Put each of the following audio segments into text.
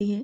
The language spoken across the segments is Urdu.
ہے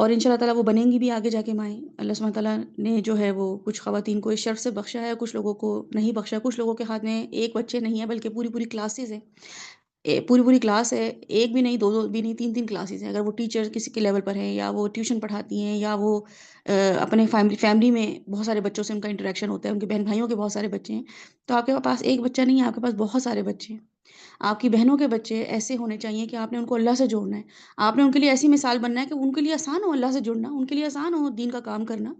اور انشاء اللہ تعالیٰ وہ بنیں گی بھی آگے جا کے مائیں۔ اللہ سبحانہ تعالیٰ نے جو ہے وہ کچھ خواتین کو اس شرف سے بخشا ہے، کچھ لوگوں کو نہیں بخشا، کچھ لوگوں کے ہاتھ میں ایک بچے نہیں ہیں بلکہ پوری پوری کلاسز ہیں، پوری پوری کلاس ہے، ایک بھی نہیں، دو دو بھی نہیں، تین تین کلاسز ہیں، اگر وہ ٹیچر کسی کے لیول پر ہیں یا وہ ٹیوشن پڑھاتی ہیں یا وہ اپنے فیملی میں بہت سارے بچوں سے ان کا انٹریکشن ہوتا ہے، ان کے بہن بھائیوں کے بہت سارے بچے ہیں، تو آپ کے پاس ایک بچہ نہیں ہے، آپ کے پاس بہت سارے بچے ہیں۔ آپ کی بہنوں کے بچے ایسے ہونے چاہیے کہ آپ نے ان کو اللہ سے جوڑنا ہے، آپ نے ان کے لیے ایسی مثال بننا ہے کہ ان کے لیے آسان ہو اللہ سے جڑنا، ان کے لیے آسان ہو دین کا کام کرنا،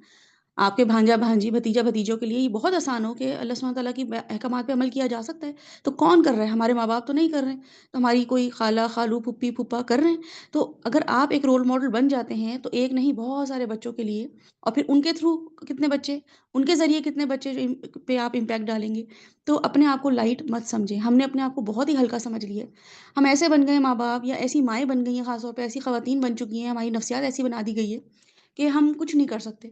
آپ کے بھانجا بھانجی بھتیجا بھتیجوں کے لیے یہ بہت آسان ہو کہ اللہ سبحانہ تعالیٰ کی احکامات پہ عمل کیا جا سکتا ہے۔ تو کون کر رہا ہے؟ ہمارے ماں باپ تو نہیں کر رہے ہیں، تو ہماری کوئی خالہ خالو پھپھی پھوپھا کر رہے ہیں، تو اگر آپ ایک رول ماڈل بن جاتے ہیں تو ایک نہیں بہت سارے بچوں کے لیے، اور پھر ان کے تھرو کتنے بچے، ان کے ذریعے کتنے بچے پہ آپ امپیکٹ ڈالیں گے۔ تو اپنے آپ کو لائٹ مت سمجھیں، ہم نے اپنے آپ کو بہت ہی ہلکا سمجھ لیا ہے، ہم ایسے بن گئے ماں باپ یا ایسی مائیں بن گئی ہیں، خاص طور پہ ایسی خواتین بن چکی ہیں، ہماری نفسیات ایسی بنا دی گئی ہے کہ ہم کچھ نہیں کر سکتے۔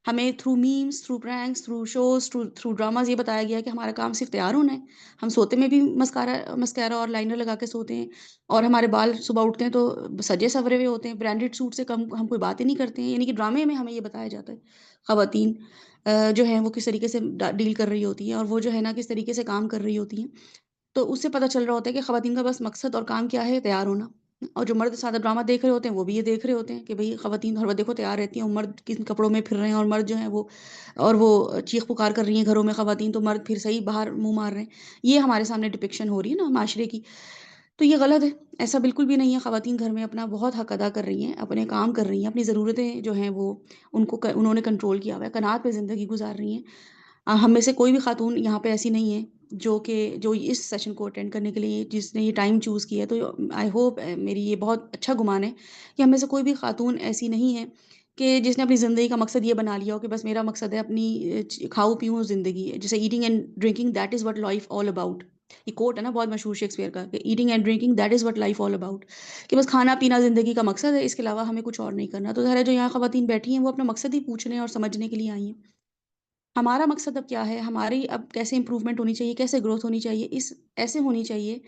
ہمیں through memes, through pranks, through shows, through dramas یہ بتایا گیا ہے کہ ہمارا کام صرف تیار ہونا ہے۔ ہم سوتے میں بھی مسکارا اور لائنر لگا کے سوتے ہیں، اور ہمارے بال صبح اٹھتے ہیں تو سجے سورے ہوئے ہوتے ہیں، برانڈیڈ سوٹ سے کم ہم کوئی بات ہی نہیں کرتے ہیں، یعنی کہ ڈرامے میں ہمیں یہ بتایا جاتا ہے۔ خواتین جو ہیں وہ کس طریقے سے ڈیل کر رہی ہوتی ہیں، اور وہ جو ہے نا کس طریقے سے کام کر رہی ہوتی ہیں، تو اس سے پتہ چل رہا ہوتا ہے کہ خواتین کا بس مقصد اور کام کیا ہے، تیار ہونا۔ اور جو مرد سادہ ڈرامہ دیکھ رہے ہوتے ہیں وہ بھی یہ دیکھ رہے ہوتے ہیں کہ بھئی خواتین ہر وقت دیکھو تیار رہتی ہیں، اور مرد کن کپڑوں میں پھر رہے ہیں، اور مرد جو ہیں وہ چیخ پکار کر رہی ہیں گھروں میں خواتین، تو مرد پھر صحیح باہر منہ مار رہے ہیں۔ یہ ہمارے سامنے ڈپکشن ہو رہی ہے نا معاشرے کی، تو یہ غلط ہے، ایسا بالکل بھی نہیں ہے۔ خواتین گھر میں اپنا بہت حق ادا کر رہی ہیں، اپنے کام کر رہی ہیں، اپنی ضرورتیں جو ہیں وہ انہوں نے کنٹرول کیا ہوا ہے، قناعت پہ زندگی گزار رہی ہیں۔ ہم میں سے کوئی بھی خاتون یہاں پہ ایسی نہیں ہے جو اس سیشن کو اٹینڈ کرنے کے لیے جس نے یہ ٹائم چوز کیا ہے، تو آئی ہوپ، میری یہ بہت اچھا گمان ہے کہ ہم میں سے کوئی بھی خاتون ایسی نہیں ہے کہ جس نے اپنی زندگی کا مقصد یہ بنا لیا ہو کہ بس میرا مقصد ہے اپنی کھاؤ پیوں زندگی ہے، جیسے eating and drinking that is what life all about. یہ کوٹ ہے نا بہت مشہور شیکسپیئر کا کہ eating and drinking that is what life all about, کہ بس کھانا پینا زندگی کا مقصد ہے، اس کے علاوہ ہمیں کچھ اور نہیں کرنا۔ تو ظاہر ہے جو یہاں خواتین بیٹھی ہیں وہ اپنا مقصد ہی پوچھنے اور سمجھنے کے لیے آئی ہیں۔ ہمارا مقصد اب کیا ہے، ہماری اب کیسے امپروومنٹ ہونی چاہیے، کیسے گروتھ ہونی چاہیے، اس ایسے ہونی چاہیے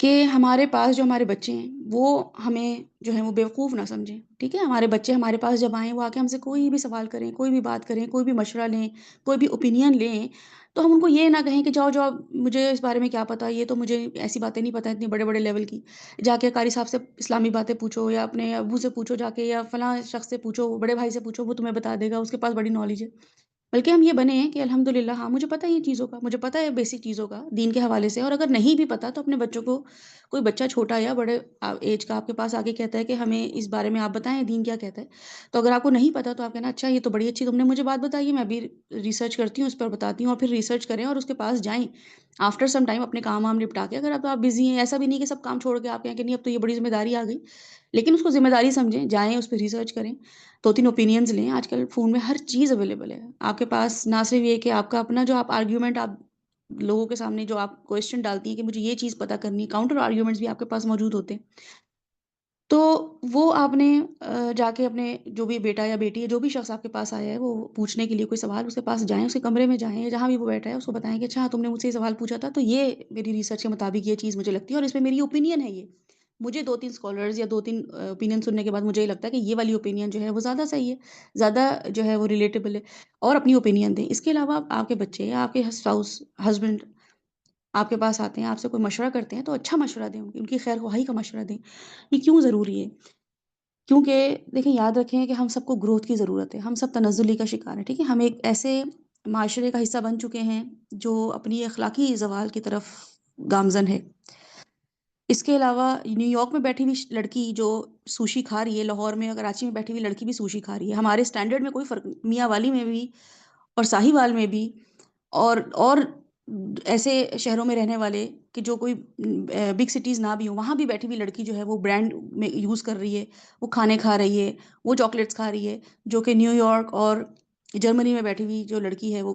کہ ہمارے پاس جو ہمارے بچے ہیں وہ ہمیں جو ہے وہ بیوقوف نہ سمجھیں، ٹھیک ہے؟ ہمارے بچے ہمارے پاس جب آئیں، وہ آ کے ہم سے کوئی بھی سوال کریں، کوئی بھی بات کریں، کوئی بھی مشورہ لیں، کوئی بھی اوپینین لیں، تو ہم ان کو یہ نہ کہیں کہ جاؤ جاؤ مجھے اس بارے میں کیا پتہ، یہ تو مجھے ایسی باتیں نہیں پتہ اتنی بڑے بڑے لیول کی، جا کے قاری صاحب سے اسلامی باتیں پوچھو، یا اپنے ابو سے پوچھو جا کے، یا فلاں شخص سے پوچھو، بڑے بھائی سے پوچھو، وہ تمہیں بتا دے گا، اس کے پاس بڑی نالج ہے۔ بلکہ ہم یہ بنیں کہ الحمدللہ ہاں مجھے پتہ ہے یہ چیزوں کا، مجھے پتہ ہے بیسک چیزوں کا دین کے حوالے سے، اور اگر نہیں بھی پتہ تو اپنے بچوں کو، کوئی بچہ چھوٹا یا بڑے ایج کا آپ کے پاس آگے کہتا ہے کہ ہمیں اس بارے میں آپ بتائیں دین کیا کہتا ہے، تو اگر آپ کو نہیں پتہ تو آپ کہنا اچھا یہ تو بڑی اچھی تم نے مجھے بات بتائی ہے، میں بھی ریسرچ کرتی ہوں اس پر بتاتی ہوں، اور پھر ریسرچ کریں اور اس کے پاس جائیں آفٹر سم ٹائم اپنے کام وام نپٹا کے۔ اگر اب آپ بزی ہیں، ایسا بھی نہیں کہ سب کام چھوڑ کے آپ کہیں کہ نہیں اب تو یہ بڑی ذمہ داری آ گئی، لیکن اس کو ذمہ داری سمجھیں، جائیں اس پہ ریسرچ کریں، دو تین اوپینینز لیں۔ آج کل فون میں ہر چیز اویلیبل ہے آپ کے پاس، نہ صرف یہ کہ آپ کا اپنا جو آپ آرگیومنٹ آپ لوگوں کے سامنے جو آپ کویشچن ڈالتی ہیں کہ مجھے یہ چیز پتہ کرنی ہے، کاؤنٹر آرگیومنٹس بھی آپ کے پاس موجود ہوتے ہیں، تو وہ آپ نے جا کے اپنے جو بھی بیٹا یا بیٹی ہے، جو بھی شخص آپ کے پاس آیا ہے وہ پوچھنے کے لیے کوئی سوال، اس کے پاس جائیں، اس کے کمرے میں جائیں، یا جہاں بھی وہ بیٹھا ہے اس کو بتائیں کہ اچھا تم نے مجھ سے یہ سوال پوچھا تھا، تو یہ میری ریسرچ کے مطابق یہ چیز مجھے لگتی ہے، اور اس میں میری اوپینین ہے، یہ مجھے دو تین اسکالرز یا دو تین اوپینین سننے کے بعد مجھے یہ لگتا ہے کہ یہ والی اوپینین جو ہے وہ زیادہ صحیح ہے، زیادہ جو ہے وہ ریلیٹیبل ہے، اور اپنی اوپینین دیں۔ اس کے علاوہ آپ کے بچے یا آپ کے اسپاؤس، ہسبینڈ آپ کے پاس آتے ہیں، آپ سے کوئی مشورہ کرتے ہیں تو اچھا مشورہ دیں، ان کی خیر خواہی کا مشورہ دیں۔ یہ کیوں ضروری ہے؟ کیونکہ دیکھیں یاد رکھیں کہ ہم سب کو گروتھ کی ضرورت ہے، ہم سب تنزلی کا شکار ہیں، ٹھیک ہے؟ ہم ایک ایسے معاشرے کا حصہ بن چکے ہیں جو اپنی اخلاقی زوال کی طرف گامزن ہے۔ اس کے علاوہ نیو یارک میں بیٹھی ہوئی لڑکی جو سوشی کھا رہی ہے، لاہور میں کراچی میں بیٹھی ہوئی لڑکی بھی سوشی کھا رہی ہے، ہمارے اسٹینڈرڈ میں کوئی فرق نہیں، میاں والی میں بھی اور ساہیوال میں بھی، اور ایسے شہروں میں رہنے والے کہ جو کوئی بگ سٹیز نہ بھی ہوں، وہاں بھی بیٹھی ہوئی لڑکی جو ہے وہ برانڈ میں یوز کر رہی ہے، وہ کھانے کھا رہی ہے، وہ چاکلیٹس کھا رہی ہے، جو کہ نیو یارک اور جرمنی میں بیٹھی ہوئی جو لڑکی ہے وہ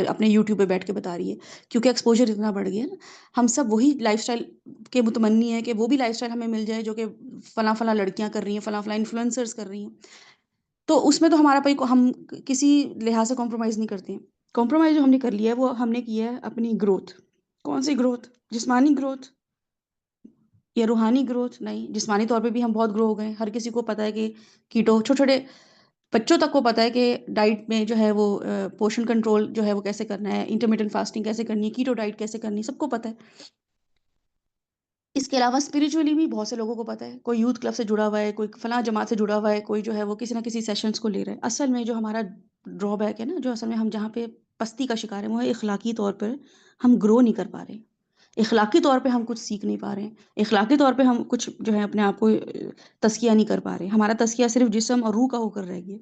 اپنے یوٹیوب پہ بیٹھ کے بتا رہی ہے، کیونکہ ایکسپوجر اتنا بڑھ گیا ہے نا۔ ہم سب وہی لائف سٹائل کے متمنی ہیں کہ وہ بھی لائف سٹائل ہمیں مل جائے جو کہ فلاں فلاں لڑکیاں کر رہی ہیں، فلاں فلاں انفلوئنسرز کر رہی ہیں، تو اس میں تو ہمارا ہم کسی لحاظ سے کمپرومائز نہیں کرتے ہیں۔ کمپرومائز جو ہم نے کر لیا ہے وہ ہم نے کیا ہے اپنی گروتھ۔ کون سی گروتھ؟ جسمانی گروتھ، یا روحانی گروتھ نہیں، جسمانی طور پہ بھی ہم بہت گرو ہو گئے ہیں، ہر کسی کو پتہ ہے کہ کیٹو چھوٹے-چھوٹے بچوں تک کو پتہ ہے کہ ڈائٹ میں جو ہے وہ پورشن کنٹرول جو ہے وہ کیسے کرنا ہے، انٹرمیٹنٹ فاسٹنگ کیسے کرنی ہے، کیٹو ڈائٹ کیسے کرنی ہے، سب کو پتہ ہے۔ اس کے علاوہ اسپریچولی بھی بہت سے لوگوں کو پتہ ہے، کوئی یوتھ کلب سے جڑا ہوا ہے، کوئی فلاں جماعت سے جڑا ہوا ہے، کوئی جو ہے وہ کسی نہ کسی سیشنز کو لے رہا ہے۔ اصل میں جو ہمارا ڈرا بیک ہے نا، جو اصل میں ہم جہاں پہ پستی کا شکار ہے، وہ ہے اخلاقی طور پر ہم گرو نہیں کر پا رہے، اخلاقی طور پہ ہم کچھ سیکھ نہیں پا رہے ہیں، اخلاقی طور پہ ہم کچھ جو ہے اپنے آپ کو تزکیہ نہیں کر پا رہے، ہمارا تزکیہ صرف جسم اور روح کا ہو کر رہ گیا،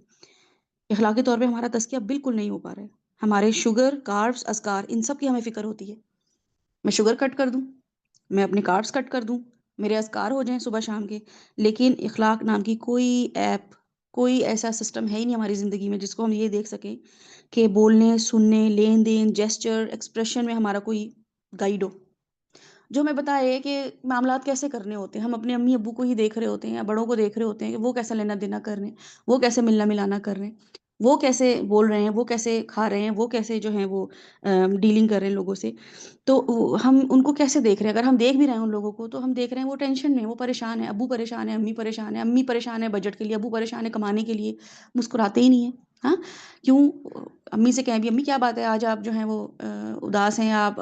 اخلاقی طور پہ ہمارا تزکیہ بالکل نہیں ہو پا رہا ہے۔ ہمارے شوگر، کاربس، اذکار، ان سب کی ہمیں فکر ہوتی ہے، میں شوگر کٹ کر دوں، میں اپنے کاربس کٹ کر دوں، میرے اذکار ہو جائیں صبح شام کے، لیکن اخلاق نام کی کوئی ایپ، کوئی ایسا سسٹم ہے ہی نہیں ہماری زندگی میں جس کو ہم یہ دیکھ سکیں کہ بولنے، سننے، لین دین، جیسچر، ایکسپریشن میں ہمارا کوئی گائیڈ ہو، جو ہمیں بتائے کہ معاملات کیسے کرنے ہوتے ہیں۔ ہم اپنے امی ابو کو ہی دیکھ رہے ہوتے ہیں یا بڑوں کو دیکھ رہے ہوتے ہیں کہ وہ کیسا لینا دینا کر رہے ہیں، وہ کیسے ملنا ملانا کر رہے ہیں، وہ کیسے بول رہے ہیں، وہ کیسے کھا رہے ہیں، وہ کیسے جو ہیں وہ ڈیلنگ کر رہے ہیں لوگوں سے۔ تو ہم ان کو کیسے دیکھ رہے ہیں؟ اگر ہم دیکھ بھی رہے ہیں ان لوگوں کو تو ہم دیکھ رہے ہیں وہ ٹینشن میں، وہ پریشان ہیں، ابو پریشان ہے، امی پریشان ہے بجٹ کے لیے، ابو پریشان ہے کمانے کے لیے، مسکراتے ہی نہیں ہیں۔ ہاں، کیوں؟ امی سے کہیں بھی امی کیا بات ہے آج آپ جو ہیں وہ اداس ہیں، آپ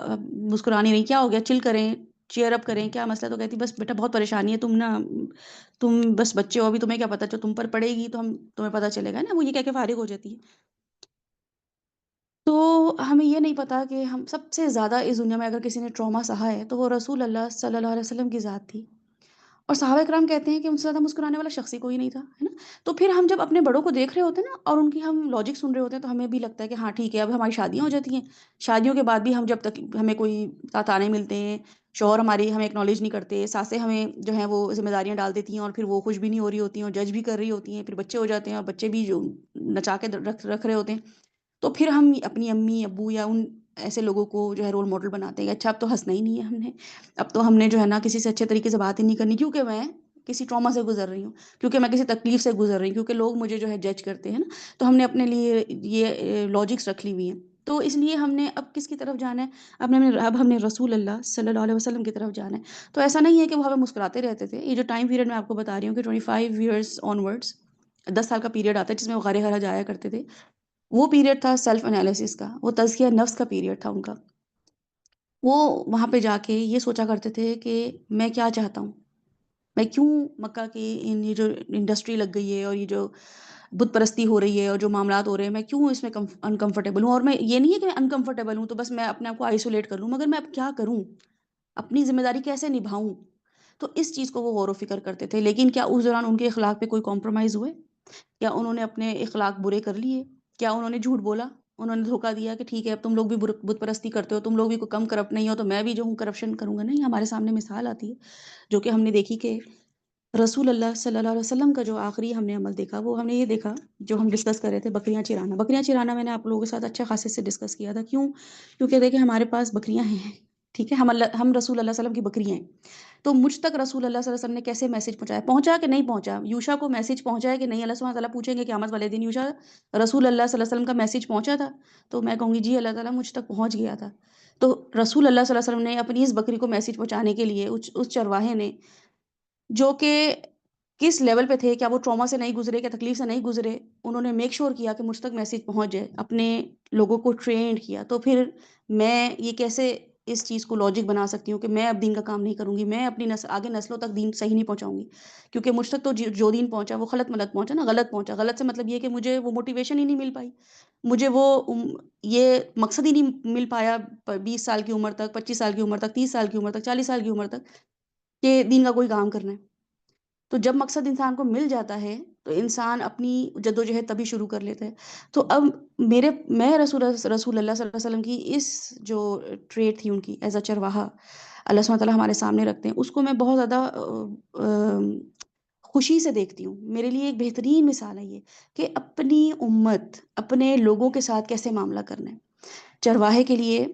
مسکرا نہیں رہی، کیا ہو گیا؟ چل کریں، چیئر اپ کریں، کیا مسئلہ؟ تو کہتی بس بیٹا بہت پریشانی ہے، تم بس بچے ہو ابھی، تمہیں کیا پتا، جو تم پر پڑے گی تو تمہیں پتا چلے گا نا، وہ یہ کہہ کے فارغ ہو جاتی ہے۔ تو ہمیں یہ نہیں پتا کہ ہم سب سے زیادہ اس دنیا میں اگر کسی نے ٹراما سہا ہے تو وہ رسول اللہ صلی اللہ علیہ وسلم کی ذات تھی، اور صحابہ کرام کہتے ہیں کہ ان سے زیادہ مسکرانے والا شخص ہی کوئی نہیں تھا، ہے نا؟ تو پھر ہم جب اپنے بڑوں کو دیکھ رہے ہوتے ہیں نا اور ان کی ہم لاجک سن رہے ہوتے ہیں تو ہمیں بھی لگتا ہے کہ ہاں ٹھیک ہے، اب ہماری شادیاں ہو جاتی ہیں، شادیوں کے بعد بھی ہم جب تک ہمیں کوئی تانے ملتے ہیں، شوہر ہماری ہمیں اکنالج نہیں کرتے، ساسیں ہمیں جو ہیں وہ ذمہ داریاں ڈال دیتی ہیں اور پھر وہ خوش بھی نہیں ہو رہی ہوتی ہیں اور جج بھی کر رہی ہوتی ہیں، پھر بچے ہو جاتے ہیں اور بچے بھی جو نچا کے رکھ رہے ہوتے ہیں، تو پھر ہم اپنی امی ابو یا ان ایسے لوگوں کو جو ہے رول ماڈل بناتے ہیں کہ اچھا اب تو ہنسنا ہی نہیں ہے ہم نے، اب تو ہم نے جو ہے نا کسی سے اچھے طریقے سے بات ہی نہیں کرنی، کیونکہ میں کسی ٹراما سے گزر رہی ہوں، کیونکہ میں کسی تکلیف سے گزر رہی ہوں، کیونکہ لوگ مجھے جو ہے جج کرتے ہیں نا، تو ہم نے اپنے لیے یہ لاجکس رکھ لی ہوئی ہیں۔ تو اس لیے ہم نے اب کس کی طرف جانا ہے؟ اب ہم نے رسول اللہ صلی اللہ علیہ وسلم کی طرف جانا ہے۔ تو ایسا نہیں ہے کہ وہ ہمیں مسکراتے رہتے تھے، یہ جو ٹائم پیریڈ میں آپ کو بتا رہی ہوں کہ 25 ایئرس آن ورڈس، 10 سال کا پیریڈ آتا ہے جس میں وہ غار حرا جایا کرتے تھے، وہ پیریڈ تھا سیلف انالیسس کا، وہ تزکیہ نفس کا پیریڈ تھا ان کا۔ وہ وہاں پہ جا کے یہ سوچا کرتے تھے کہ میں کیا چاہتا ہوں، میں کیوں مکہ کی یہ جو انڈسٹری لگ گئی ہے اور یہ جو بت پرستی ہو رہی ہے اور جو معاملات ہو رہے ہیں، میں کیوں اس میں انکمفرٹیبل ہوں، اور میں یہ نہیں ہے کہ میں انکمفرٹیبل ہوں تو بس میں اپنے آپ کو آئسولیٹ کر لوں، مگر میں اب کیا کروں، اپنی ذمہ داری کیسے نبھاؤں؟ تو اس چیز کو وہ غور و فکر کرتے تھے، لیکن کیا اس دوران ان کے اخلاق پہ کوئی کمپرومائز ہوئے؟ کیا انہوں نے اپنے اخلاق برے کر لیے؟ کیا انہوں نے جھوٹ بولا؟ انہوں نے دھوکہ دیا کہ ٹھیک ہے اب تم لوگ بھی بت پرستی کرتے ہو، تم لوگ بھی کوئی کم کرپٹ نہیں ہو تو میں بھی جو ہوں کرپشن کروں گا؟ نہیں، ہمارے سامنے مثال آتی ہے جو کہ ہم نے دیکھی کہ رسول اللہ صلی اللہ علیہ وسلم کا جو آخری ہم نے عمل دیکھا، وہ ہم نے یہ دیکھا جو ہم ڈسکس کر رہے تھے، بکریاں چرانا۔ بکریاں چرانا میں نے آپ لوگوں کے ساتھ اچھے خاصے سے ڈسکس کیا تھا، کیوں؟ کیونکہ دیکھیں ہمارے پاس بکریاں ہیں، ٹھیک ہے، ہم رسول اللہ صلی اللہ علیہ وسلم کی بکریاں ہیں، تو مجھ تک رسول اللہ صلی اللہ علیہ وسلم نے کیسے میسج پہنچا کہ نہیں پہنچا؟ یوشا کو میسج پہنچا ہے کہ نہیں؟ اللہ سبحانہ تعالیٰ پوچھیں گے قیامت والے دن، یوشا رسول اللہ صلی اللہ علیہ وسلم کا میسج پہنچا تھا؟ تو میں کہوں گی جی اللہ تعالیٰ مجھ تک پہنچ گیا تھا۔ تو رسول اللہ صلی اللہ علیہ وسلم نے اپنی اس بکری کو میسج پہنچانے کے لیے اس چرواہے نے، جو کہ کس لیول پہ تھے، کیا وہ ٹراما سے نہیں گزرے، کیا تکلیف سے نہیں گزرے، انہوں نے میک شور کیا کہ مجھ تک میسج پہنچ جائے، اپنے لوگوں کو ٹرینڈ کیا۔ تو پھر میں یہ کیسے اس چیز کو لاجک بنا سکتی ہوں کہ میں اب دین کا کام نہیں کروں گی، میں اپنی آگے نسلوں تک دین صحیح نہیں پہنچاؤں گی، کیونکہ مجھ تک تو جو دین پہنچا وہ غلط ملت پہنچا نا، غلط پہنچا۔ غلط سے مطلب یہ کہ مجھے وہ موٹیویشن ہی نہیں مل پائی، مجھے وہ یہ مقصد ہی نہیں مل پایا 20 سال کی عمر تک، 25 سال کی عمر تک، 30 سال کی عمر تک، 40 سال کی عمر تک، کہ دین کا کوئی کام کرنا ہے۔ تو جب مقصد انسان کو مل جاتا ہے تو انسان اپنی جدوجہد تبھی شروع کر لیتا ہے۔ تو اب میں رسول اللہ صلی اللہ علیہ وسلم کی اس جو ٹریٹ تھی ان کی ایز اے چرواہا، اللہ سبحانہ تعالیٰ ہمارے سامنے رکھتے ہیں، اس کو میں بہت زیادہ خوشی سے دیکھتی ہوں۔ میرے لیے ایک بہترین مثال ہے یہ کہ اپنی امت، اپنے لوگوں کے ساتھ کیسے معاملہ کرنا ہے۔ چرواہے کے لیے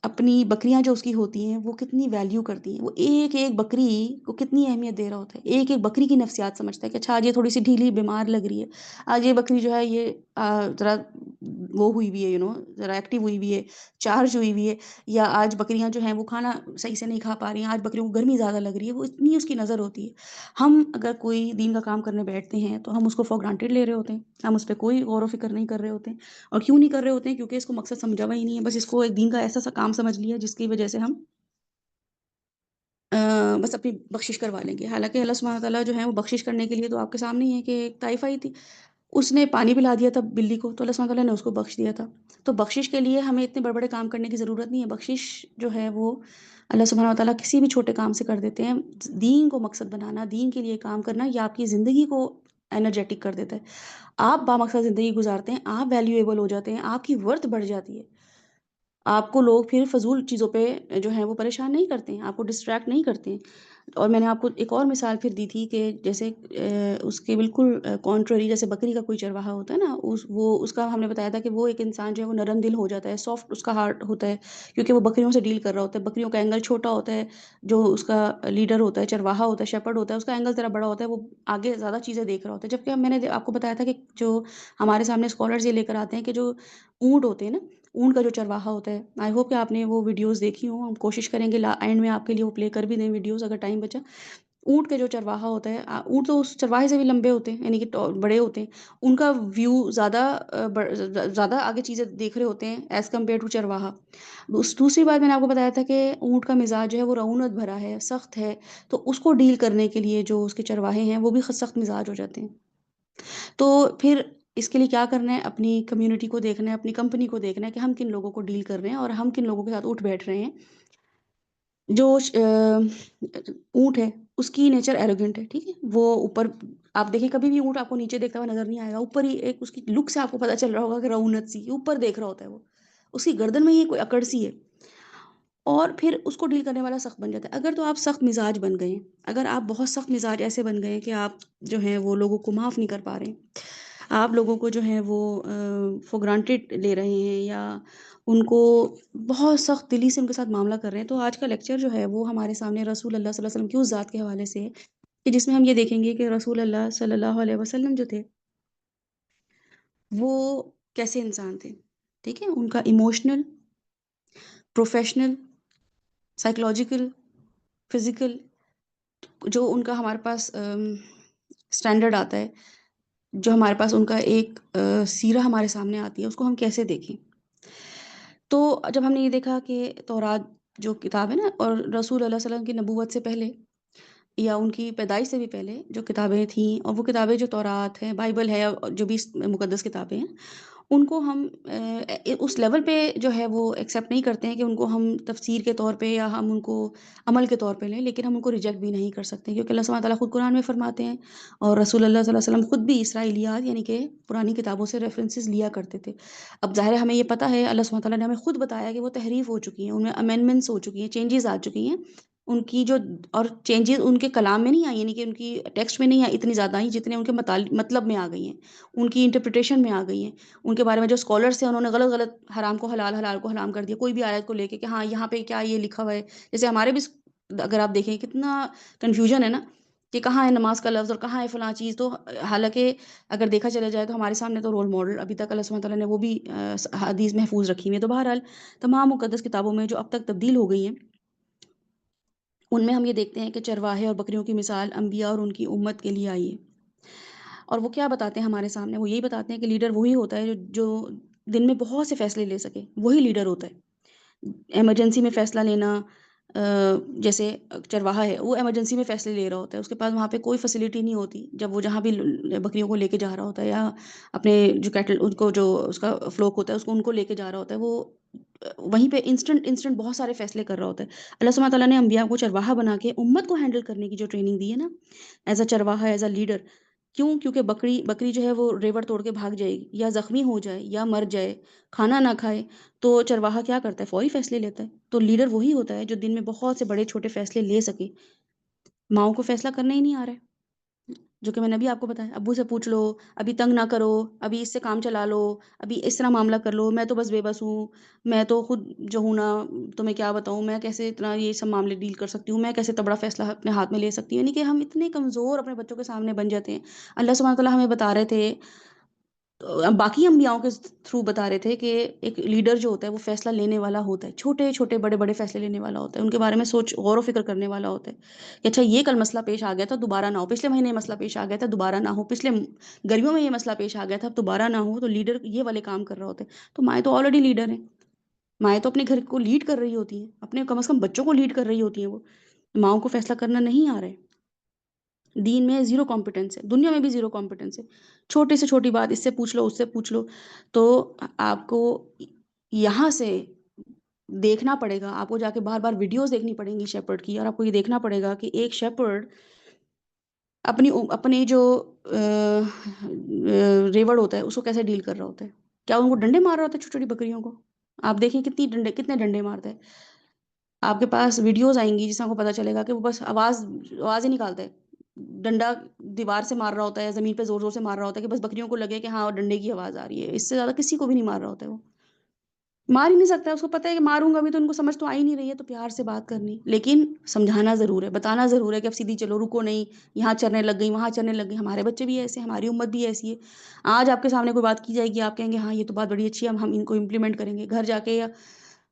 اپنی بکریاں جو اس کی ہوتی ہیں، وہ کتنی ویلیو کرتی ہیں، وہ ایک-ایک بکری کو کتنی اہمیت دے رہا ہوتا ہے، ایک-ایک بکری کی نفسیات سمجھتا ہے کہ اچھا آج یہ تھوڑی-سی ڈھیلی بیمار لگ رہی ہے، آج یہ بکری جو ہے یہ ذرا وہ ہوئی ہوئی ہے ذرا ایکٹیو ہوئی ہوئی ہے، چارج ہوئی ہوئی ہے، یا آج بکریاں جو ہیں وہ کھانا صحیح سے نہیں کھا پا رہی ہیں، آج بکریوں کو گرمی زیادہ لگ رہی ہے، وہ اتنی اس کی نظر ہوتی ہے۔ ہم اگر کوئی دین کا کام کرنے بیٹھتے ہیں تو ہم اس کو فار گرانٹیڈ لے رہے ہوتے ہیں، ہم اس پہ کوئی غور و فکر نہیں کر رہے ہوتے ہیں، اور کیوں نہیں کر رہے ہوتے ہیں؟ کیونکہ اس کو مقصد سمجھا ہوا ہی نہیں ہے، بس اس کو ایک دین کا ایسا سا کام سمجھ لیا جس کی وجہ سے ہم بس اپنی بخشش کروا لیں گے۔ حالانکہ اللہ سبحانہ وتعالیٰ جو ہے وہ بخشش کرنے کے لیے تو آپ کے سامنے ہی ہے کہ ایک طائفہ ہی تھی، اس نے پانی پلا دیا تھا بلی کو، تو اللہ سبحانہ وتعالیٰ نے اس کو بخش دیا تھا۔ تو بخشش کے لیے ہمیں اتنے بڑے بڑے کام کرنے کی ضرورت نہیں ہے، بخشش جو ہے وہ اللہ سبحانہ وتعالیٰ کسی بھی چھوٹے کام سے کر دیتے ہیں۔ دین کو مقصد بنانا، دین کے لیے کام کرنا، یہ آپ کی زندگی کو انرجیٹک کر دیتا ہے۔ آپ بامقصد زندگی گزارتے ہیں، آپ ویلیویبل ہو جاتے ہیں، آپ کی ورتھ بڑھ جاتی ہے۔ آپ کو لوگ پھر فضول چیزوں پہ جو ہیں وہ پریشان نہیں کرتے ہیں، آپ کو ڈسٹریکٹ نہیں کرتے ہیں۔ اور میں نے آپ کو ایک اور مثال پھر دی تھی کہ جیسے اس کے بالکل کانٹرری، جیسے بکری کا کوئی چرواہا ہوتا ہے نا، اس کا ہم نے بتایا تھا کہ وہ ایک انسان جو ہے وہ نرم دل ہو جاتا ہے، سافٹ اس کا ہارٹ ہوتا ہے، کیونکہ وہ بکریوں سے ڈیل کر رہا ہوتا ہے، بکریوں کا اینگل چھوٹا ہوتا ہے، جو اس کا لیڈر ہوتا ہے، چرواہا ہوتا ہے، شیپرڈ ہوتا ہے، اس کا اینگل ذرا بڑا ہوتا ہے، وہ آگے زیادہ چیزیں دیکھ رہا ہوتا ہے۔ جبکہ میں نے آپ کو بتایا تھا کہ جو ہمارے سامنے اسکالرز یہ لے کر آتے ہیں کہ جو اونٹ ہوتے ہیں نا، اونٹ کا جو چرواہا ہوتا ہے، آئی ہوپ کہ آپ نے وہ ویڈیوز دیکھی ہوں، ہم کوشش کریں گے اینڈ میں آپ کے لیے وہ پلے کر بھی دیں ویڈیوز اگر ٹائم بچا۔ اونٹ کا جو چرواہا ہوتا ہے، اونٹ تو اس چرواہے سے بھی لمبے ہوتے ہیں، یعنی کہ بڑے ہوتے ہیں، ان کا ویو زیادہ زیادہ آگے چیزیں دیکھ رہے ہوتے ہیں ایز کمپیئر ٹو چرواہا۔ دوسری بات میں نے آپ کو بتایا تھا کہ اونٹ کا مزاج جو ہے وہ رعونت بھرا ہے، سخت ہے، تو اس کو ڈیل کرنے کے لیے جو اس کے چرواہے ہیں وہ بھی سخت مزاج ہو جاتے ہیں۔ تو پھر اس کے لیے کیا کرنا ہے؟ اپنی کمیونٹی کو دیکھنا ہے، اپنی کمپنی کو دیکھنا ہے کہ ہم کن لوگوں کو ڈیل کر رہے ہیں اور ہم کن لوگوں کے ساتھ اٹھ بیٹھ رہے ہیں۔ جو اونٹ ہے اس کی نیچر ایروگنٹ ہے، ٹھیک ہے، وہ اوپر، آپ دیکھیں کبھی بھی اونٹ آپ کو نیچے دیکھتا ہوا نظر نہیں آئے گا، اوپر ہی ایک اس کی لک سے آپ کو پتہ چل رہا ہوگا کہ رعونت سی اوپر دیکھ رہا ہوتا ہے، وہ اس کی گردن میں یہ کوئی اکڑ سی ہے، اور پھر اس کو ڈیل کرنے والا سخت بن جاتا ہے۔ اگر تو آپ سخت مزاج بن گئے ہیں، اگر آپ بہت سخت مزاج ایسے بن گئے ہیں کہ آپ جو ہیں وہ لوگوں کو معاف نہیں کر پا رہے ہیں، آپ لوگوں کو جو ہے وہ فور گرانٹیڈ لے رہے ہیں، یا ان کو بہت سخت دلی سے ان کے ساتھ معاملہ کر رہے ہیں، تو آج کا لیکچر جو ہے وہ ہمارے سامنے رسول اللہ صلی اللہ علیہ وسلم کی اس ذات کے حوالے سے ہے کہ جس میں ہم یہ دیکھیں گے کہ رسول اللہ صلی اللہ علیہ وسلم جو تھے وہ کیسے انسان تھے، ٹھیک ہے، ان کا ایموشنل، پروفیشنل، سائیکولوجیکل، فزیکل، جو ان کا ہمارے پاس اسٹینڈرڈ آتا ہے، جو ہمارے پاس ان کا ایک سیرہ ہمارے سامنے آتی ہے، اس کو ہم کیسے دیکھیں۔ تو جب ہم نے یہ دیکھا کہ تورات جو کتاب ہے نا، اور رسول اللہ صلی اللہ علیہ وسلم کی نبوت سے پہلے یا ان کی پیدائش سے بھی پہلے جو کتابیں تھیں، اور وہ کتابیں جو تورات ہے، بائبل ہے، اور جو بھی مقدس کتابیں ہیں، ان کو ہم اس لیول پہ جو ہے وہ ایکسیپٹ نہیں کرتے ہیں کہ ان کو ہم تفسیر کے طور پہ یا ہم ان کو عمل کے طور پہ لیں، لیکن ہم ان کو ریجیکٹ بھی نہیں کر سکتے، کیونکہ اللہ سبحانہ تعالیٰ خود قرآن میں فرماتے ہیں، اور رسول اللہ صلی اللہ علیہ وسلم خود بھی اسرائیلیات یعنی کہ پرانی کتابوں سے ریفرنسز لیا کرتے تھے۔ اب ظاہر ہے ہمیں یہ پتہ ہے، اللہ سبحانہ تعالیٰ نے ہمیں خود بتایا کہ وہ تحریف ہو چکی ہیں، ان میں امینڈمنٹس ہو چکی ہیں، چینجز آ چکی ہیں، ان کی جو، اور چینجز ان کے کلام میں نہیں آئی، یعنی کہ ان کی ٹیکسٹ میں نہیں آئی اتنی زیادہ آئی جتنے ان کے مطلب میں آ گئی ہیں، ان کی انٹرپریٹیشن میں آ گئی ہیں، ان کے بارے میں جو اسکالرس ہیں انہوں نے غلط غلط حرام کو حلال، حلال کو حرام کر دیا، کوئی بھی آیت کو لے کے کہ ہاں یہاں پہ کیا یہ لکھا ہوا ہے، جیسے ہمارے بھی اگر آپ دیکھیں کتنا کنفیوژن ہے نا کہ کہاں ہے نماز کا لفظ اور کہاں ہے فلاں چیز، تو حالانکہ اگر دیکھا چلا جائے تو ہمارے سامنے تو رول ماڈل ابھی تک اللہ سبحانہ تعالیٰ نے وہ بھی حدیث محفوظ رکھی ہوئی ہے۔ تو بہرحال تمام مقدس کتابوں میں جو اب تک تبدیل ہو گئی ہیں، ان میں ہم یہ دیکھتے ہیں کہ چرواہے اور بکریوں کی مثال انبیاء اور ان کی امت کے لیے آئی ہے، اور وہ کیا بتاتے ہیں ہمارے سامنے؟ وہ یہی بتاتے ہیں کہ لیڈر وہی ہوتا ہے جو دن میں بہت سے فیصلے لے سکے، وہی لیڈر ہوتا ہے۔ ایمرجنسی میں فیصلہ لینا، جیسے چرواہا ہے وہ ایمرجنسی میں فیصلے لے رہا ہوتا ہے، اس کے پاس وہاں پہ کوئی فیسلٹی نہیں ہوتی، جب وہ جہاں بھی بکریوں کو لے کے جا رہا ہوتا ہے، یا اپنے جو کیٹل ان کو جو اس کا فلوک ہوتا ہے اس کو ان کو لے کے جا رہا ہوتا ہے، وہ وہیں پہ انسٹنٹ بہت سارے فیصلے کر رہا ہوتا ہے۔ اللہ سبحانہ تعالیٰ نے انبیاء کو چرواہا بنا کے امت کو ہینڈل کرنے کی جو ٹریننگ دی ہے نا، ایز اے چرواہا، ایز اے لیڈر، کیوں؟ کیونکہ بکری جو ہے وہ ریوڑ توڑ کے بھاگ جائے گی، یا زخمی ہو جائے، یا مر جائے، کھانا نہ کھائے، تو چرواہا کیا کرتا ہے؟ فوری فیصلے لیتا ہے۔ تو لیڈر وہی ہوتا ہے جو دن میں بہت سے بڑے چھوٹے فیصلے لے سکے۔ ماؤں کو فیصلہ کرنا ہی نہیں آ رہا ہے، جو کہ میں نے ابھی آپ کو بتایا، ابو سے پوچھ لو، ابھی تنگ نہ کرو، ابھی اس سے کام چلا لو، ابھی اس طرح معاملہ کر لو، میں تو بس بے بس ہوں، میں تو خود جو ہوں نا، تمہیں کیا بتاؤں، میں کیسے اتنا یہ سب معاملے ڈیل کر سکتی ہوں، میں کیسے اتنا بڑا فیصلہ اپنے ہاتھ میں لے سکتی ہوں، یعنی کہ ہم اتنے کمزور اپنے بچوں کے سامنے بن جاتے ہیں۔ اللہ سبحانہ وتعالیٰ ہمیں بتا رہے تھے، باقی انبیاؤں کے تھرو بتا رہے تھے کہ ایک لیڈر جو ہوتا ہے وہ فیصلہ لینے والا ہوتا ہے، چھوٹے چھوٹے بڑے بڑے فیصلے لینے والا ہوتا ہے، ان کے بارے میں سوچ غور و فکر کرنے والا ہوتا ہے کہ اچھا یہ کل مسئلہ پیش آ گیا تھا، دوبارہ نہ ہو، پچھلے مہینے یہ مسئلہ پیش آ گیا تھا، دوبارہ نہ ہو، پچھلے گرمیوں میں یہ مسئلہ پیش آ گیا تھا، اب دوبارہ نہ ہو، تو لیڈر یہ والے کام کر رہا ہوتا ہے۔ تو مائیں تو آلریڈی لیڈر ہیں، مائیں تو اپنے گھر کو لیڈ کر رہی ہوتی ہیں، اپنے کم از کم بچوں کو لیڈ کر رہی ہوتی ہیں، وہ ماؤں کو فیصلہ کرنا نہیں آ رہا ہے۔ دین میں زیرو کمپٹنس ہے، دنیا میں بھی زیرو کمپٹنس ہے، چھوٹی سے چھوٹی بات اس سے پوچھ لو، اس سے پوچھ لو، تو آپ کو یہاں سے دیکھنا پڑے گا، آپ کو جا کے بار بار ویڈیوز دیکھنی پڑیں گی شیپرڈ کی، اور آپ کو یہ دیکھنا پڑے گا کہ ایک شیپرڈ اپنی جو ریوڑ ہوتا ہے اس کو کیسے ڈیل کر رہا ہوتا ہے، کیا ان کو ڈنڈے مار رہا ہوتا ہے چھوٹی چھوٹی بکریوں کو؟ آپ دیکھیں کتنے ڈنڈے مارتا ہے، آپ کے پاس ویڈیوز آئیں گی جس سے آپ کو پتا چلے گا کہ وہ بس آواز ہی نکالتا ہے، ڈنڈا دیوار سے مار رہا ہوتا ہے، زمین پہ زور زور سے مار رہا ہوتا ہے کہ بس بکریوں کو لگے کہ ہاں ڈنڈے کی آواز آ رہی ہے، اس سے زیادہ کسی کو بھی نہیں مار رہا ہوتا ہے، وہ مار ہی نہیں سکتا ہے، اس کو پتہ ہے کہ ماروں گا بھی تو ان کو سمجھ تو آ ہی نہیں رہی ہے، تو پیار سے بات کرنی، لیکن سمجھانا ضرور ہے، بتانا ضرور ہے کہ اب سیدھی چلو، رکو نہیں، یہاں چرنے لگ گئی، وہاں چرنے لگ گئی، ہمارے بچے بھی ایسے ہیں، ہماری امت بھی ایسی ہے، آج آپ کے سامنے کوئی بات کی جائے گی، آپ کہیں گے ہاں یہ تو بات بڑی اچھی ہے، ہم ان کو امپلیمنٹ کریں گے، گھر جا کے یا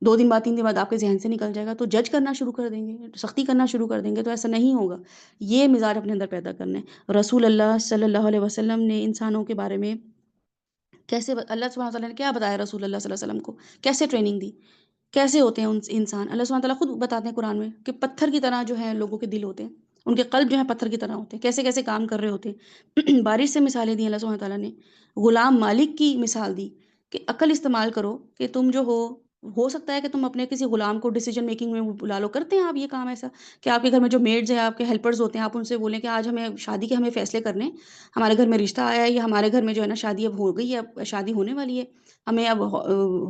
2 دن بعد 3 دن بعد آپ کے ذہن سے نکل جائے گا، تو جج کرنا شروع کر دیں گے، سختی کرنا شروع کر دیں گے، تو ایسا نہیں ہوگا، یہ مزاج اپنے اندر پیدا کرنا ہے۔ رسول اللہ صلی اللہ علیہ وسلم نے انسانوں کے بارے میں کیسے اللہ سبحانہ وتعالیٰ نے کیا بتایا رسول اللہ صلی اللہ علیہ وسلم کو، کیسے ٹریننگ دی، کیسے ہوتے ہیں انسان، اللہ سبحانہ وتعالیٰ خود بتاتے ہیں قرآن میں کہ پتھر کی طرح جو ہے لوگوں کے دل ہوتے ہیں، ان کے قلب جو ہے پتھر کی طرح ہوتے ہیں، کیسے کیسے کام کر رہے ہوتے ہیں۔ بارش سے مثالیں دی اللہ سبحانہ وتعالیٰ نے، غلام مالک کی مثال دی کہ عقل استعمال کرو کہ تم جو ہو سکتا ہے کہ تم اپنے کسی غلام کو ڈیسیجن میکنگ میں بلا لو، کرتے ہیں آپ یہ کام ایسا کہ آپ کے گھر میں جو میڈز ہیں، آپ کے ہیلپرز ہوتے ہیں، آپ ان سے بولیں کہ آج ہمیں شادی کے ہمیں فیصلے کرنے ہیں، ہمارے گھر میں رشتہ آیا ہے، یا ہمارے گھر میں جو ہے نا شادی اب ہو گئی ہے، اب شادی ہونے والی ہے، ہمیں اب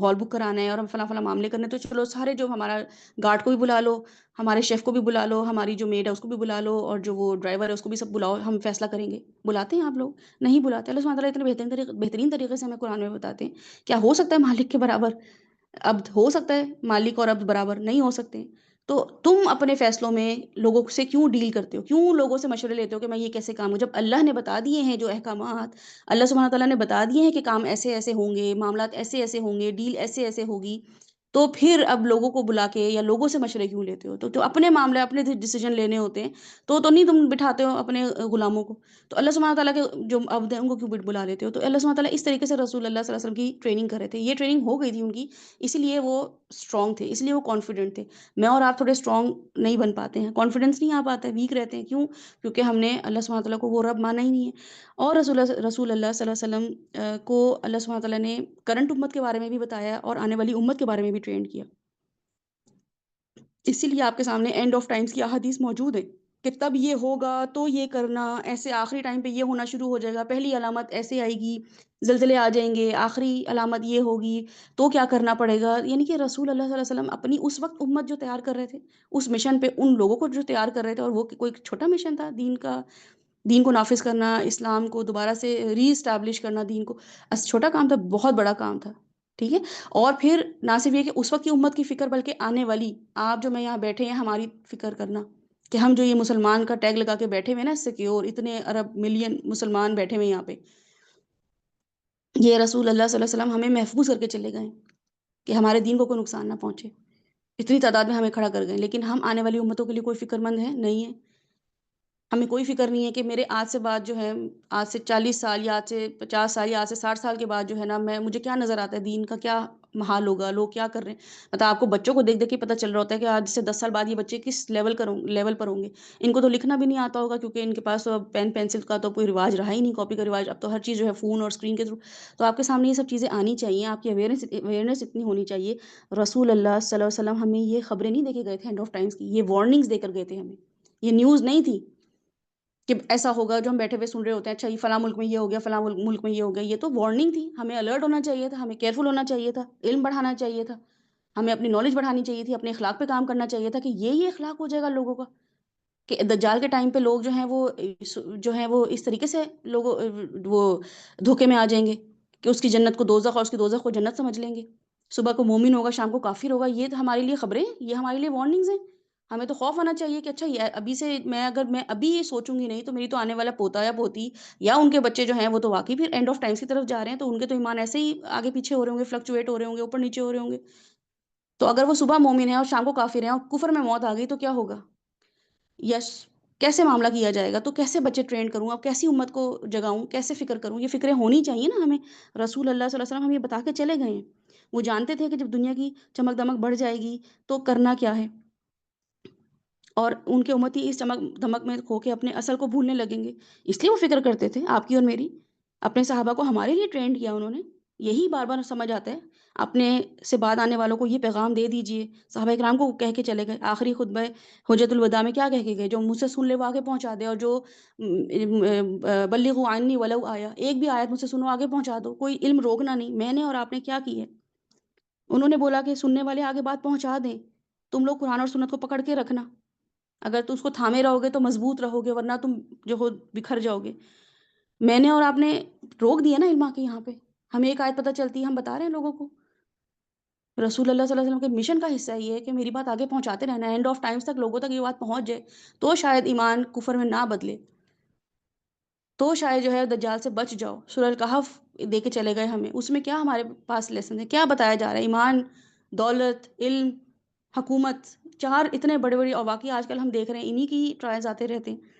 ہال بک کرانا ہے اور ہم فلاں فلاں معاملے کرنے، تو چلو سارے جو ہمارا گارڈ کو بھی بلا لو، ہمارے شیف کو بھی بلا لو، ہماری جو میڈ ہے اس کو بھی بلا لو، اور جو وہ ڈرائیور ہے اس کو بھی سب بلاؤ، ہم فیصلہ کریں گے۔ بلاتے ہیں آپ لوگ؟ نہیں بلاتے۔ اللہ سبحانہ تعالیٰ اتنے بہترین طریقے سے ہمیں قرآن میں بتاتے ہیں، کیا ہو سکتا ہے مالک کے برابر عبد، ہو سکتا ہے مالک اور عبد برابر نہیں ہو سکتے؟ تو تم اپنے فیصلوں میں لوگوں سے کیوں ڈیل کرتے ہو، کیوں لوگوں سے مشورے لیتے ہو کہ میں یہ کیسے کام ہوں، جب اللہ نے بتا دیے ہیں جو احکامات، اللہ سبحانہ تعالیٰ نے بتا دیے ہیں کہ کام ایسے ایسے ہوں گے، معاملات ایسے ایسے ہوں گے، ڈیل ایسے ایسے ہوگی، تو پھر اب لوگوں کو بلا کے یا لوگوں سے مشورے کیوں لیتے ہو؟ تو اپنے معاملے اپنے ڈیسیجن لینے ہوتے ہیں، تو نہیں تم بٹھاتے ہو اپنے غلاموں کو؟ تو اللہ سبحانہ تعالیٰ کے جو عبد ہیں ان کو کیوں بلا لیتے ہو؟ تو اللہ سبحانہ تعالیٰ اس طریقے سے رسول اللہ صلی اللہ علیہ وسلم کی ٹریننگ کر رہے تھے، یہ ٹریننگ ہو گئی تھی ان کی، اسی لیے وہ اسٹرانگ تھے، اس لیے وہ کانفیڈنٹ تھے۔ میں اور آپ تھوڑے اسٹرانگ نہیں بن پاتے ہیں، کانفیڈنس نہیں آ پاتا ہے، ویک رہتے ہیں، کیوں؟ کیونکہ ہم نے اللہ سبحانہ تعالیٰ کو وہ رب مانا ہی نہیں ہے۔ اور رسول اللہ صلی اللہ علیہ وسلم کو اللہ سبحانہ تعالیٰ نے کرنٹ امت کے بارے میں بھی بتایا اور آنے والی امت کے بارے میں بھی ٹرینڈ کیا، اسی لیے آپ کے سامنے اینڈ آف ٹائمز کی احادیث موجود ہے کہ تب یہ ہوگا تو یہ کرنا، ایسے آخری ٹائم پہ یہ ہونا شروع ہو جائے گا، پہلی علامت ایسے آئے گی، زلزلے آ جائیں گے، آخری علامت یہ ہوگی، تو کیا کرنا پڑے گا؟ یعنی کہ رسول اللہ صلی اللہ علیہ وسلم اپنی اس وقت امت جو تیار کر رہے تھے، اس مشن پہ ان لوگوں کو جو تیار کر رہے تھے، اور وہ کوئی چھوٹا مشن تھا دین کا، دین کو نافذ کرنا، اسلام کو دوبارہ سے ری اسٹیبلش کرنا، دین کو چھوٹا کام تھا، بہت بڑا کام تھا، ٹھیک ہے؟ اور پھر نہ صرف یہ کہ اس وقت کی امت کی فکر، بلکہ آنے والی، آپ جو میں یہاں بیٹھے ہیں ہماری فکر کرنا کہ ہم جو یہ مسلمان کا ٹیگ لگا کے بیٹھے ہوئے نا سیکیور، اتنے ارب ملین مسلمان بیٹھے ہوئے یہاں پہ، یہ رسول اللہ صلی اللہ علیہ وسلم ہمیں محفوظ کر کے چلے گئے کہ ہمارے دین کو کوئی نقصان نہ پہنچے، اتنی تعداد میں ہمیں کھڑا کر گئے، لیکن ہم آنے والی امتوں کے لیے کوئی فکر مند ہے نہیں ہے، ہمیں کوئی فکر نہیں ہے کہ میرے آج سے بعد جو ہے، آج سے 40 سال یا آج سے 50 سال یا آج سے 60 سال کے بعد جو ہے نا، مجھے کیا نظر آتا ہے، دین کا کیا محال ہوگا، لوگ کیا کر رہے ہیں، مطلب آپ کو بچوں کو دیکھ دیکھ کے پتہ چل رہا ہوتا ہے کہ آج سے 10 سال بعد یہ بچے کس لیول پر ہوں گے، ان کو تو لکھنا بھی نہیں آتا ہوگا کیونکہ ان کے پاس تو اب پین پینسل کا تو کوئی رواج رہا ہی نہیں، کاپی کا رواج، اب تو ہر چیز جو ہے فون اور اسکرین کے تھرو، تو آپ کے سامنے یہ سب چیزیں آنی چاہیے، آپ کی اویئرنیس اتنی ہونی چاہیے۔ رسول اللہ صلی اللہ علیہ وسلم ہمیں یہ خبریں نہیں دے کے گئے تھے اینڈ آف ٹائمز کی، یہ وارننگز دے کر گئے تھے ہمیں، یہ نیوز نہیں تھی کہ ایسا ہوگا جو ہم بیٹھے ہوئے سن رہے ہوتے ہیں، اچھا یہ فلاں ملک میں یہ ہو گیا، فلاں ملک میں یہ ہو گیا، یہ تو وارننگ تھی، ہمیں الرٹ ہونا چاہیے تھا، ہمیں کیئرفل ہونا چاہیے تھا، علم بڑھانا چاہیے تھا، ہمیں اپنی نالج بڑھانی چاہیے تھی، اپنے اخلاق پہ کام کرنا چاہیے تھا کہ یہ اخلاق ہو جائے گا لوگوں کا، کہ دجال کے ٹائم پہ لوگ جو ہیں وہ جو ہیں وہ اس طریقے سے لوگوں وہ دھوکے میں آ جائیں گے کہ اس کی جنت کو دوزخ اور اس کی دوزخ کو جنت سمجھ لیں گے، صبح کو مومن ہوگا شام کو کافر ہوگا، یہ تو ہمارے لیے خبریں، یہ ہمارے لیے وارننگز ہیں، ہمیں تو خوف آنا چاہیے کہ اچھا یہ ابھی سے اگر میں ابھی یہ سوچوں گی نہیں تو میری تو آنے والا پوتا یا پوتی یا ان کے بچے جو ہیں وہ تو واقعی پھر اینڈ آف ٹائمس کی طرف جا رہے ہیں، تو ان کے تو ایمان ایسے ہی آگے پیچھے ہو رہے ہوں گے، فلکچویٹ ہو رہے ہوں گے، اوپر نیچے ہو رہے ہوں گے، تو اگر وہ صبح مومن ہے اور شام کو کافر ہیں اور کفر میں موت آ گئی تو کیا ہوگا؟ یس، کیسے معاملہ کیا جائے گا؟ تو کیسے بچے ٹرینڈ کروں؟ اب کیسی امت کو جگاؤں؟ کیسے فکر کروں؟ یہ فکریں ہونی چاہیے نا ہمیں، رسول اللہ صلی اللہ علیہ وسلم ہم یہ بتا کے چلے گئے ہیں، وہ جانتے تھے کہ جب دنیا کی چمک دمک بڑھ جائے گی تو کرنا کیا ہے، اور ان کے امتی اس چمک دھمک میں کھو کے اپنے اصل کو بھولنے لگیں گے، اس لیے وہ فکر کرتے تھے آپ کی اور میری، اپنے صحابہ کو ہمارے لیے ٹرینڈ کیا انہوں نے، یہی بار بار سمجھ آتا ہے، اپنے سے بعد آنے والوں کو یہ پیغام دے دیجئے، صحابہ اکرام کو کہہ کے چلے گئے آخری خطبہ حجۃ الوداع میں کیا کہہ کے گئے، جو مجھ سے سن لے وہ آگے پہنچا دے، اور جو بلغوا عنی ولو آیا، ایک بھی آیت مجھ سے سنو آگے پہنچا دو، کوئی علم روکنا نہیں، میں نے اور آپ نے کیا کی ہے، انہوں نے بولا کہ سننے والے آگے بات پہنچا دیں، تم لوگ قرآن اور سنت کو پکڑ کے رکھنا، اگر تم اس کو تھامے رہو گے تو مضبوط رہو گے، ورنہ تم جو ہو بکھر جاؤ گے، میں نے اور آپ نے روک دیا نا علما کے یہاں پہ، ہمیں ایک آیت پتہ چلتی ہے ہم بتا رہے ہیں لوگوں کو، رسول اللہ صلی اللہ علیہ وسلم کے مشن کا حصہ یہ ہے کہ میری بات آگے پہنچاتے رہنا، اینڈ آف ٹائمز تک لوگوں تک یہ بات پہنچ جائے تو شاید ایمان کفر میں نہ بدلے، تو شاید جو ہے دجال سے بچ جاؤ، سورہ الکہف دے کے چلے گئے ہمیں، اس میں کیا ہمارے پاس لیسن ہے، کیا بتایا جا رہا ہے، ایمان، دولت، علم، حکومت، چار اتنے بڑے بڑے، اور واقعی آج کل ہم دیکھ رہے ہیں انہی کی ٹرائلز آتے رہتے ہیں،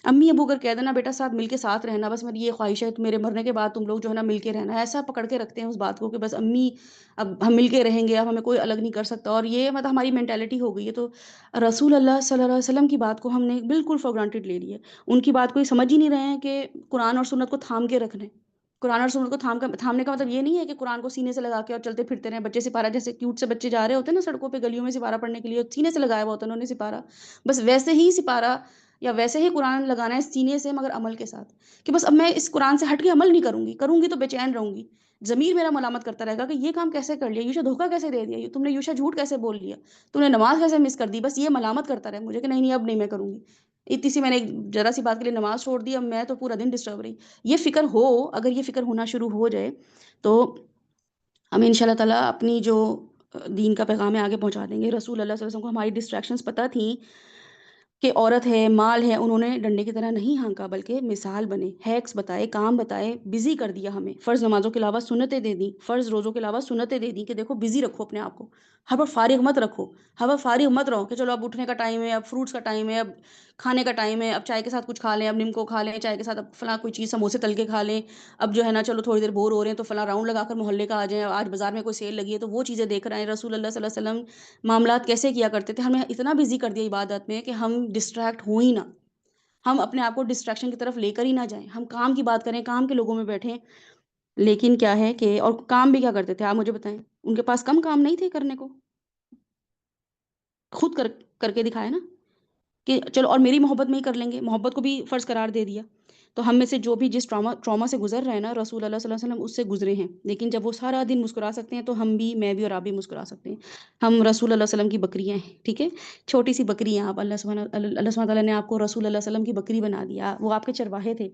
امی ابو اگر کہہ دینا بیٹا ساتھ مل کے ساتھ رہنا، بس میری یہ خواہش ہے تو میرے مرنے کے بعد تم لوگ جو ہے نا مل کے رہنا ہے، ایسا پکڑ کے رکھتے ہیں اس بات کو کہ بس امی اب ہم مل کے رہیں گے، اب ہمیں کوئی الگ نہیں کر سکتا، اور یہ مطلب ہماری مینٹیلٹی ہو گئی ہے، تو رسول اللہ صلی اللہ علیہ وسلم کی بات کو ہم نے بالکل فار گرانٹیڈ لے لی ہے، ان کی بات کوئی سمجھ ہی نہیں رہے ہیں کہ قرآن اور سنت کو تھام کے رکھنا ہے، قرآن اور سنت کو تھامنے کا مطلب یہ نہیں ہے کہ قرآن کو سینے سے لگا کے اور چلتے پھرتے رہیں، بچے سپارہ جیسے کیوٹ سے بچے جا رہے ہوتے ہیں نا سڑکوں پہ گلیوں میں سپارہ پڑھنے کے لیے، سینے سے لگایا ہوا ہوتا ہے انہوں نے سپارہ، بس ویسے ہی سپارہ یا ویسے ہی قرآن لگانا ہے سینے سے، مگر عمل کے ساتھ، کہ بس اب میں اس قرآن سے ہٹ کے عمل نہیں کروں گی تو بے چین رہوں گی، ضمیر میرا ملامت کرتا رہے گا کہ یہ کام کیسے کر لیا، یوشا دھوکا کیسے دے دیا، تم نے یوشا جھوٹ کیسے بول لیا، تم نے نماز کیسے مس کر دی، بس یہ ملامت کرتا رہے مجھے کہ نہیں نہیں اب نہیں میں کروں گی، اتنی سی میں نے ایک ذرا سی بات کے لیے نماز چھوڑ دی، اب میں تو پورا دن ڈسٹرب رہی، یہ فکر ہو، اگر یہ فکر ہونا شروع ہو جائے تو ہم ان شاء اللہ تعالیٰ اپنی جو دین کا پیغام ہے آگے پہنچا دیں گے، رسول اللہ صلی اللہ علیہ وسلم کو ہماری ڈسٹریکشنز پتہ تھیں کہ عورت ہے، مال ہے، انہوں نے ڈنڈے کی طرح نہیں ہانکا، بلکہ مثال بنے، ہیکس بتائے، کام بتائے، بزی کر دیا ہمیں، فرض نمازوں کے علاوہ سنتیں دے دیں، فرض روزوں کے علاوہ سنتیں دے دیں کہ دیکھو بزی رکھو اپنے آپ کو، ہر وقت فارغ مت رکھو، ہر وقت فارغ مت رہو کہ چلو اب اٹھنے کا ٹائم ہے، اب فروٹس کا ٹائم ہے، اب کھانے کا ٹائم ہے، اب چائے کے ساتھ کچھ کھا لیں، اب نمکو کھا لیں چائے کے ساتھ، اب فلاں کوئی چیز سموسے تل کے کھا لیں، اب جو ہے نا چلو تھوڑی دیر بور ہو رہے ہیں تو فلاں راؤنڈ لگا کر محلے کا آ جائیں، آج بازار میں کوئی سیل لگی ہے تو وہ چیزیں دیکھ رہے ہیں، رسول اللہ صلی اللہ علیہ وسلم معاملات کیسے کیا کرتے تھے، ہمیں اتنا بزی کر دیا عبادت میں کہ ہم ڈسٹریکٹ ہو ہی نہ، ہم اپنے آپ کو ڈسٹریکشن کی طرف لے کر ہی نہ جائیں، ہم کام کی بات کریں، کام کے لوگوں میں بیٹھیں، لیکن کیا ہے کہ اور کام بھی کیا کرتے تھے آپ مجھے بتائیں، ان کے پاس کم کام نہیں تھے کرنے کو، خود کر کے دکھایا نا کہ چلو اور میری محبت میں ہی کر لیں گے، محبت کو بھی فرض قرار دے دیا، تو ہم میں سے جو بھی جس ٹراما سے گزر رہے ہیں نا، رسول اللہ صلی اللہ علیہ وسلم اس سے گزرے ہیں، لیکن جب وہ سارا دن مسکرا سکتے ہیں تو ہم بھی، میں بھی اور آپ بھی مسکرا سکتے ہیں، ہم رسول اللہ صلی اللہ علیہ وسلم کی بکریاں ہیں، ٹھیک ہے، چھوٹی سی بکری ہیں آپ، اللہ سبحانہ تعالیٰ نے آپ کو رسول اللہ صلی اللہ علیہ وسلم کی بکری بنا دیا، وہ آپ کے چرواہے تھے،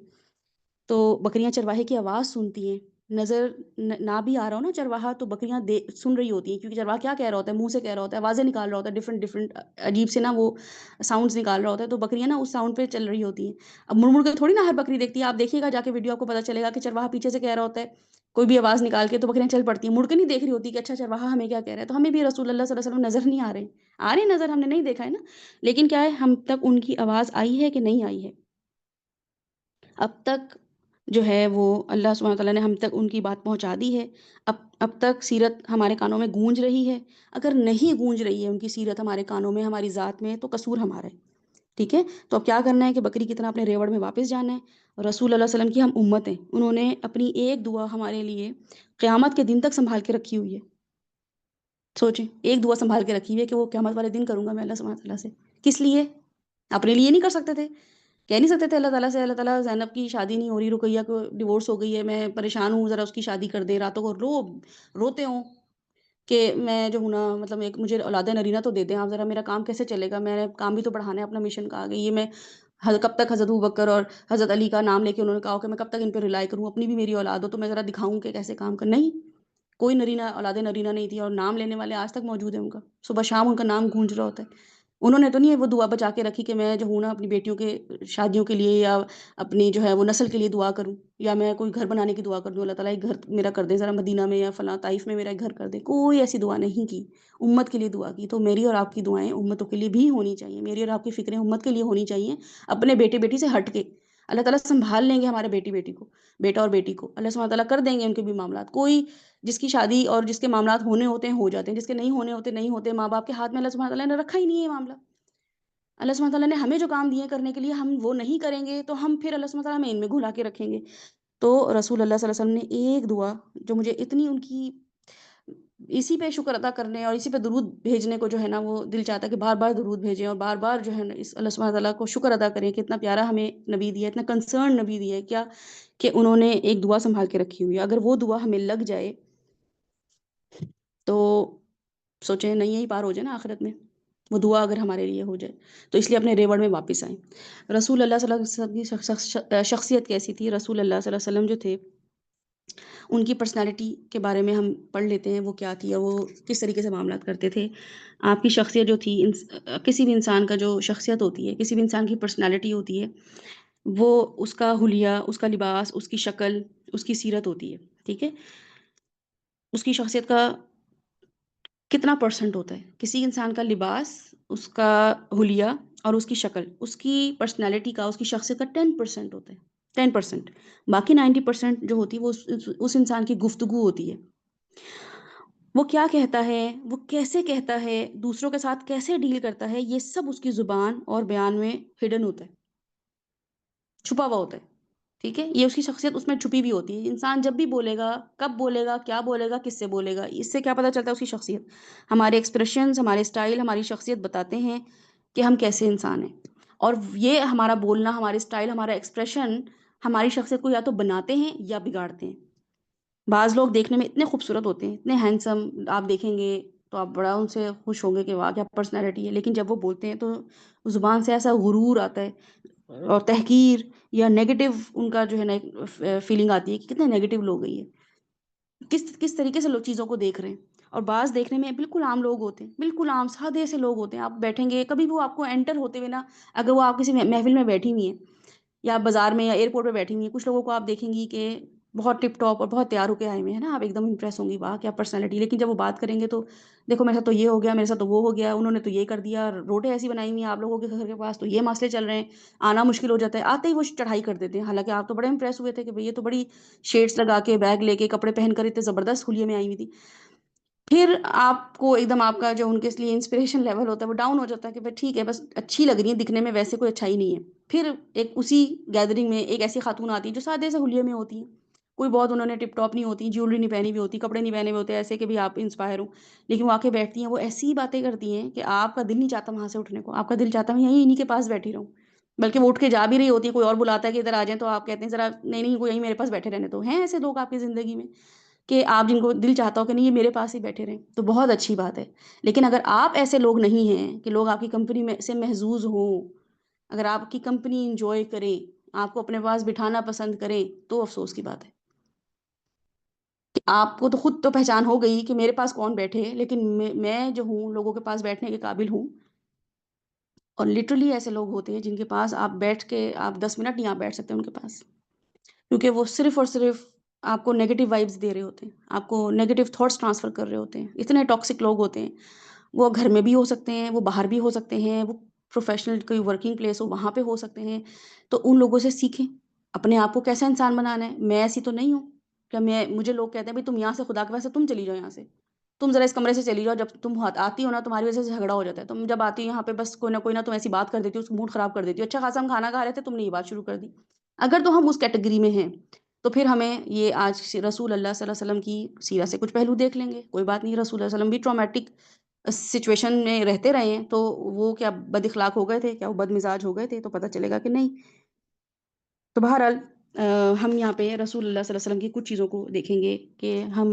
تو بکریاں چرواہے کی آواز سنتی ہیں، نظر نہ بھی آ رہا ہو نا چرواہا تو بکریاں سن رہی ہوتی ہیں، کیونکہ چرواہا کیا کہہ رہا ہوتا ہے، منہ سے کہہ رہا ہوتا ہے، آوازیں نکال رہا ہوتا ہے، ڈفرنٹ ڈفرنٹ عجیب سے نا وہ ساؤنڈز نکال رہا ہوتا ہے، تو بکریاں نا اس ساؤنڈ پہ چل رہی ہوتی ہیں، اب مڑ مڑ کے تھوڑی نا ہر بکری دیکھتی ہے، آپ دیکھیے گا جا کے ویڈیو، آپ کو پتہ چلے گا کہ چرواہا پیچھے سے کہہ رہا ہوتا ہے کوئی بھی آواز نکال کے، تو بکریاں چل پڑتی ہیں، مڑ کے نہیں دیکھ رہی ہوتی کہ اچھا چرواہا ہمیں کیا کہہ رہا ہے، تو ہمیں بھی رسول اللہ صلی اللہ علیہ وسلم نظر نہیں آ رہے ہیں نظر، ہم نے نہیں دیکھا ہے نا، لیکن کیا ہے ہم تک ان کی آواز آئی ہے کہ نہیں آئی ہے، اب تک جو ہے وہ اللہ سبحانہ تعالیٰ نے ہم تک ان کی بات پہنچا دی ہے، اب تک سیرت ہمارے کانوں میں گونج رہی ہے، اگر نہیں گونج رہی ہے ان کی سیرت ہمارے کانوں میں، ہماری ذات میں، تو قصور ہمارا ہے، ٹھیک ہے، تو اب کیا کرنا ہے کہ بکری کی طرح اپنے ریوڑ میں واپس جانا ہے، رسول اللہ صلی اللہ علیہ وسلم کی ہم امت ہیں، انہوں نے اپنی ایک دعا ہمارے لیے قیامت کے دن تک سنبھال کے رکھی ہوئی ہے، سوچیں ایک دعا سنبھال کے رکھی ہوئی ہے کہ وہ قیامت والے دن کروں گا میں اللہ سبحانہ تعالیٰ سے، کس لیے؟ اپنے لیے نہیں کر سکتے تھے، کہہ نہیں سکتے تھے اللہ تعالیٰ سے، اللہ تعالیٰ زینب کی شادی نہیں ہو رہی، رقیہ کو ڈیورس ہو گئی ہے، میں پریشان ہوں، ذرا اس کی شادی کر دے، راتوں کو روتے ہوں، کہ میں جو ہوں نا مطلب ایک مجھے اولاد نرینہ تو دے دیں آپ ذرا، میرا کام کیسے چلے گا؟ میں نے کام بھی تو بڑھانا ہے اپنا مشن کا آگے، یہ میں کب تک حضرت ابوبکر اور حضرت علی کا نام لے کے انہوں نے کہا کہ میں کب تک ان پہ ریلائی کروں، اپنی بھی میری اولاد ہو تو میں ذرا دکھاؤں کہ کیسے کام کر نہیں، کوئی نرینہ اولاد نرینہ نہیں تھی اور نام لینے والے آج تک موجود ہیں ان کا، صبح شام ان کا نام گونج رہا ہوتا ہے۔ انہوں نے تو نہیں وہ دعا بچا کے رکھی کہ میں جو ہوں نا اپنی بیٹیوں کے شادیوں کے لیے یا اپنی جو ہے وہ نسل کے لیے دعا کروں، یا میں کوئی گھر بنانے کی دعا کر دوں اللہ تعالیٰ ایک گھر میرا کر دے ذرا مدینہ میں یا فلاں طائف میں میرا ایک گھر کر دے، کوئی ایسی دعا نہیں کی، امت کے لیے دعا کی۔ تو میری اور آپ کی دعائیں امتوں کے لیے بھی ہونی چاہیے، میری اور آپ کی فکریں امت کے لیے ہونی چاہیے، اپنے بیٹے بیٹی سے ہٹ کے۔ اللہ تعالیٰ سنبھال لیں گے ہمارے بیٹی بیٹی کو، بیٹا اور بیٹی کو اللہ سبحانہ تعالیٰ کر دیں گے ان کے بھی معاملات، کوئی جس کی شادی اور جس کے معاملات ہونے ہوتے ہیں ہو جاتے ہیں، جس کے نہیں ہونے ہوتے نہیں ہوتے، ماں باپ کے ہاتھ میں اللہ سبحانہ تعالیٰ نے رکھا ہی نہیں ہے یہ معاملہ۔ اللہ سبحانہ تعالیٰ نے ہمیں جو کام دیے کرنے کے لیے ہم وہ نہیں کریں گے تو ہم پھر اللہ سبحانہ تعالیٰ ہمیں ان میں گھلا کے رکھیں گے۔ تو رسول اللہ صلی اللہ علیہ وسلم نے ایک دعا جو مجھے اتنی ان کی اسی پہ شکر ادا کرنے اور اسی پہ درود بھیجنے کو جو ہے نا وہ دل چاہتا ہے کہ بار بار درود بھیجیں اور بار بار جو ہے نا اس اللہ سبحانہ تعالیٰ کو شکر ادا کریں کہ اتنا پیارا ہمیں نبی دیا ہے، اتنا کنسرن نبی دیا ہے کیا کہ انہوں نے ایک دعا سنبھال کے رکھی ہوئی ہے، اگر وہ دعا ہمیں لگ جائے تو سوچیں نہیں یہی پار ہو جائے نا آخرت میں، وہ دعا اگر ہمارے لیے ہو جائے تو اس لیے اپنے ریوڑ میں واپس آئیں۔ رسول اللہ صلی اللہ علیہ وسلم کی شخصیت کیسی تھی؟ رسول اللہ صلی اللہ علیہ وسلم جو تھے ان کی پرسنالٹی کے بارے میں ہم پڑھ لیتے ہیں، وہ کیا تھی اور وہ کس طریقے سے معاملات کرتے تھے۔ آپ کی شخصیت جو تھی کسی بھی انسان کا جو شخصیت ہوتی ہے، کسی بھی انسان کی پرسنالٹی ہوتی ہے، وہ اس کا حلیہ، اس کا لباس، اس کی شکل، اس کی سیرت ہوتی ہے، ٹھیک ہے؟ اس کی شخصیت کا کتنا پرسنٹ ہوتا ہے؟ کسی انسان کا لباس، اس کا حلیہ اور اس کی شکل، اس کی پرسنالٹی کا، اس کی شخصیت کا 10% ہوتا ہے، 10%۔ باقی 90% جو ہوتی ہے وہ اس انسان کی گفتگو ہوتی ہے، وہ کیا کہتا ہے، وہ کیسے کہتا ہے، دوسروں کے ساتھ کیسے ڈیل کرتا ہے، یہ سب اس کی زبان اور بیان میں ہڈن ہوتا ہے، چھپا ہوا ہوتا ہے، ٹھیک ہے؟ یہ اس کی شخصیت اس میں چھپی بھی ہوتی ہے، انسان جب بھی بولے گا، کب بولے گا، کیا بولے گا، کس سے بولے گا، اس سے کیا پتہ چلتا ہے اس کی شخصیت؟ ہمارے ایکسپریشنز، ہمارے اسٹائل ہماری شخصیت بتاتے ہیں کہ ہم کیسے انسان ہیں، اور یہ ہمارا بولنا، ہمارے اسٹائل، ہمارا ایکسپریشن ہماری شخصیت کو یا تو بناتے ہیں یا بگاڑتے ہیں۔ بعض لوگ دیکھنے میں اتنے خوبصورت ہوتے ہیں، اتنے ہینڈسم، آپ دیکھیں گے تو آپ بڑا ان سے خوش ہوں گے کہ واہ کیا پرسنالٹی ہے، لیکن جب وہ بولتے ہیں تو زبان سے ایسا غرور آتا ہے اور تحقیر یا نیگیٹو ان کا جو ہے نا فیلنگ آتی ہے کہ کتنے نیگیٹو لوگ ہیں یہ، کس طریقے سے لوگ چیزوں کو دیکھ رہے ہیں۔ اور بعض دیکھنے میں بالکل عام لوگ ہوتے ہیں، بالکل عام سادے سے لوگ ہوتے ہیں، آپ بیٹھیں گے کبھی وہ آپ کو انٹر ہوتے ہوئے نا، اگر وہ آپ کسی محفل میں بیٹھی ہوئی ہیں یا بازار میں یا ایئرپورٹ پہ بیٹھی ہوئی ہیں، کچھ لوگوں کو آپ دیکھیں گی کہ بہت ٹپ ٹاپ اور بہت تیار ہو کے آئے ہوئے ہیں نا، آپ ایک دم امپریس ہوں گی واہ کیا پرسنالٹی، لیکن جب وہ بات کریں گے تو دیکھو میرے ساتھ تو یہ ہو گیا، میرے ساتھ تو وہ ہو گیا، انہوں نے تو یہ کر دیا، روڈیں ایسی بنائی ہوئی ہیں آپ لوگوں کے گھر کے پاس تو یہ مسئلے چل رہے ہیں، آنا مشکل ہو جاتا ہے، آتے ہی وہ چڑھائی کر دیتے ہیں، حالانکہ آپ تو بڑے امپریس ہوئے تھے کہ بھئی یہ تو بڑی شیڈز لگا کے بیگ لے کے کپڑے پہن کر اتنے زبردست حلیے میں آئی ہوئی تھی۔ پھر آپ کو ایک دم آپ کا جو ان کے لیے انسپریشن لیول ہوتا ہے وہ ڈاؤن ہو جاتا ہے کہ بھئی ٹھیک ہے بس اچھی لگ رہی ہیں دکھنے میں، ویسے کوئی اچھائی نہیں ہے۔ پھر ایک اسی گیدرنگ میں ایک ایسی خاتون آتی ہے جو سادے سے حلیے میں ہوتی ہیں، کوئی بہت انہوں نے ٹپ ٹاپ نہیں ہوتی، جیولری نہیں پہنی ہوئی ہوتی، کپڑے نہیں پہنے ہوئے ہوتے ایسے کہ بھی آپ انسپائر ہوں، لیکن وہ آ کے بیٹھتی ہیں، وہ ایسی باتیں کرتی ہیں کہ آپ کا دل نہیں چاہتا وہاں سے اٹھنے کو، آپ کا دل چاہتا ہے میں یہیں انہیں کے پاس بیٹھی رہوں، بلکہ وہ اٹھ کے جا بھی رہی ہوتی ہے، کوئی اور بلاتا ہے کہ ادھر آ جائیں تو آپ کہتے ہیں ذرا نہیں نہیں کوئی یہیں میرے پاس بیٹھے رہنے، تو ہیں ایسے لوگ آپ کی زندگی میں کہ آپ جن کو دل چاہتا ہو کہ نہیں یہ میرے پاس ہی بیٹھے رہیں تو بہت اچھی بات ہے۔ لیکن اگر آپ ایسے لوگ نہیں ہیں کہ لوگ آپ کی کمپنی میں سے محظوظ ہوں، اگر آپ کی کمپنی انجوائے کریں، آپ کو اپنے پاس بٹھانا پسند کریں، تو افسوس کی بات ہے کہ آپ کو تو خود تو پہچان ہو گئی کہ میرے پاس کون بیٹھے، لیکن میں جو ہوں لوگوں کے پاس بیٹھنے کے قابل ہوں، اور لٹرلی ایسے لوگ ہوتے ہیں جن کے پاس آپ بیٹھ کے آپ 10 منٹ نہیں آپ بیٹھ سکتے ان کے پاس، کیونکہ وہ صرف اور صرف آپ کو نیگیٹو وائبس دے رہے ہوتے ہیں، آپ کو نیگیٹو تھاٹس ٹرانسفر کر رہے ہوتے ہیں، اتنے ٹاکسک لوگ ہوتے ہیں، وہ گھر میں بھی ہو سکتے ہیں، وہ باہر بھی ہو سکتے ہیں، وہ پروفیشنل کوئی ورکنگ پلیس ہو وہاں پہ ہو سکتے ہیں، تو ان لوگوں سے سیکھیں اپنے آپ کو کیسا انسان بنانا ہے۔ میں ایسی تو نہیں ہوں کہ مجھے لوگ کہتے ہیں بھائی تم یہاں سے خدا کے واسطے تم چلی جاؤ یہاں سے، تم ذرا اس کمرے سے چلی جاؤ، جب تم آتی ہو نا تمہاری وجہ سے جھگڑا ہو جاتا ہے، تم جب آتی ہو یہاں پہ بس کوئی نہ تم ایسی بات کر دیتی ہو اس کو موڈ خراب کر دیتی ہو، اچھا خاصا ہم کھانا کھا رہے تھے تم نے یہ بات شروع کر دی۔ اگر تو ہم اس کیٹیگری میں ہیں تو پھر ہمیں یہ آج رسول اللہ صلی اللہ علیہ وسلم کی سیرت سے کچھ پہلو دیکھ لیں گے، کوئی بات نہیں، رسول اللہ صلی اللہ علیہ وسلم بھی ٹرامیٹک سچویشن میں رہتے رہے ہیں، تو وہ کیا بد اخلاق ہو گئے تھے، کیا وہ بد مزاج ہو گئے تھے، تو پتہ چلے گا کہ نہیں۔ تو بہرحال ہم یہاں پہ رسول اللہ صلی اللہ علیہ وسلم کی کچھ چیزوں کو دیکھیں گے کہ ہم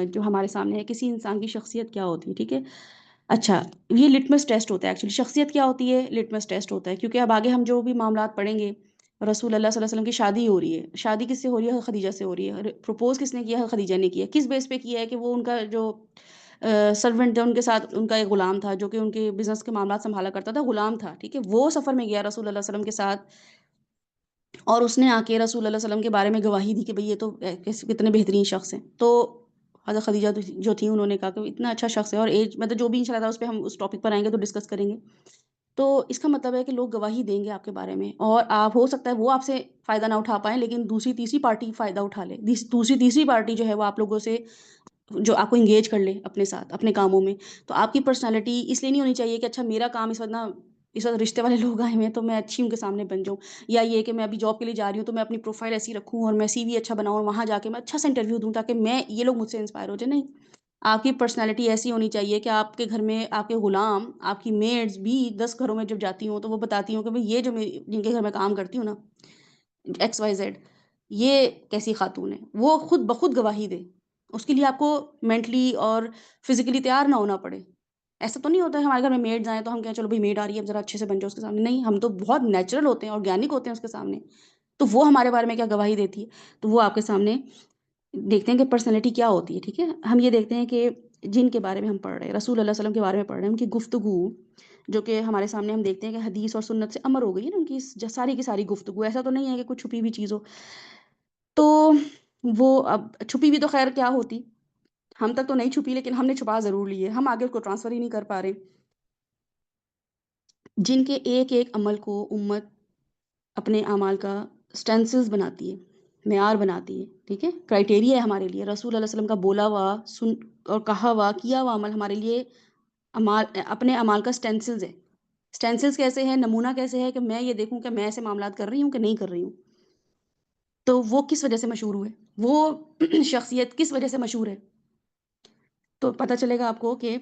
جو ہمارے سامنے ہے کسی انسان کی شخصیت کیا ہوتی ہے، ٹھیک ہے؟ اچھا، یہ لٹمس ٹیسٹ ہوتا ہے ایکچولی، شخصیت کیا ہوتی ہے؟ لٹمس ٹیسٹ ہوتا ہے، کیونکہ اب آگے ہم جو بھی معاملات پڑھیں گے، رسول اللہ صلی اللہ علیہ وسلم کی شادی ہو رہی ہے، شادی کس سے ہو رہی ہے؟ خدیجہ سے ہو رہی ہے، پروپوز کس نے کیا ہے؟ خدیجہ نے کیا ہے، کس بیس پہ کیا ہے؟ کہ وہ ان کا جو سرونٹ تھا ان کے ساتھ، ان کا ایک غلام تھا جو کہ ان کے بزنس کے معاملات سنبھالا کرتا تھا، غلام تھا، ٹھیک ہے؟ وہ سفر میں گیا رسول اللہ صلی اللہ علیہ وسلم کے ساتھ، اور اس نے آ کے رسول اللہ صلی اللہ علیہ وسلم کے بارے میں گواہی دی کہ بھئی یہ تو کتنے بہترین شخص ہیں۔ تو حضرت خدیجہ جو تھیں انہوں نے کہا کہ اتنا اچھا شخص ہے، اور ایج مطلب جو بھی انشاء اللہ اس پہ ہم اس ٹاپک پر آئیں گے تو ڈسکس کریں گے۔ تو اس کا مطلب ہے کہ لوگ گواہی دیں گے آپ کے بارے میں، اور آپ ہو سکتا ہے وہ آپ سے فائدہ نہ اٹھا پائیں، لیکن دوسری تیسری پارٹی فائدہ اٹھا لے، دوسری تیسری پارٹی جو ہے وہ آپ لوگوں سے جو آپ کو انگیج کر لے اپنے ساتھ اپنے کاموں میں۔ تو آپ کی پرسنالٹی اس لیے نہیں ہونی چاہیے کہ اچھا میرا کام اس وقت نا، اس وقت رشتے والے لوگ آئے ہوئے ہیں تو میں اچھی ان کے سامنے بن جاؤں، یا یہ کہ میں ابھی جاب کے لیے جا رہی ہوں تو میں اپنی پروفائل ایسی رکھوں اور میں سی وی اچھا بناؤں اور وہاں جا کے میں اچھا سا انٹرویو دوں تاکہ میں یہ لوگ مجھ سے انسپائر ہو جائیں۔ نہیں، آپ کی پرسنالٹی ایسی ہونی چاہیے کہ آپ کے گھر میں آپ کے غلام، آپ کی میڈز بھی 10 گھروں میں جب جاتی ہوں تو وہ بتاتی ہوں کہ بھئی یہ جو جن کے گھر میں کام کرتی ہوں نا، ایکس وائی زیڈ، یہ کیسی خاتون ہے، وہ خود بخود گواہی دے۔ اس کے لیے آپ کو مینٹلی اور فزیکلی تیار نہ ہونا پڑے۔ ایسا تو نہیں ہوتا ہے ہمارے گھر میں میڈز آئیں تو ہم کہیں چلو بھئی میڈ آ رہی ہے اب ذرا اچھے سے بن جاؤ اس کے سامنے، نہیں، ہم تو بہت نیچرل ہوتے ہیں، آرگینک ہوتے ہیں اس کے سامنے۔ تو وہ ہمارے بارے میں کیا گواہی دیتی ہے، تو وہ آپ کے سامنے دیکھتے ہیں کہ پرسنالٹی کیا ہوتی ہے، ٹھیک ہے؟ ہم یہ دیکھتے ہیں کہ جن کے بارے میں ہم پڑھ رہے ہیں، رسول اللہ صلی اللہ علیہ وسلم کے بارے میں پڑھ رہے ہیں، ان کی گفتگو جو کہ ہمارے سامنے ہم دیکھتے ہیں کہ حدیث اور سنت سے امر ہو گئی ہے نا، ان کی ساری کی ساری گفتگو، ایسا تو نہیں ہے کہ کچھ چھپی ہوئی چیز ہو۔ تو وہ اب چھپی ہوئی تو خیر کیا ہوتی، ہم تک تو نہیں چھپی، لیکن ہم نے چھپا ضرور لی ہے، ہم آگے اس کو ٹرانسفر ہی نہیں کر پا رہے، جن کے ایک ایک عمل کو امت اپنے اعمال کا اسٹینسلز بناتی ہے، معیار بناتی ہے، ٹھیک ہے؟ کرائٹیریا ہے ہمارے لیے، رسول اللہ علیہ وسلم کا بولا ہوا سن اور کہا ہوا کیا ہوا عمل ہمارے لیے اعمال، اپنے اعمال کا اسٹینسلز ہے۔ اسٹینسلز کیسے ہے، نمونہ کیسے ہے کہ میں یہ دیکھوں کہ میں ایسے معاملات کر رہی ہوں کہ نہیں کر رہی ہوں۔ تو وہ کس وجہ سے مشہور ہوئے، وہ شخصیت کس وجہ سے مشہور ہے، تو پتہ چلے گا آپ کو کہ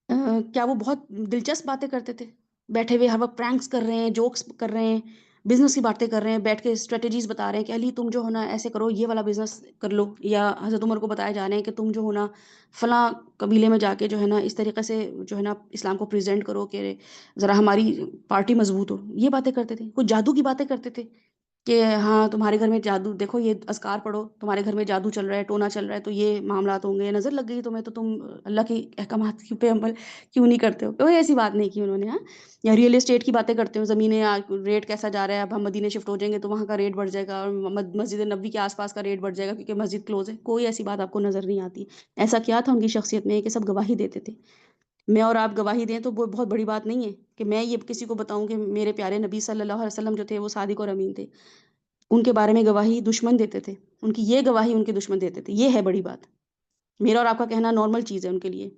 کیا وہ بہت دلچسپ باتیں کرتے تھے، بیٹھے ہوئے ہر وقت پرینکس کر رہے ہیں، جوکس کر رہے ہیں، بزنس کی باتیں کر رہے ہیں، بیٹھ کے اسٹریٹجیز بتا رہے ہیں کہ علی تم جو ہونا ایسے کرو، یہ والا بزنس کر لو، یا حضرت عمر کو بتایا جا رہے ہیں کہ تم جو ہونا فلاں قبیلے میں جا کے جو ہے نا اس طریقے سے جو ہے نا اسلام کو پریزنٹ کرو کہ ذرا ہماری پارٹی مضبوط ہو، یہ باتیں کرتے تھے، کچھ جادو کی باتیں کرتے تھے کہ ہاں تمہارے گھر میں جادو دیکھو، یہ اذکار پڑھو، تمہارے گھر میں جادو چل رہا ہے، ٹونا چل رہا ہے، تو یہ معاملات ہوں گے، نظر لگ گئی تمہیں تو تم اللہ کی احکامات پہ عمل کیوں نہیں کرتے ہو، کوئی ایسی بات نہیں کی انہوں نے، ہاں؟ یا ریئل اسٹیٹ کی باتیں کرتے ہو، زمینیں ریٹ کیسا جا رہا ہے، اب ہم مدینے شفٹ ہو جائیں گے تو وہاں کا ریٹ بڑھ جائے گا، اور مسجد نبوی کے آس پاس کا ریٹ بڑھ جائے گا کیونکہ مسجد کلوز ہے، کوئی ایسی بات آپ کو نظر نہیں آتی۔ ایسا کیا تھا ان کی شخصیت میں کہ سب گواہی دیتے تھے، میں اور آپ گواہی دیں تو وہ بہت بڑی بات نہیں ہے کہ میں یہ کسی کو بتاؤں کہ میرے پیارے نبی صلی اللہ علیہ وسلم جو تھے وہ صادق اور امین تھے، ان کے بارے میں گواہی دشمن دیتے تھے، ان کی یہ گواہی ان کے دشمن دیتے تھے، یہ ہے بڑی بات۔ میرا اور آپ کا کہنا نارمل چیز ہے ان کے لیے،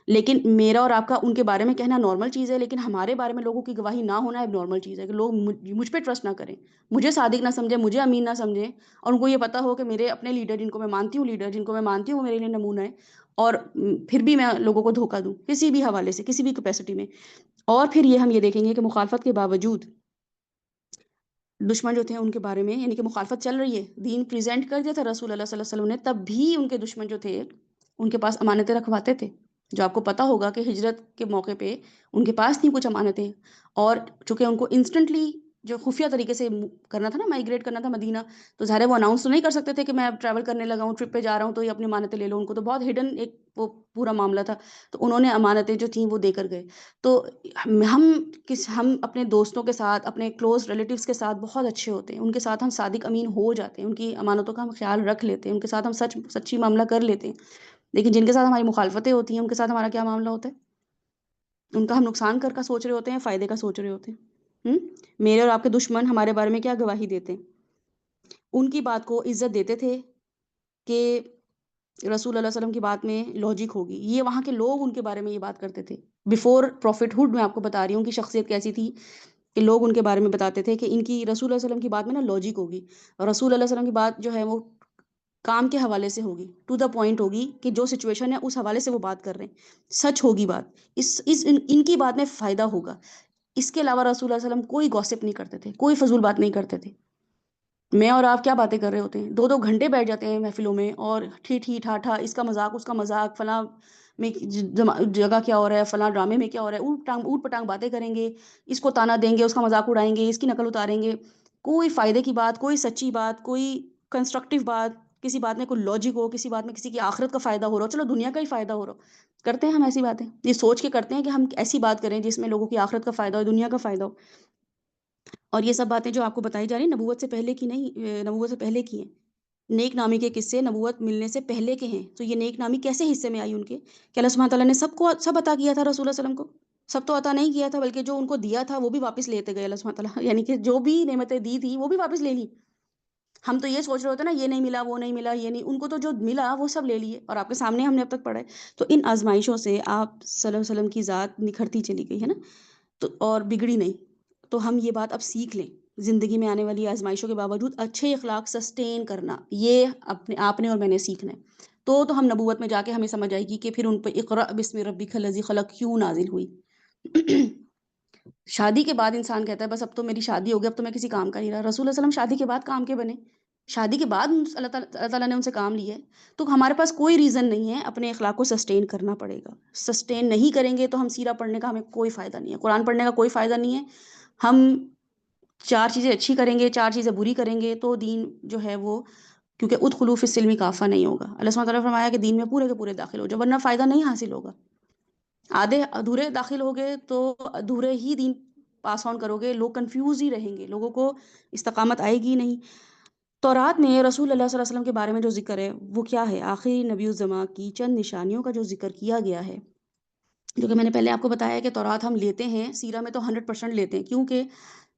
لیکن میرا اور آپ کا ان کے بارے میں کہنا نارمل چیز ہے، لیکن ہمارے بارے میں لوگوں کی گواہی نہ ہونا ایک نارمل چیز ہے، کہ لوگ مجھ پہ ٹرسٹ نہ کریں، مجھے صادق نہ سمجھیں، مجھے امین نہ سمجھیں، اور ان کو یہ پتا ہو کہ میرے اپنے لیڈر جن کو میں مانتی ہوں، وہ میرے لیے نمونہ ہے، اور پھر بھی میں لوگوں کو دھوکہ دوں کسی بھی حوالے سے، کسی بھی کیپیسٹی میں۔ اور پھر یہ ہم یہ دیکھیں گے کہ مخالفت کے باوجود دشمن جو تھے ان کے بارے میں، یعنی کہ مخالفت چل رہی ہے، دین پریزنٹ کر دیا تھا رسول اللہ صلی اللہ علیہ وسلم نے، تب بھی ان کے دشمن جو تھے ان کے پاس امانتیں رکھواتے تھے، جو آپ کو پتا ہوگا کہ ہجرت کے موقع پہ ان کے پاس تھیں کچھ امانتیں، اور چونکہ ان کو انسٹنٹلی جو خفیہ طریقے سے کرنا تھا نا، مائگریٹ کرنا تھا مدینہ، تو ظاہر ہے وہ اناؤنس تو نہیں کر سکتے تھے کہ میں اب ٹریول کرنے لگا ہوں، ٹرپ پہ جا رہا ہوں تو یہ اپنی امانتیں لے لو، ان کو تو بہت ہڈن ایک وہ پورا معاملہ تھا، تو انہوں نے امانتیں جو تھیں وہ دے کر گئے۔ تو ہم اپنے دوستوں کے ساتھ، اپنے کلوز ریلیٹیوز کے ساتھ بہت اچھے ہوتے ہیں، ان کے ساتھ ہم صادق امین ہو جاتے ہیں، ان کی امانتوں کا ہم خیال رکھ لیتے ہیں، ان کے ساتھ ہم سچی معاملہ کر لیتے ہیں، لیکن جن کے ساتھ ہماری مخالفتیں ہوتی ہیں ان کے ساتھ ہمارا کیا معاملہ ہوتا ہے، ان کا ہم نقصان کر کا سوچ رہے ہوتے ہیں، فائدے کا سوچ رہے ہوتے ہیں۔ میرے اور آپ کے دشمن ہمارے بارے میں کیا گواہی دیتے ہیں، ان کی بات کو عزت دیتے تھے کہ رسول اللہ صلی اللہ علیہ وسلم کی بات میں لاجک ہوگی، یہ وہاں کے لوگ ان کے بارے میں یہ بات کرتے تھے بیفور پروفٹ ہوڈ، میں آپ کو بتا رہی ہوں کہ شخصیت کیسی تھی، کہ لوگ ان کے بارے میں بتاتے تھے کہ ان کی رسول اللہ علیہ وسلم کی بات میں نا لاجک ہوگی، اور رسول اللہ علیہ وسلم کی بات جو ہے وہ کام کے حوالے سے ہوگی، ٹو دا پوائنٹ ہوگی، کہ جو سچویشن ہے اس حوالے سے وہ بات کر رہے ہیں، سچ ہوگی بات، ان کی بات میں فائدہ ہوگا، اس کے علاوہ رسول اللہ علیہ وسلم کوئی گوسپ نہیں کرتے تھے، کوئی فضول بات نہیں کرتے تھے۔ میں اور آپ کیا باتیں کر رہے ہوتے ہیں، 2-2 گھنٹے بیٹھ جاتے ہیں محفلوں میں اور ٹھی ٹھی ٹھا ٹھا، اس کا مذاق، فلاں میں جگہ کیا ہو رہا ہے، فلاں ڈرامے میں کیا ہو رہا ہے، اوٹ پٹانگ باتیں کریں گے، اس کو طعنہ دیں گے، اس کا مذاق اڑائیں گے، اس کی نقل اتاریں گے، کوئی فائدے کی بات، کوئی سچی بات، کوئی کنسٹرکٹیو بات، کسی بات میں کوئی لاجک ہو، کسی بات میں کسی کی آخرت کا فائدہ ہو رہا ہو، چلو دنیا کا ہی فائدہ ہو رہا ہو، کرتے ہیں ہم ایسی باتیں، یہ سوچ کے کرتے ہیں کہ ہم ایسی بات کریں جس میں لوگوں کی آخرت کا فائدہ ہو، دنیا کا فائدہ ہو۔ اور یہ سب باتیں جو آپ کو بتائی جا رہی ہیں نبوت سے پہلے کی نہیں، نبوت سے پہلے کی ہیں۔ نیک نامی کے قصے نبوت ملنے سے پہلے کے ہیں، تو یہ نیک نامی کیسے حصے میں آئی ان کے؟ کہ اللہ سبحانہ تعالیٰ نے سب عطا کیا تھا رسول اللہ علیہ وسلم کو؟ سب تو عطا نہیں کیا تھا، بلکہ جو ان کو دیا تھا وہ بھی واپس لیتے گئے اللہ سبحانہ تعالیٰ، یعنی کہ جو بھی نعمتیں دی تھی وہ بھی واپس لے لی۔ ہم تو یہ سوچ رہے ہوتے ہیں نا، یہ نہیں ملا، وہ نہیں ملا، یہ نہیں، ان کو تو جو ملا وہ سب لے لیے، اور آپ کے سامنے ہم نے اب تک پڑھا ہے۔ تو ان آزمائشوں سے آپ صلی اللہ علیہ وسلم کی ذات نکھرتی چلی گئی ہے نا، تو اور بگڑی نہیں۔ تو ہم یہ بات اب سیکھ لیں، زندگی میں آنے والی آزمائشوں کے باوجود اچھے اخلاق سسٹین کرنا، یہ اپنے آپ نے اور میں نے سیکھنا ہے۔ تو ہم نبوت میں جا کے ہمیں سمجھ آئے گی کہ پھر ان پہ اقرأ بسم ربک الذی خلق کیوں نازل ہوئی۔ شادی کے بعد انسان کہتا ہے بس اب تو میری شادی ہو گئی، اب تو میں کسی کام کا نہیں رہا۔ رسول اللہ علیہ وسلم شادی کے بعد کام کے بنے، شادی کے بعد اللہ تعالیٰ نے ان سے کام لیا ہے۔ تو ہمارے پاس کوئی ریزن نہیں ہے، اپنے اخلاق کو سسٹین کرنا پڑے گا۔ سسٹین نہیں کریں گے تو ہم سیرہ پڑھنے کا ہمیں کوئی فائدہ نہیں ہے، قرآن پڑھنے کا کوئی فائدہ نہیں ہے۔ ہم 4 چیزیں اچھی کریں گے، 4 چیزیں بری کریں گے تو دین جو ہے وہ، کیونکہ ادخلوا فی السلم کافہ نہیں ہوگا، اللہ سبحانہ تعالیٰ نے فرمایا کہ دین میں پورے کے پورے داخل ہو جاؤ، ورنہ فائدہ نہیں حاصل ہوگا۔ آدھے ادھورے داخل ہوگے تو ادھورے ہی دین پاس آن کرو گے، لوگ کنفیوز ہی رہیں گے، لوگوں کو استقامت آئے گی نہیں۔ تورات میں رسول اللہ صلی اللہ علیہ وسلم کے بارے میں جو ذکر ہے وہ کیا ہے؟ آخری نبی الزماں کی چند نشانیوں کا جو ذکر کیا گیا ہے، جو کہ میں نے پہلے آپ کو بتایا کہ تورات ہم لیتے ہیں، سیرہ میں تو 100% لیتے ہیں، کیونکہ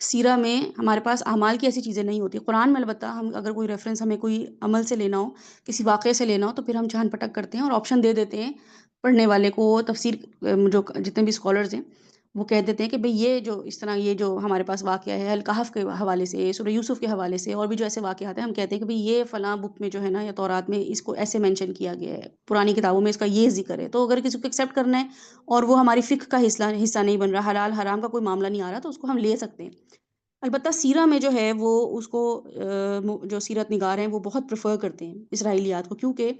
سیرہ میں ہمارے پاس اعمال کی ایسی چیزیں نہیں ہوتی۔ قرآن میں البتہ ہم اگر کوئی ریفرنس ہمیں کوئی عمل سے لینا ہو، کسی واقعے سے لینا ہو، تو پھر ہم چھان پٹک کرتے ہیں اور آپشن دے دیتے ہیں پڑھنے والے کو، تفسیر جو جتنے بھی اسکالرز ہیں وہ کہہ دیتے ہیں کہ بھئی یہ جو اس طرح یہ جو ہمارے پاس واقعہ ہے الکہف کے حوالے سے، سورہ یوسف کے حوالے سے، اور بھی جو ایسے واقعات ہیں، ہم کہتے ہیں کہ بھئی یہ فلاں بک میں جو ہے نا یا تورات میں اس کو ایسے مینشن کیا گیا ہے، پرانی کتابوں میں اس کا یہ ذکر ہے۔ تو اگر کسی کو ایکسیپٹ کرنا ہے اور وہ ہماری فقہ کا حصہ نہیں بن رہا، حلال حرام کا کوئی معاملہ نہیں آ رہا، تو اس کو ہم لے سکتے ہیں۔ البتہ سیرہ میں جو ہے وہ اس کو جو سیرت نگار ہیں وہ بہت پریفر کرتے ہیں اسرائیلیات کو، کیونکہ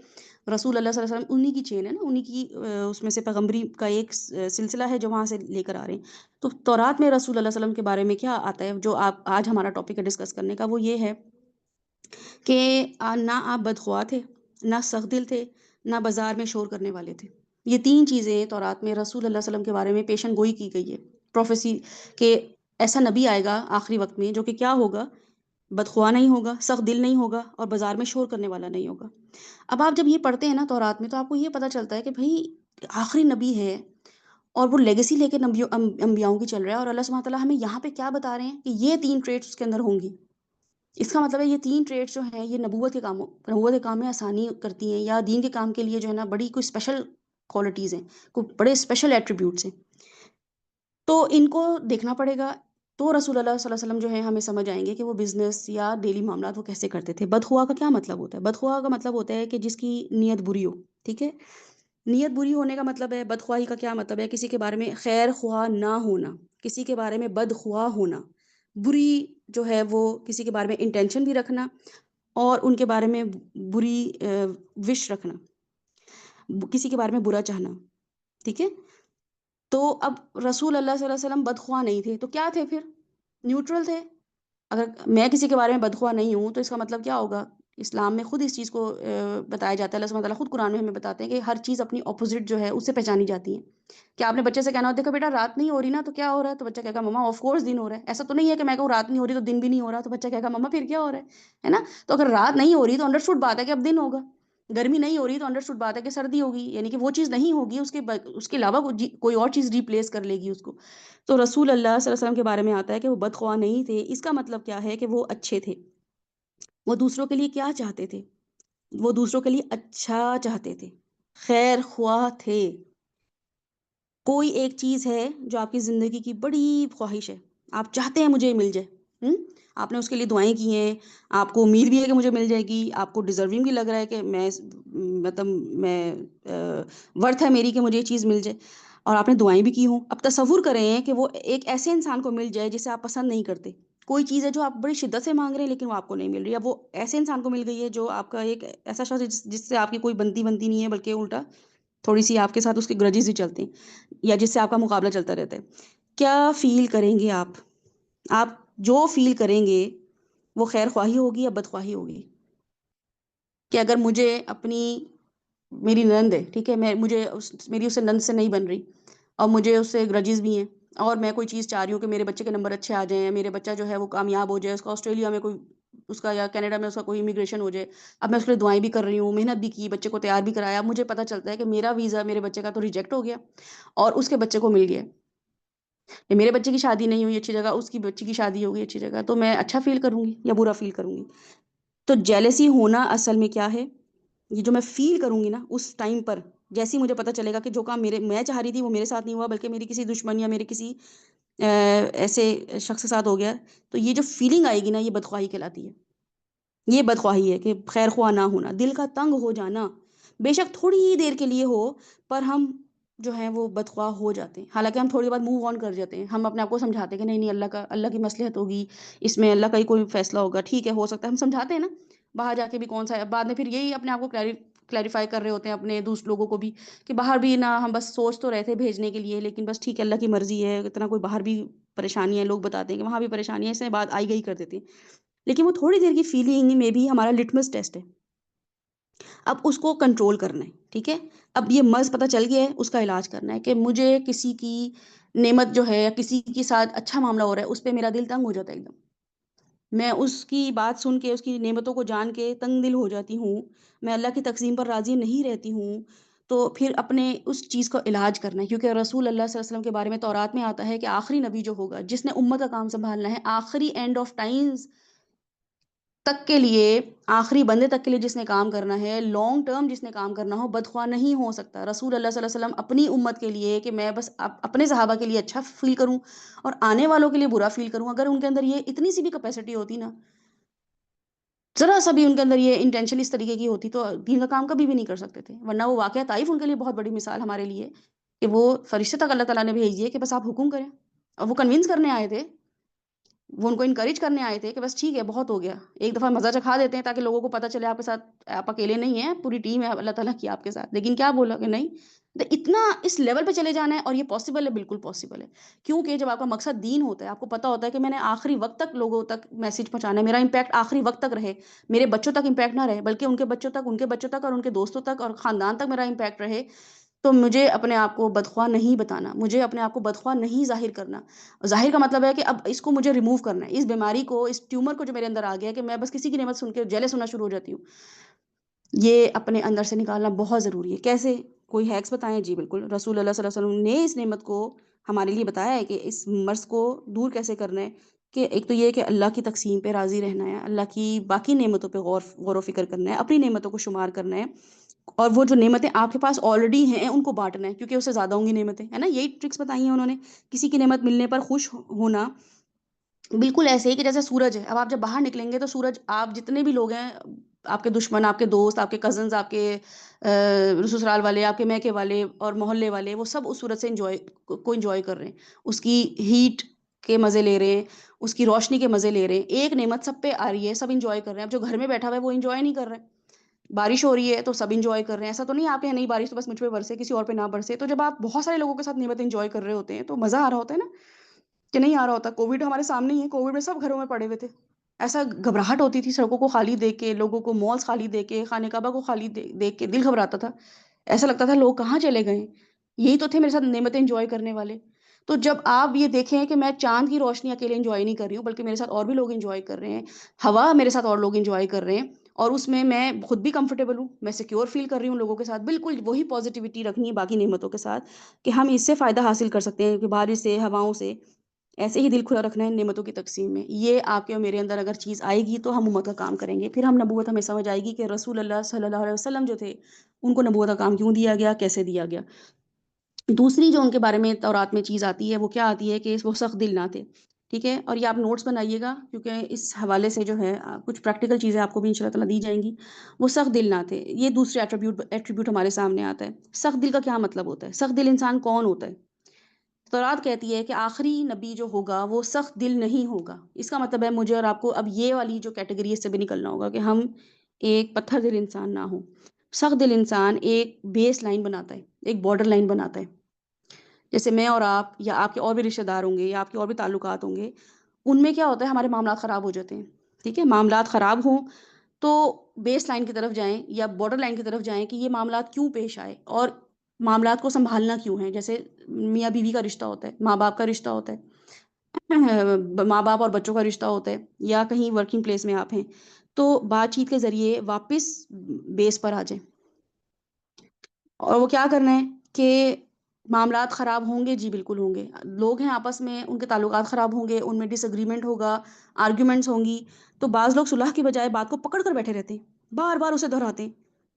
رسول اللہ صلی اللہ علیہ وسلم انہی کی چین ہے نا، انہی کی اس میں سے پیغمبری کا ایک سلسلہ ہے جو وہاں سے لے کر آ رہے ہیں۔ تو تورات میں رسول اللہ صلی اللہ علیہ وسلم کے بارے میں کیا آتا ہے، جو آپ آج ہمارا ٹاپک ہے ڈسکس کرنے کا، وہ یہ ہے کہ نہ آپ بدخواہ تھے، نہ سخت دل تھے، نہ بازار میں شور کرنے والے تھے۔ یہ 3 چیزیں تورات میں رسول اللہ صلی اللہ علیہ وسلم کے بارے میں پیشن گوئی کی گئی ہے، پروفیسی، کہ ایسا نبی آئے گا آخری وقت میں جو کہ کیا ہوگا، بدخواہ نہیں ہوگا، سخت دل نہیں ہوگا، اور بازار میں شور کرنے والا نہیں ہوگا۔ اب آپ جب یہ پڑھتے ہیں نا تورات میں، تو آپ کو یہ پتہ چلتا ہے کہ بھئی آخری نبی ہے اور وہ لیگیسی لے کے انبیاؤں کی چل رہا ہے، اور اللہ سبحانہ تعالیٰ ہمیں یہاں پہ کیا بتا رہے ہیں کہ یہ 3 ٹریٹس اس کے اندر ہوں گی۔ اس کا مطلب ہے یہ 3 ٹریٹس جو ہیں یہ نبوت کے کام میں آسانی کرتی ہیں، یا دین کے کام کے لیے جو ہے نا بڑی کوئی اسپیشل کوالٹیز ہیں، کوئی بڑے اسپیشل ایٹریبیوٹس ہیں، تو ان کو دیکھنا پڑے گا۔ تو رسول اللہ صلی اللہ علیہ وسلم جو ہے ہمیں سمجھ آئیں گے کہ وہ بزنس یا ڈیلی معاملات وہ کیسے کرتے تھے۔ بدخواہ کا کیا مطلب ہوتا ہے؟ بدخواہ کا مطلب ہوتا ہے کہ جس کی نیت بری ہو، ٹھیک ہے؟ نیت بری ہونے کا مطلب ہے، بدخواہی کا کیا مطلب ہے؟ کسی کے بارے میں خیر خواہ نہ ہونا، کسی کے بارے میں بدخواہ ہونا، بری جو ہے وہ کسی کے بارے میں انٹینشن بھی رکھنا، اور ان کے بارے میں بری وش رکھنا، کسی کے بارے میں برا چاہنا، ٹھیک ہے؟ تو اب رسول اللہ صلی اللہ علیہ وسلم بدخواہ نہیں تھے تو کیا تھے پھر؟ نیوٹرل تھے۔ اگر میں کسی کے بارے میں بدخواہ نہیں ہوں تو اس کا مطلب کیا ہوگا؟ اسلام میں خود اس چیز کو بتایا جاتا ہے، اللہ سبحانہ تعالیٰ خود قرآن میں ہمیں بتاتے ہیں کہ ہر چیز اپنی اپوزٹ جو ہے اس سے پہچانی جاتی ہے۔ کیا آپ نے بچے سے کہنا ہوتا ہے کہ بیٹا رات نہیں ہو رہی نا، تو کیا ہو رہا ہے؟ تو بچہ کہے گا مما آف کورس دن ہو رہا ہے۔ ایسا تو نہیں ہے کہ میں کہوں رات نہیں ہو رہی تو دن بھی نہیں ہو رہا، تو بچہ کہے گا مما پھر کیا ہو رہا ہے نا؟ تو اگر رات نہیں ہو رہی تو انڈرسٹوڈ بات ہے کہ اب دن ہوگا، گرمی نہیں ہو رہی تو انڈرسٹوڈ بات ہے کہ سردی ہوگی، یعنی کہ وہ چیز نہیں ہوگی، اس کے علاوہ کوئی اور چیز ریپلیس کر لے گی اس کو۔ تو رسول اللہ صلی اللہ علیہ وسلم کے بارے میں آتا ہے کہ وہ بدخواہ نہیں تھے، اس کا مطلب کیا ہے کہ وہ اچھے تھے۔ وہ دوسروں کے لیے کیا چاہتے تھے؟ وہ دوسروں کے لیے اچھا چاہتے تھے، خیر خواہ تھے۔ کوئی ایک چیز ہے جو آپ کی زندگی کی بڑی خواہش ہے، آپ چاہتے ہیں مجھے مل جائے، آپ نے اس کے لیے دعائیں کی ہیں، آپ کو امید بھی ہے کہ مجھے مل جائے گی، آپ کو ڈیزرونگ بھی لگ رہا ہے کہ میں ورتھ ہے میری کہ مجھے یہ چیز مل جائے، اور آپ نے دعائیں بھی کی ہوں۔ اب تصور کریں کہ وہ ایک ایسے انسان کو مل جائے جسے آپ پسند نہیں کرتے، کوئی چیز ہے جو آپ بڑی شدت سے مانگ رہے ہیں لیکن وہ آپ کو نہیں مل رہی ہے، وہ ایسے انسان کو مل گئی ہے جو آپ کا ایک ایسا شخص ہے جس سے آپ کی کوئی بنتی نہیں ہے، بلکہ الٹا تھوڑی-سی آپ کے ساتھ اس کے گرجز بھی چلتے ہیں، یا جس سے آپ کا مقابلہ چلتا رہتا ہے۔ کیا فیل کریں گے آپ؟ آپ جو فیل کریں گے وہ خیر خواہی ہوگی یا بدخواہی ہوگی؟ کہ اگر مجھے اپنی میری نند ہے، ٹھیک ہے، میری اس سے نند سے نہیں بن رہی اور مجھے اس سے گرجز بھی ہیں، اور میں کوئی چیز چاہ رہی ہوں کہ میرے بچے کے نمبر اچھے آ جائیں، میرے بچہ جو ہے وہ کامیاب ہو جائے، اس کا آسٹریلیا میں کوئی اس کا یا کینیڈا میں اس کا کوئی امیگریشن ہو جائے۔ اب میں اس کے لیے دعائیں بھی کر رہی ہوں، محنت بھی کی، بچے کو تیار بھی کرایا، اب مجھے پتہ چلتا ہے کہ میرا ویزا میرے بچے کا تو ریجیکٹ ہو گیا اور اس کے بچے کو مل گیا، یا میرے بچے کی شادی نہیں ہوئی اچھی جگہ، اس کی بچی کی شادی ہو گئی اچھی جگہ، تو میں اچھا فیل کروں گی یا برا فیل کروں گی؟ تو جیلسی ہونا اصل میں کیا ہے؟ یہ جو میں فیل کروں گی نا اس ٹائم پر، جیسے ہی مجھے پتا چلے گا کہ جو کام میں چاہ رہی تھی وہ میرے ساتھ نہیں ہوا، بلکہ میری کسی دشمن یا میرے کسی ایسے شخص کے ساتھ ہو گیا، تو یہ جو فیلنگ آئے گی نا یہ بدخواہی کہلاتی ہے۔ یہ بدخواہی ہے کہ خیر خواہ نہ ہونا، دل کا تنگ ہو جانا، بے شک تھوڑی ہی دیر کے لیے ہو، پر ہم جو ہیں وہ بدخواہ ہو جاتے ہیں، حالانکہ ہم تھوڑی بار موو آن کر جاتے ہیں، ہم اپنے آپ کو سمجھاتے ہیں کہ نہیں نہیں، اللہ کی مصلحت ہوگی، اس میں اللہ کا ہی کوئی فیصلہ ہوگا، ٹھیک ہے ہو سکتا ہے، ہم سمجھاتے ہیں نا باہر جا کے بھی، کون سا ہے بعد میں پھر یہی اپنے آپ کو کلیریفائی کر رہے ہوتے ہیں اپنے دوسرے لوگوں کو بھی، کہ باہر بھی نا ہم بس سوچ تو رہے تھے بھیجنے کے لیے، لیکن بس ٹھیک ہے اللہ کی مرضی ہے، اتنا کوئی باہر بھی پریشانی ہے، لوگ بتاتے ہیں کہ وہاں بھی پریشانی ہے، اس سے بات آئی گئی کر دیتے ہیں، لیکن وہ تھوڑی دیر کی فیلنگ میں بھی ہمارا لٹمس ٹیسٹ ہے، اب اس کو کنٹرول کرنا ہے، ٹھیک ہے، اب یہ مرض پتہ چل گیا ہے، اس کا علاج کرنا ہے، کہ مجھے کسی کی نعمت جو ہے یا کسی کے ساتھ اچھا معاملہ ہو رہا ہے اس پہ میرا دل تنگ ہو جاتا ہے ایک دم، میں اس کی بات سن کے اس کی نعمتوں کو جان کے تنگ دل ہو جاتی ہوں، میں اللہ کی تقسیم پر راضی نہیں رہتی ہوں، تو پھر اپنے اس چیز کا علاج کرنا ہے، کیونکہ رسول اللہ صلی اللہ علیہ وسلم کے بارے میں تورات میں آتا ہے کہ آخری نبی جو ہوگا جس نے امت کا کام سنبھالنا ہے، آخری اینڈ آف ٹائمز تک کے لیے، آخری بندے تک کے لیے جس نے کام کرنا ہے، لانگ ٹرم جس نے کام کرنا ہو، بدخواہ نہیں ہو سکتا۔ رسول اللہ صلی اللہ علیہ وسلم اپنی امت کے لیے کہ میں بس اپنے صحابہ کے لیے اچھا فیل کروں اور آنے والوں کے لیے برا فیل کروں، اگر ان کے اندر یہ اتنی سی بھی کیپیسٹی ہوتی نا، ذرا سا بھی ان کے اندر یہ انٹینشن اس طریقے کی ہوتی، تو دین کا کام کبھی بھی نہیں کر سکتے تھے، ورنہ وہ واقعہ طائف ان کے لیے بہت بڑی مثال ہمارے لیے، کہ وہ فرشتے تک اللہ تعالیٰ نے بھیج دیے کہ بس آپ حکم کریں، اور وہ کنونس کرنے آئے تھے، وہ ان کو انکریج کرنے آئے تھے کہ بس ٹھیک ہے بہت ہو گیا، ایک دفعہ مزہ چکھا دیتے ہیں تاکہ لوگوں کو پتہ چلے آپ کے ساتھ آپ اکیلے نہیں ہیں، پوری ٹیم ہے اللہ تعالیٰ کی آپ کے ساتھ، لیکن کیا بولا کہ نہیں، تو اتنا اس لیول پہ چلے جانا ہے، اور یہ پاسبل ہے، بالکل پاسبل ہے، کیونکہ جب آپ کا مقصد دین ہوتا ہے، آپ کو پتہ ہوتا ہے کہ میں نے آخری وقت تک لوگوں تک میسج پہنچانا ہے، میرا امپیکٹ آخری وقت تک رہے، میرے بچوں تک امپیکٹ نہ رہے بلکہ ان کے بچوں تک، ان کے بچوں تک، اور ان کے دوستوں تک اور خاندان تک میرا امپیکٹ رہے، تو مجھے اپنے آپ کو بدخواہ نہیں بتانا، مجھے اپنے آپ کو بدخواہ نہیں ظاہر کرنا، ظاہر کا مطلب ہے کہ اب اس کو مجھے ریموو کرنا ہے، اس بیماری کو، اس ٹیومر کو جو میرے اندر آ گیا ہے کہ میں بس کسی کی نعمت سن کے جیلس ہونا شروع ہو جاتی ہوں، یہ اپنے اندر سے نکالنا بہت ضروری ہے۔ کیسے؟ کوئی ہیکس بتائیں؟ جی بالکل، رسول اللہ صلی اللہ علیہ وسلم نے اس نعمت کو ہمارے لیے بتایا ہے کہ اس مرض کو دور کیسے کرنا ہے، کہ ایک تو یہ کہ اللہ کی تقسیم پہ راضی رہنا ہے، اللہ کی باقی نعمتوں پہ غور و فکر کرنا ہے، اپنی نعمتوں کو شمار کرنا ہے، اور وہ جو نعمتیں آپ کے پاس آلریڈی ہیں ان کو بانٹنا ہے، کیونکہ اس سے زیادہ ہوں گی نعمتیں، ہے نا، یہی ٹرکس بتائی ہیں انہوں نے، کسی کی نعمت ملنے پر خوش ہونا، بالکل ایسے ہی کہ جیسے سورج ہے، اب آپ جب باہر نکلیں گے تو سورج، آپ جتنے بھی لوگ ہیں، آپ کے دشمن، آپ کے دوست، آپ کے کزنز، آپ کے سسرال والے، آپ کے میکے والے اور محلے والے، وہ سب اس سورج سے انجوائے کر رہے ہیں، اس کی ہیٹ کے مزے لے رہے ہیں، اس کی روشنی کے مزے لے رہے ہیں، ایک نعمت سب پہ آ رہی ہے، سب انجوائے کر رہے ہیں، اب جو گھر میں بیٹھا ہوا ہے وہ انجوائے نہیں کر رہے ہیں، بارش ہو رہی ہے تو سب انجوائے کر رہے ہیں، ایسا تو نہیں آپ کے یہاں نہیں بارش تو بس مجھ پہ برسے کسی اور پہ نہ برسے، تو جب آپ بہت سارے لوگوں کے ساتھ نعمت انجوائے کر رہے ہوتے ہیں تو مزہ آ رہا ہوتا ہے نا، کہ نہیں آ رہا ہوتا؟ کووڈ ہمارے سامنے ہی ہے، کووڈ میں سب گھروں میں پڑے ہوئے تھے، ایسا گھبراہٹ ہوتی تھی سڑکوں کو خالی دیکھ کے، لوگوں کو مالز خالی دیکھ کے، خانہ کعبہ کو خالی دیکھ کے دل گھبراتا تھا، ایسا لگتا تھا لوگ کہاں چلے گئے، یہی تو تھے میرے ساتھ نعمتیں انجوائے کرنے والے۔ تو جب آپ یہ دیکھیں کہ میں چاند کی روشنی اکیلے انجوائے نہیں کر رہی ہوں بلکہ میرے ساتھ اور بھی لوگ انجوائے کر رہے ہیں، ہوا میرے ساتھ اور لوگ انجوائے کر رہے ہیں، اور اس میں خود بھی کمفرٹیبل ہوں، میں سیکیور فیل کر رہی ہوں لوگوں کے ساتھ، بالکل وہی پازیٹیوٹی رکھنی ہے باقی نعمتوں کے ساتھ، کہ ہم اس سے فائدہ حاصل کر سکتے ہیں کہ بارش سے، ہواؤں سے، ایسے ہی دل کھلا رکھنا ہے نعمتوں کی تقسیم میں، یہ آپ کے اور میرے اندر اگر چیز آئے گی تو ہم امت کا کام کریں گے، پھر ہم نبوت ہمیں سمجھ آئے گی کہ رسول اللہ صلی اللہ علیہ وسلم جو تھے ان کو نبوت کا کام کیوں دیا گیا، کیسے دیا گیا۔ دوسری جو ان کے بارے میں تورات میں چیز آتی ہے وہ کیا آتی ہے، کہ وہ سخت دل نہ تھے، ٹھیک ہے، اور یہ آپ نوٹس بنائیے گا کیونکہ اس حوالے سے جو ہے کچھ پریکٹیکل چیزیں آپ کو بھی انشاءاللہ تعالیٰ دی جائیں گی، وہ سخت دل نہ تھے، یہ دوسرے ایٹریبیوٹ ہمارے سامنے آتا ہے۔ سخت دل کا کیا مطلب ہوتا ہے؟ سخت دل انسان کون ہوتا ہے؟ تورات کہتی ہے کہ آخری نبی جو ہوگا وہ سخت دل نہیں ہوگا۔ اس کا مطلب ہے مجھے اور آپ کو اب یہ والی جو کیٹیگری ہے اس سے بھی نکلنا ہوگا کہ ہم ایک پتھر دل انسان نہ ہوں۔ سخت دل انسان ایک بیس لائن بناتا ہے، ایک بارڈر لائن بناتا ہے۔ جیسے میں اور آپ یا آپ کے اور بھی رشتہ دار ہوں گے یا آپ کے اور بھی تعلقات ہوں گے، ان میں کیا ہوتا ہے ہمارے معاملات خراب ہو جاتے ہیں، ٹھیک ہے؟ معاملات خراب ہوں تو بیس لائن کی طرف جائیں یا بارڈر لائن کی طرف جائیں کہ یہ معاملات کیوں پیش آئے اور معاملات کو سنبھالنا کیوں ہے۔ جیسے میاں بیوی کا رشتہ ہوتا ہے، ماں باپ کا رشتہ ہوتا ہے، ماں باپ اور بچوں کا رشتہ ہوتا ہے، یا کہیں ورکنگ پلیس میں آپ ہیں، تو بات چیت کے ذریعے واپس بیس پر آ جائیں۔ اور وہ کیا کرنا ہے کہ معاملات خراب ہوں گے، جی بالکل ہوں گے، لوگ ہیں آپس میں، ان کے تعلقات خراب ہوں گے، ان میں ڈس اگریمنٹ ہوگا، آرگیومنٹس ہوں گی، تو بعض لوگ صلح کی بجائے بات کو پکڑ کر بیٹھے رہتے ہیں، بار بار اسے دہراتے ہیں،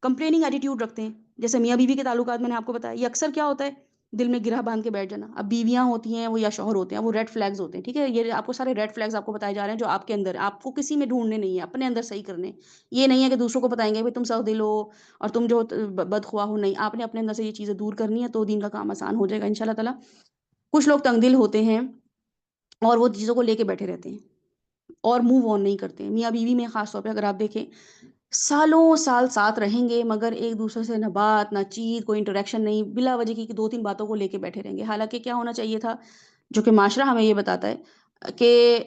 کمپلیننگ ایٹیٹیوڈ رکھتے ہیں۔ جیسے میاں بیوی کے تعلقات میں نے آپ کو بتایا، یہ اکثر کیا ہوتا ہے، دل میں گرہ باندھ کے بیٹھ جانا۔ اب بیویاں ہوتی ہیں وہ یا شوہر ہوتے ہیں، وہ ریڈ فلیگز ہوتے ہیں، ٹھیک ہے؟ یہ آپ کو سارے ریڈ فلیگز آپ کو بتائے جا رہے ہیں جو آپ کے اندر ہیں، آپ کو کسی میں ڈھونڈنے نہیں ہے، اپنے اندر صحیح کرنے ہیں۔ یہ نہیں ہے کہ دوسروں کو بتائیں گے بھائی تم سخت دل ہو اور تم جو بدخواہ ہو، نہیں، آپ نے اپنے اندر سے یہ چیزیں دور کرنی ہے تو دین کا کام آسان ہو جائے گا انشاءاللہ تعالیٰ۔ کچھ لوگ تنگ دل ہوتے ہیں اور وہ چیزوں کو لے کے بیٹھے رہتے ہیں اور موو آن نہیں کرتے ہیں۔ میاں بیوی میں خاص طور پہ اگر آپ دیکھیں، سالوں سال ساتھ رہیں گے مگر ایک دوسرے سے نہ بات نہ چیت، کوئی انٹریکشن نہیں، بلا وجہ کی دو تین باتوں کو لے کے بیٹھے رہیں گے۔ حالانکہ کیا ہونا چاہیے تھا، جو کہ معاشرہ ہمیں یہ بتاتا ہے کہ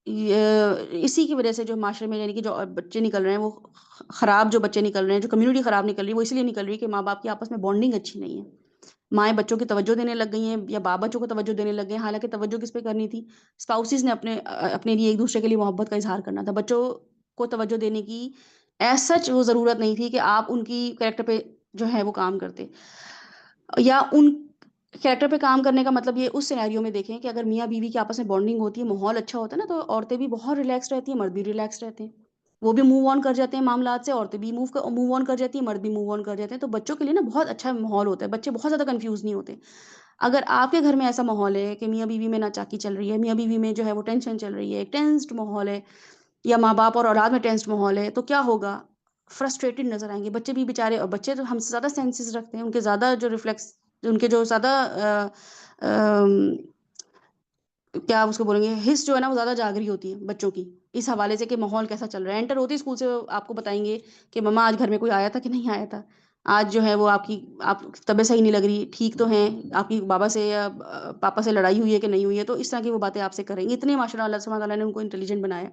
اسی کی وجہ سے جو معاشرے میں یعنی کہ جو بچے نکل رہے ہیں وہ خراب، جو بچے نکل رہے ہیں، جو کمیونٹی خراب نکل رہی ہے، وہ اس لیے نکل رہی ہے کہ ماں باپ کی آپس میں بانڈنگ اچھی نہیں ہے۔ مائیں بچوں کی توجہ دینے لگ گئی ہیں یا باپ بچوں کو توجہ دینے لگ گئے ہیں، حالانکہ توجہ کس پہ کرنی تھی؟ اسپاؤسز نے اپنے لیے ایک دوسرے کے لیے محبت کا اظہار کرنا تھا۔ بچوں کو توجہ دینے کی ایز سچ وہ ضرورت نہیں تھی کہ آپ ان کی کریکٹر پہ جو ہے وہ کام کرتے، یا ان کریکٹر پہ کام کرنے کا مطلب یہ اس سینیریو میں دیکھیں کہ اگر میاں بیوی کی آپس میں بانڈنگ ہوتی ہے، ماحول اچھا ہوتا ہے نا، تو عورتیں بھی بہت ریلیکس رہتی ہیں، مرد بھی ریلیکس رہتے ہیں، وہ بھی موو آن کر جاتے ہیں معاملات سے، عورتیں بھی موو آن کر جاتی ہیں، مرد بھی موو آن کر جاتے ہیں، تو بچوں کے لیے نا بہت اچھا ماحول ہوتا ہے، بچے بہت زیادہ کنفیوز نہیں ہوتے۔ اگر آپ کے گھر میں ایسا ماحول ہے کہ میاں بیوی میں ناچاکی چل رہی ہے، میاں بیوی میں جو ہے وہ ٹینشن چل رہی ہے، ایک ٹینسڈ ماحول ہے، یا ماں باپ اور اولاد میں ٹینسڈ ماحول ہے، تو کیا ہوگا؟ فرسٹریٹڈ نظر آئیں گے بچے بھی بیچارے، اور بچے تو ہم سے زیادہ سینسز رکھتے ہیں، ان کے زیادہ جو ریفلیکس، ان کے جو زیادہ کیا اس کو بولیں گے، حس جو ہے نا وہ زیادہ جاگری ہوتی ہے بچوں کی، اس حوالے سے کہ ماحول کیسا چل رہا ہے۔ انٹر ہوتی اسکول سے آپ کو بتائیں گے کہ مما آج گھر میں کوئی آیا تھا کہ نہیں آیا تھا، آج جو ہے وہ آپ طبیعت صحیح نہیں لگ رہی، ٹھیک تو ہیں، آپ کی بابا سے یا پاپا سے لڑائی ہوئی ہے کہ نہیں ہوئی ہے، تو اس طرح کی وہ باتیں آپ سے کریں گے۔ اتنے ماشاء اللہ سبحانہ تعالیٰ نے ان کو انٹیلیجنٹ بنایا،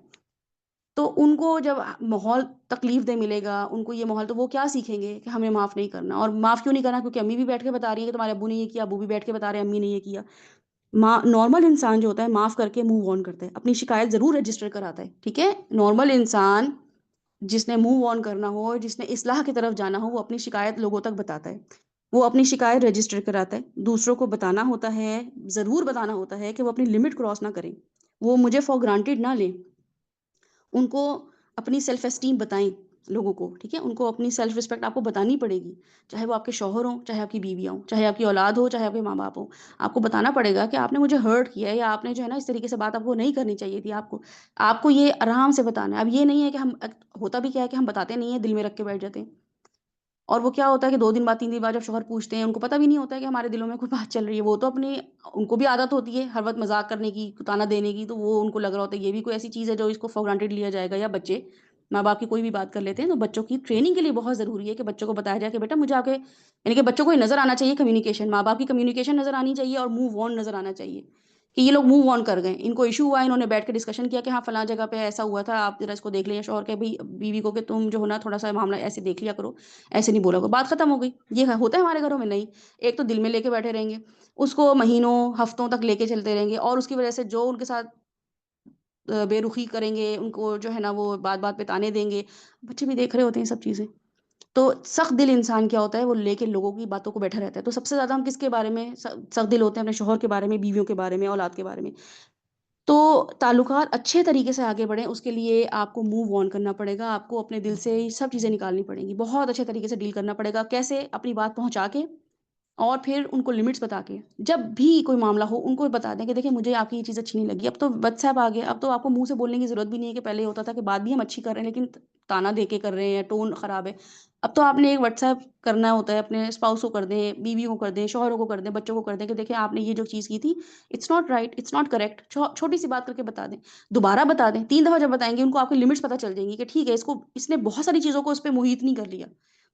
تو ان کو جب ماحول تکلیف دہ ملے گا، ان کو یہ ماحول، تو وہ کیا سیکھیں گے کہ ہمیں معاف نہیں کرنا، اور معاف کیوں نہیں کرنا؟ کیونکہ امی بھی بیٹھ کے بتا رہی ہیں کہ تمہارے ابو نے یہ کیا، ابو بھی بیٹھ کے بتا رہے ہیں امی نے یہ کیا۔ نارمل انسان جو ہوتا ہے معاف کر کے موو آن کرتا ہے، اپنی شکایت ضرور رجسٹر کراتا ہے، ٹھیک ہے؟ نارمل انسان جس نے موو آن کرنا ہو، جس نے اصلاح کی طرف جانا ہو، وہ اپنی شکایت لوگوں تک بتاتا ہے، وہ اپنی شکایت رجسٹر کراتا ہے، دوسروں کو بتانا ہوتا ہے، ضرور بتانا ہوتا ہے کہ وہ اپنی لمٹ کراس نہ کریں، وہ مجھے فار گرانٹیڈ نہ لیں، ان کو اپنی سیلف اسٹیم بتائیں لوگوں کو، ٹھیک ہے؟ ان کو اپنی سیلف رسپیکٹ آپ کو بتانی پڑے گی، چاہے وہ آپ کے شوہر ہوں، چاہے آپ کی بیویاں ہوں، چاہے آپ کی اولاد ہو، چاہے آپ کے ماں باپ ہوں، آپ کو بتانا پڑے گا کہ آپ نے مجھے ہرٹ کیا ہے، یا آپ نے جو ہے نا اس طریقے سے بات آپ کو نہیں کرنی چاہیے تھی، آپ کو یہ آرام سے بتانا ہے۔ اب یہ نہیں ہے کہ ہم، ہوتا بھی کیا ہے کہ ہم بتاتے نہیں ہیں، دل میں رکھ کے بیٹھ جاتے ہیں، اور وہ کیا ہوتا ہے کہ 2 دن بعد 3 دن بعد جب شوہر پوچھتے ہیں، ان کو پتہ بھی نہیں ہوتا ہے کہ ہمارے دلوں میں کوئی بات چل رہی ہے، وہ تو اپنے، ان کو بھی عادت ہوتی ہے ہر وقت مذاق کرنے کی، طعنہ دینے کی، تو وہ ان کو لگ رہا ہوتا ہے یہ بھی کوئی ایسی چیز ہے جو اس کو فار گرانٹیڈ لیا جائے گا، یا بچے ماں باپ کی کوئی بھی بات کر لیتے ہیں، تو بچوں کی ٹریننگ کے لیے بہت ضروری ہے کہ بچوں کو بتایا جائے کہ بیٹا مجھے آپ کے، یعنی کہ بچوں کو یہ نظر آنا چاہیے کمیونیکیشن، ماں باپ کی کمیونیکیشن نظر آنی چاہیے، اور موو آن نظر آنا چاہیے کہ یہ لوگ موو آن کر گئے، ان کو ایشو ہوا، انہوں نے بیٹھ کے ڈسکشن کیا کہ ہاں فلاں جگہ پہ ایسا ہوا تھا، آپ ذرا اس کو دیکھ لیں، شوہر کے بھی بیوی کو کہ تم جو ہو نا تھوڑا سا معاملہ ایسے دیکھ لیا کرو، ایسے نہیں بولا کرو، بات ختم ہو گئی۔ یہ ہوتا ہے ہمارے گھروں میں؟ نہیں، ایک تو دل میں لے کے بیٹھے رہیں گے، اس کو مہینوں ہفتوں تک لے کے چلتے رہیں گے، اور اس کی وجہ سے جو ان کے ساتھ بے رخی کریں گے، ان کو جو ہے نا وہ بات بات پہ طعنے دیں گے، بچے بھی دیکھ رہے ہوتے ہیں سب چیزیں۔ تو سخت دل انسان کیا ہوتا ہے، وہ لے کے لوگوں کی باتوں کو بیٹھا رہتا ہے۔ تو سب سے زیادہ ہم کس کے بارے میں سخت دل ہوتے ہیں؟ اپنے شوہر کے بارے میں، بیویوں کے بارے میں، اولاد کے بارے میں۔ تو تعلقات اچھے طریقے سے آگے بڑھیں، اس کے لیے آپ کو موو آن کرنا پڑے گا، آپ کو اپنے دل سے سب چیزیں نکالنی پڑیں گی، بہت اچھے طریقے سے ڈیل کرنا پڑے گا۔ کیسے؟ اپنی بات پہنچا کے، اور پھر ان کو لمٹس بتا کے، جب بھی کوئی معاملہ ہو ان کو بتا دیں کہ دیکھیں مجھے آپ کی یہ چیز اچھی نہیں لگی۔ اب تو وٹس ایپ آ گیا، اب تو آپ کو منہ سے بولنے کی ضرورت بھی نہیں ہے، کہ پہلے ہوتا تھا کہ بات بھی ہم اچھی کر رہے ہیں لیکن تانا دے کے کر رہے ہیں، ٹون خراب ہے۔ اب تو آپ نے ایک واٹس ایپ کرنا ہوتا ہے، اپنے اسپاؤس کو کر دیں، بیویوں کو کر دیں، شوہروں کو کر دیں، بچوں کو کر دیں کہ دیکھیں آپ نے یہ جو چیز کی تھی، it's not right, it's not correct, چھوٹی سی بات کر کے بتا دیں، دوبارہ بتا دیں، 3 دفعہ جب بتائیں گے ان کو آپ کی لمٹس پتہ چل جائیں گی کہ ٹھیک ہے اس نے بہت ساری چیزوں کو اس پہ محیط نہیں کر لیا،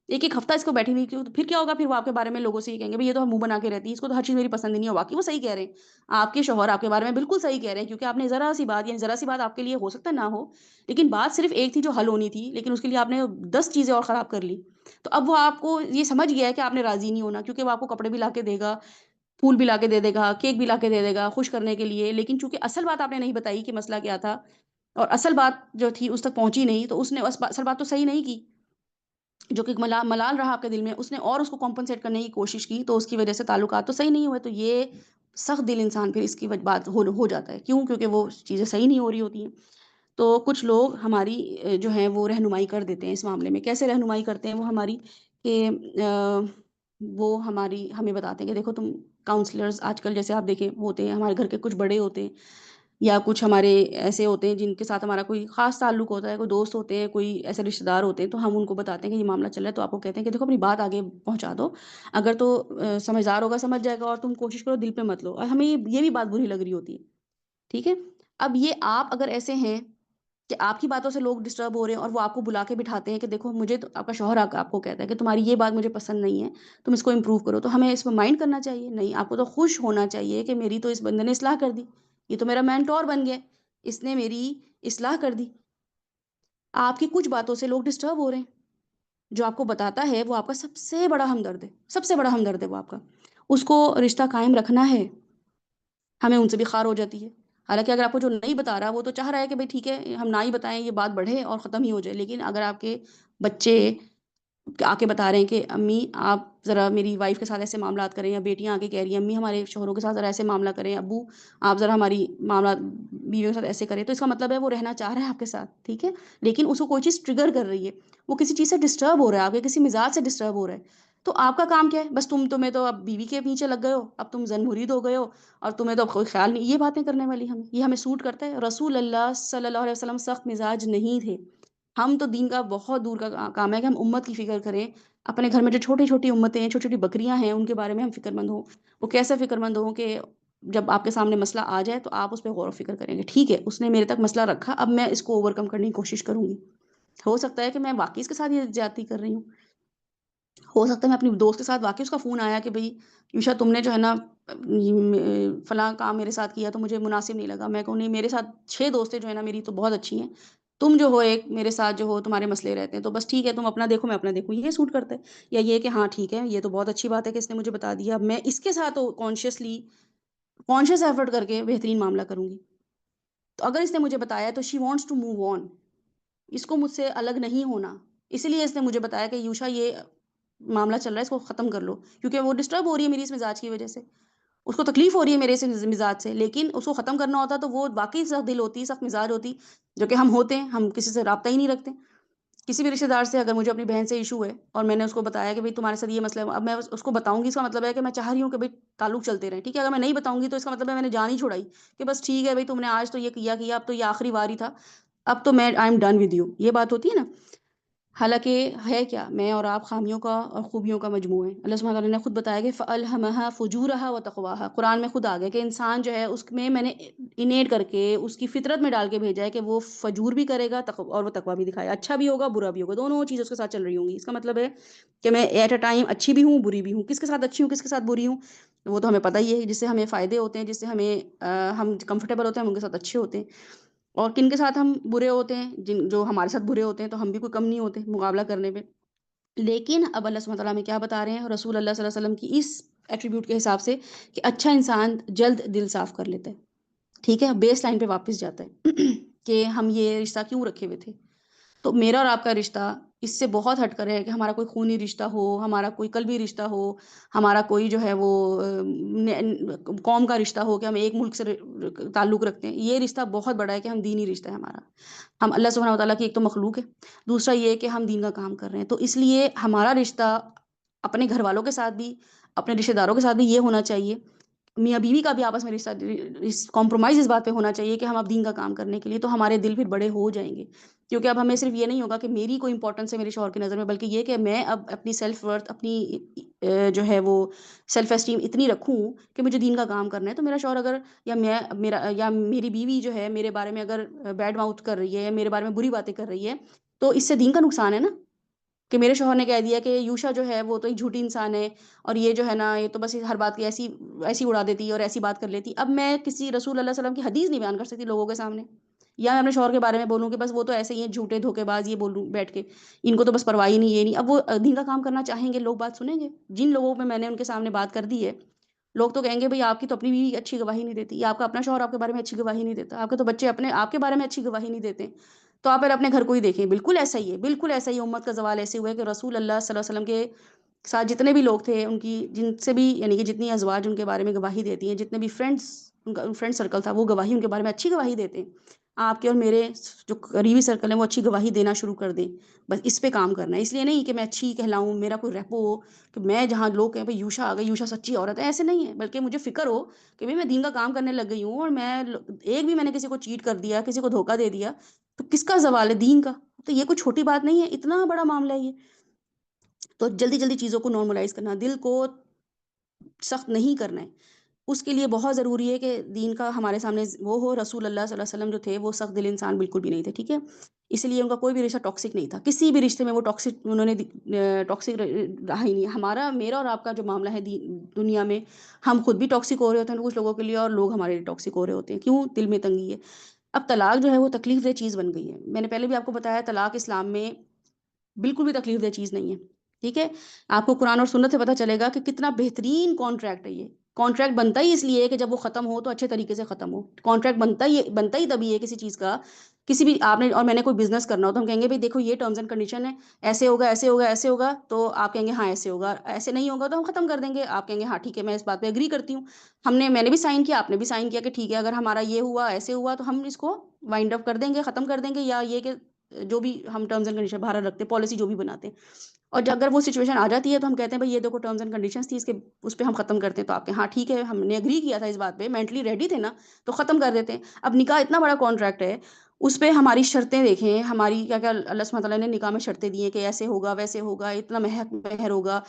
ایک ہفتہ اس کو بیٹھی ہوئی کیوں، پھر کیا ہوگا، پھر وہ آپ کے بارے میں لوگوں سے یہ کہیں گے بھائی یہ تو منہ بنا کے رہتی ہے، اس کو تو ہر چیز میری پسند نہیں ہے، واقعی وہ صحیح کہہ رہے ہیں، آپ کے شوہر آپ کے بارے میں بالکل صحیح کہہ رہے ہیں، کیونکہ آپ نے ذرا سی بات، یعنی ذرا سی بات آپ کے لیے ہو سکتا ہے نہ ہو، لیکن بات صرف ایک تھی جو حل ہونی تھی، لیکن اس کے لیے آپ نے 10 چیزیں اور خراب کر لی، تو اب وہ آپ کو یہ سمجھ گیا ہے کہ آپ نے راضی نہیں ہونا، کیونکہ وہ آپ کو کپڑے بھی لا کے دے گا، پھول بھی لا کے دے دے گا، کیک بھی لا کے دے دے گا خوش کرنے کے لیے، لیکن چونکہ اصل بات آپ نے نہیں بتائی کہ مسئلہ کیا تھا، اور اصل بات جو تھی اس تک پہنچی نہیں، تو اس نے اصل بات تو صحیح نہیں کی، جو کہ ملال رہا آپ کے دل میں، اس نے اور اس کو کمپنسیٹ کرنے کی کوشش کی، تو اس کی وجہ سے تعلقات تو صحیح نہیں ہوئے، تو یہ سخت دل انسان پھر اس کی بات ہو جاتا ہے، کیوں؟ کیونکہ وہ چیزیں صحیح نہیں ہو رہی ہوتی ہیں۔ تو کچھ لوگ ہماری جو ہیں وہ رہنمائی کر دیتے ہیں اس معاملے میں، کیسے رہنمائی کرتے ہیں وہ ہماری، کہ وہ ہمیں بتاتے ہیں کہ دیکھو تم کاؤنسلرز آج کل جیسے آپ دیکھیں ہوتے ہیں، ہمارے گھر کے کچھ بڑے ہوتے ہیں، یا کچھ ہمارے ایسے ہوتے ہیں جن کے ساتھ ہمارا کوئی خاص تعلق ہوتا ہے، کوئی دوست ہوتے ہیں، کوئی ایسے رشتہ دار ہوتے ہیں، تو ہم ان کو بتاتے ہیں کہ یہ معاملہ چل رہا ہے، تو آپ کو کہتے ہیں کہ دیکھو اپنی بات آگے پہنچا دو، اگر تو سمجھدار ہوگا سمجھ جائے گا، اور تم کوشش کرو دل پہ مت لو، اور ہمیں یہ بھی بات بری لگ رہی ہوتی ہے، ٹھیک ہے؟ اب یہ آپ اگر ایسے ہیں کہ آپ کی باتوں سے لوگ ڈسٹرب ہو رہے ہیں، اور وہ آپ کو بلا کے بٹھاتے ہیں کہ دیکھو مجھے تو آپ کا شوہر آپ کو کہتا ہے کہ تمہاری یہ بات مجھے پسند نہیں ہے، تم اس کو امپروو کرو، تو ہمیں اس میں مائنڈ کرنا چاہیے؟ نہیں، آپ کو تو خوش ہونا چاہیے کہ میری تو اس بندے نے اصلاح کر دی، یہ تو میرا مینٹور بن گیا، اس نے میری اصلاح کر دی۔ آپ کی کچھ باتوں سے لوگ ڈسٹرب ہو رہے ہیں، جو آپ کو بتاتا ہے وہ آپ کا سب سے بڑا ہمدرد ہے، سب سے بڑا ہمدرد ہے وہ آپ کا، اس کو رشتہ قائم رکھنا ہے، ہمیں ان سے بھی خار ہو جاتی ہے، حالانکہ اگر آپ کو جو نہیں بتا رہا وہ تو چاہ رہا ہے کہ بھائی ٹھیک ہے ہم نہ ہی بتائیں، یہ بات بڑھے اور ختم ہی ہو جائے، لیکن اگر آپ کے بچے آ کے بتا رہے ہیں کہ امی آپ ذرا میری وائف کے ساتھ ایسے معاملات کریں، یا بیٹیاں آ کے کہہ رہی ہیں امی ہمارے شوہروں کے ساتھ ذرا ایسے معاملہ کریں، ابو آپ ذرا ہماری معاملات بیویوں کے ساتھ ایسے کریں، تو اس کا مطلب ہے وہ رہنا چاہ رہا ہے آپ کے ساتھ، ٹھیک ہے، لیکن اس کو کوئی چیز ٹریگر کر رہی ہے، وہ کسی چیز سے ڈسٹرب ہو رہا ہے، آپ کے کسی مزاج سے ڈسٹرب ہو رہا ہے، تو آپ کا کام کیا ہے؟ بس تمہیں تو اب بیوی کے پیچھے لگ گئے ہو، اب تم زن مرید ہو گئے ہو، اور تمہیں تو اب کوئی خیال نہیں، یہ باتیں کرنے والی یہ ہمیں سوٹ کرتا ہے؟ رسول اللہ صلی اللہ علیہ وسلم سخت مزاج نہیں تھے، ہم تو دین کا بہت دور کا کام ہے کہ ہم امت کی فکر کریں، اپنے گھر میں جو چھوٹی چھوٹی امتیں ہیں، چھوٹی چھوٹی بکریاں ہیں، ان کے بارے میں ہم فکر مند ہوں، وہ کیسے فکر مند ہوں کہ جب آپ کے سامنے مسئلہ آ جائے تو آپ اس پہ غور و فکر کریں گے، ٹھیک ہے اس نے میرے تک مسئلہ رکھا، اب میں اس کو اوور کم کرنے کی کوشش کروں گی، ہو سکتا ہے کہ میں واقعی اس کے ساتھ یہ زیادتی کر رہی ہوں، ہو سکتا ہے میں اپنی دوست کے ساتھ واقعی اس کا فون آیا کہ بھئی یوشا تم نے جو ہے نا فلاں کام میرے ساتھ کیا تو مجھے مناسب نہیں لگا، میں کہوں نہیں میرے ساتھ 6 دوستیں جو ہے نا میری تو بہت اچھی ہیں، تم جو ہو ایک میرے ساتھ جو ہو تمہارے مسئلے رہتے ہیں تو بس ٹھیک ہے تم اپنا دیکھو میں اپنا دیکھوں، یہ سوٹ کرتا ہے، یا یہ کہ ہاں ٹھیک ہے یہ تو بہت اچھی بات ہے کہ اس نے مجھے بتا دیا، اب میں اس کے ساتھ کانشیس ایفرٹ کر کے بہترین معاملہ کروں گی، تو اگر اس نے مجھے بتایا تو she wants to move on, اس کو مجھ سے الگ نہیں ہونا، اسی لیے اس نے مجھے بتایا کہ یوشا یہ معاملہ چل رہا ہے اس کو ختم کر لو، کیونکہ وہ ڈسٹرب ہو رہی ہے میری اس مزاج کی وجہ سے، اس کو تکلیف ہو رہی ہے میرے سے مزاج سے، لیکن اس کو ختم کرنا ہوتا تو وہ واقعی سخت دل ہوتی، سخت مزاج ہوتی، جو کہ ہم ہوتے ہیں، ہم کسی سے رابطہ ہی نہیں رکھتے، کسی بھی رشتے دار سے اگر مجھے اپنی بہن سے ایشو ہے اور میں نے اس کو بتایا کہ بھئی تمہارے ساتھ یہ مسئلہ ہے، اب میں اس کو بتاؤں گی، اس کا مطلب ہے کہ میں چاہ رہی ہوں کہ بھئی تعلق چلتے رہیں، ٹھیک ہے، اگر میں نہیں بتاؤں گی تو اس کا مطلب ہے میں نے جان ہی چھڑائی، کہ بس ٹھیک ہے بھئی تم نے آج تو یہ کیا اب تو یہ آخری وار ہی تھا، اب تو میں I am done with you, یہ بات ہوتی ہے نا، حالانکہ ہے کیا، میں اور آپ خامیوں کا اور خوبیوں کا مجموعہ ہے، اللہ سبحانہ وتعالیٰ نے خود بتایا کہ فَأَلْهَمَهَا فُجُورَهَا وَتَقْوَاهَا، قرآن میں خود آ گیا کہ انسان جو ہے اس میں نے انیٹ کر کے اس کی فطرت میں ڈال کے بھیجا ہے کہ وہ فجور بھی کرے گا اور وہ تقویٰ بھی دکھائے، اچھا بھی ہوگا برا بھی ہوگا، دونوں چیزیں اس کے ساتھ چل رہی ہوں گی، اس کا مطلب ہے کہ میں ایٹ اے ٹائم اچھی بھی ہوں بری بھی ہوں، کس کے ساتھ اچھی ہوں کس کے ساتھ بری ہوں وہ تو ہمیں پتہ ہی ہے، جس سے ہمیں فائدے ہوتے ہیں، جس سے ہم کمفرٹیبل ہوتے ہیں، ہم ان کے ساتھ اچھے ہوتے ہیں، اور کن کے ساتھ ہم برے ہوتے ہیں، جو ہمارے ساتھ برے ہوتے ہیں تو ہم بھی کوئی کم نہیں ہوتے مقابلہ کرنے پہ، لیکن اب اللہ سبحانہ وتعالیٰ ہمیں کیا بتا رہے ہیں رسول اللہ صلی اللہ علیہ وسلم کی اس ایٹریبیوٹ کے حساب سے کہ اچھا انسان جلد دل صاف کر لیتا ہے، ٹھیک ہے، بیس لائن پہ واپس جاتا ہے کہ ہم یہ رشتہ کیوں رکھے ہوئے تھے، تو میرا اور آپ کا رشتہ اس سے بہت ہٹ کر ہے کہ ہمارا کوئی خونی رشتہ ہو، ہمارا کوئی قلبی رشتہ ہو، ہمارا کوئی جو ہے وہ قوم کا رشتہ ہو کہ ہم ایک ملک سے تعلق رکھتے ہیں، یہ رشتہ بہت بڑا ہے کہ ہم دینی رشتہ ہے ہمارا، ہم اللہ سبحانہ وتعالیٰ کی ایک تو مخلوق ہے، دوسرا یہ کہ ہم دین کا کام کر رہے ہیں، تو اس لیے ہمارا رشتہ اپنے گھر والوں کے ساتھ بھی اپنے رشتہ داروں کے ساتھ بھی یہ ہونا چاہیے میاں بیوی کا بھی آپس میں رشتہ کمپرومائز اس بات پہ ہونا چاہیے کہ ہم اب دین کا کام کرنے کے لیے، تو ہمارے دل پھر بڑے ہو جائیں گے، کیونکہ اب ہمیں صرف یہ نہیں ہوگا کہ میری کوئی امپورٹنس ہے میرے شوہر کی نظر میں، بلکہ یہ کہ میں اب اپنی سیلف ورتھ، اپنی جو ہے وہ سیلف اسٹیم اتنی رکھوں کہ مجھے دین کا کام کرنا ہے، تو میرا شوہر اگر یا میری بیوی جو ہے میرے بارے میں اگر بیڈ ماؤتھ کر رہی ہے یا میرے بارے میں بری باتیں کر رہی ہے، تو اس سے دین کا نقصان ہے نا، کہ میرے شوہر نے کہہ دیا کہ یوشا جو ہے وہ تو ایک جھوٹی انسان ہے، اور یہ جو ہے نا یہ تو بس ہر بات کی ایسی ایسی اڑا دیتی ہے اور ایسی بات کر لیتی، اب میں کسی رسول اللہ صلی اللہ علیہ وسلم کی حدیث نہیں بیان کر سکتی لوگوں کے سامنے، یا میں اپنے شوہر کے بارے میں بولوں کہ بس وہ تو ایسے ہی ہیں جھوٹے دھوکے باز، یہ بولوں بیٹھ کے ان کو تو بس پرواہ ہی نہیں، یہ نہیں، اب وہ دین کا کام کرنا چاہیں گے، لوگ بات سنیں گے؟ جن لوگوں پہ میں نے ان کے سامنے بات کر دی ہے، لوگ تو کہیں گے بھائی آپ کی تو اپنی بیوی اچھی گواہی نہیں دیتی، یا آپ کا اپنا شوہر آپ کے بارے میں اچھی گواہی نہیں دیتا، آپ کے تو بچے اپنے آپ کے بارے میں اچھی گواہی نہیں دیتے، تو آپ پھر اپنے گھر کو ہی دیکھیں، بالکل ایسا ہی ہے، بالکل ایسا ہی امت کا زوال ایسے ہوا ہے کہ رسول اللہ صلی اللہ علیہ وسلم کے ساتھ جتنے بھی لوگ تھے ان کی، جن سے بھی یعنی کہ جتنی ازواج ان کے بارے میں گواہی دیتی ہیں، جتنے بھی فرینڈس ان کا فرینڈ سرکل تھا وہ گواہی ان کے بارے میں اچھی گواہی دیتے ہیں، آپ کے اور میرے جو قریبی سرکل ہیں وہ اچھی گواہی دینا شروع کر دیں، بس اس پہ کام کرنا ہے، اس لیے نہیں کہ میں اچھی کہلاؤں، میرا کوئی ریپو ہو کہ میں جہاں لوگ کہیں بھائی یوشا آ گئی، یوشا سچی عورت ہے، ایسے نہیں ہے، بلکہ مجھے فکر ہو کہ بھائی میں دین کا کام کرنے لگ گئی ہوں، اور میں ایک بھی میں نے کسی کو چیٹ کر دیا، کسی کو دھوکہ دے دیا، تو کس کا زوال ہے؟ دین کا، تو یہ کوئی چھوٹی بات نہیں ہے، اتنا بڑا معاملہ ہے یہ، تو جلدی جلدی چیزوں کو نارملائز کرنا، دل کو سخت نہیں کرنا ہے، اس کے لیے بہت ضروری ہے کہ دین کا ہمارے سامنے وہ ہو، رسول اللہ صلی اللہ علیہ وسلم جو تھے وہ سخت دل انسان بالکل بھی نہیں تھے، ٹھیک ہے، اس لیے ان کا کوئی بھی رشتہ ٹاکسک نہیں تھا، کسی بھی رشتے میں وہ ٹاکسک انہوں نے ٹاکسک رہا ہی نہیں، ہمارا میرا اور آپ کا جو معاملہ ہے دنیا میں، ہم خود بھی ٹاکسک ہو رہے ہوتے ہیں کچھ لوگوں کے لیے، اور لوگ ہمارے لیے ٹاکسک ہو رہے ہوتے ہیں، کیوں؟ دل میں تنگی ہے۔ اب طلاق جو ہے وہ تکلیف دہ چیز بن گئی ہے، میں نے پہلے بھی آپ کو بتایا طلاق اسلام میں بالکل بھی تکلیف دہ چیز نہیں ہے، ٹھیک ہے، آپ کو قرآن اور سنت سے پتہ چلے گا کہ کتنا بہترین کانٹریکٹ ہے یہ، کانٹریکٹ بنتا ہی اس لیے ہے کہ جب وہ ختم ہو تو اچھے طریقے سے ختم ہو، کانٹریکٹ بنتا ہی تبھی ہے کسی چیز کا، کسی بھی آپ نے اور میں نے کوئی بزنس کرنا ہو تو ہم کہیں گے بھائی دیکھو یہ ٹرمز اینڈ کنڈیشن ہے، ایسے ہوگا ایسے ہوگا ایسے ہوگا، تو آپ کہیں گے ہاں ایسے ہوگا، ایسے نہیں ہوگا تو ہم ختم کر دیں گے، آپ کہیں گے ہاں ٹھیک ہے میں اس بات پہ اگری کرتی ہوں، میں نے بھی سائن کیا، آپ نے بھی سائن کیا کہ ٹھیک ہے اگر ہمارا یہ ہوا ایسے ہوا تو ہم اس کو وائنڈ اپ کر دیں گے، ختم کر دیں گے، یا یہ کہ جو بھی ہم ٹرمز اینڈ کنڈیشن باہر رکھتے ہیں، پالیسی جو بھی بناتے ہیں، اور اگر وہ سچویشن آ جاتی ہے تو ہم کہتے ہیں بھائی یہ دیکھو ٹرمز اینڈ کنڈیشنز تھی، اس پہ ہم ختم کرتے ہیں، تو آپ کے ہاں ٹھیک ہے ہم نے اگری کیا تھا اس بات پہ، مینٹلی ریڈی تھے نا، تو ختم کر دیتے ہیں۔ اب نکاح اتنا بڑا کانٹریکٹ ہے، اس پہ ہماری شرطیں دیکھیں، ہماری کیا کیا اللہ سبحانہ تعالیٰ نے نکاح میں شرطیں دی ہیں کہ ایسے ہوگا ویسے ہوگا، اتنا مہر ہوگا،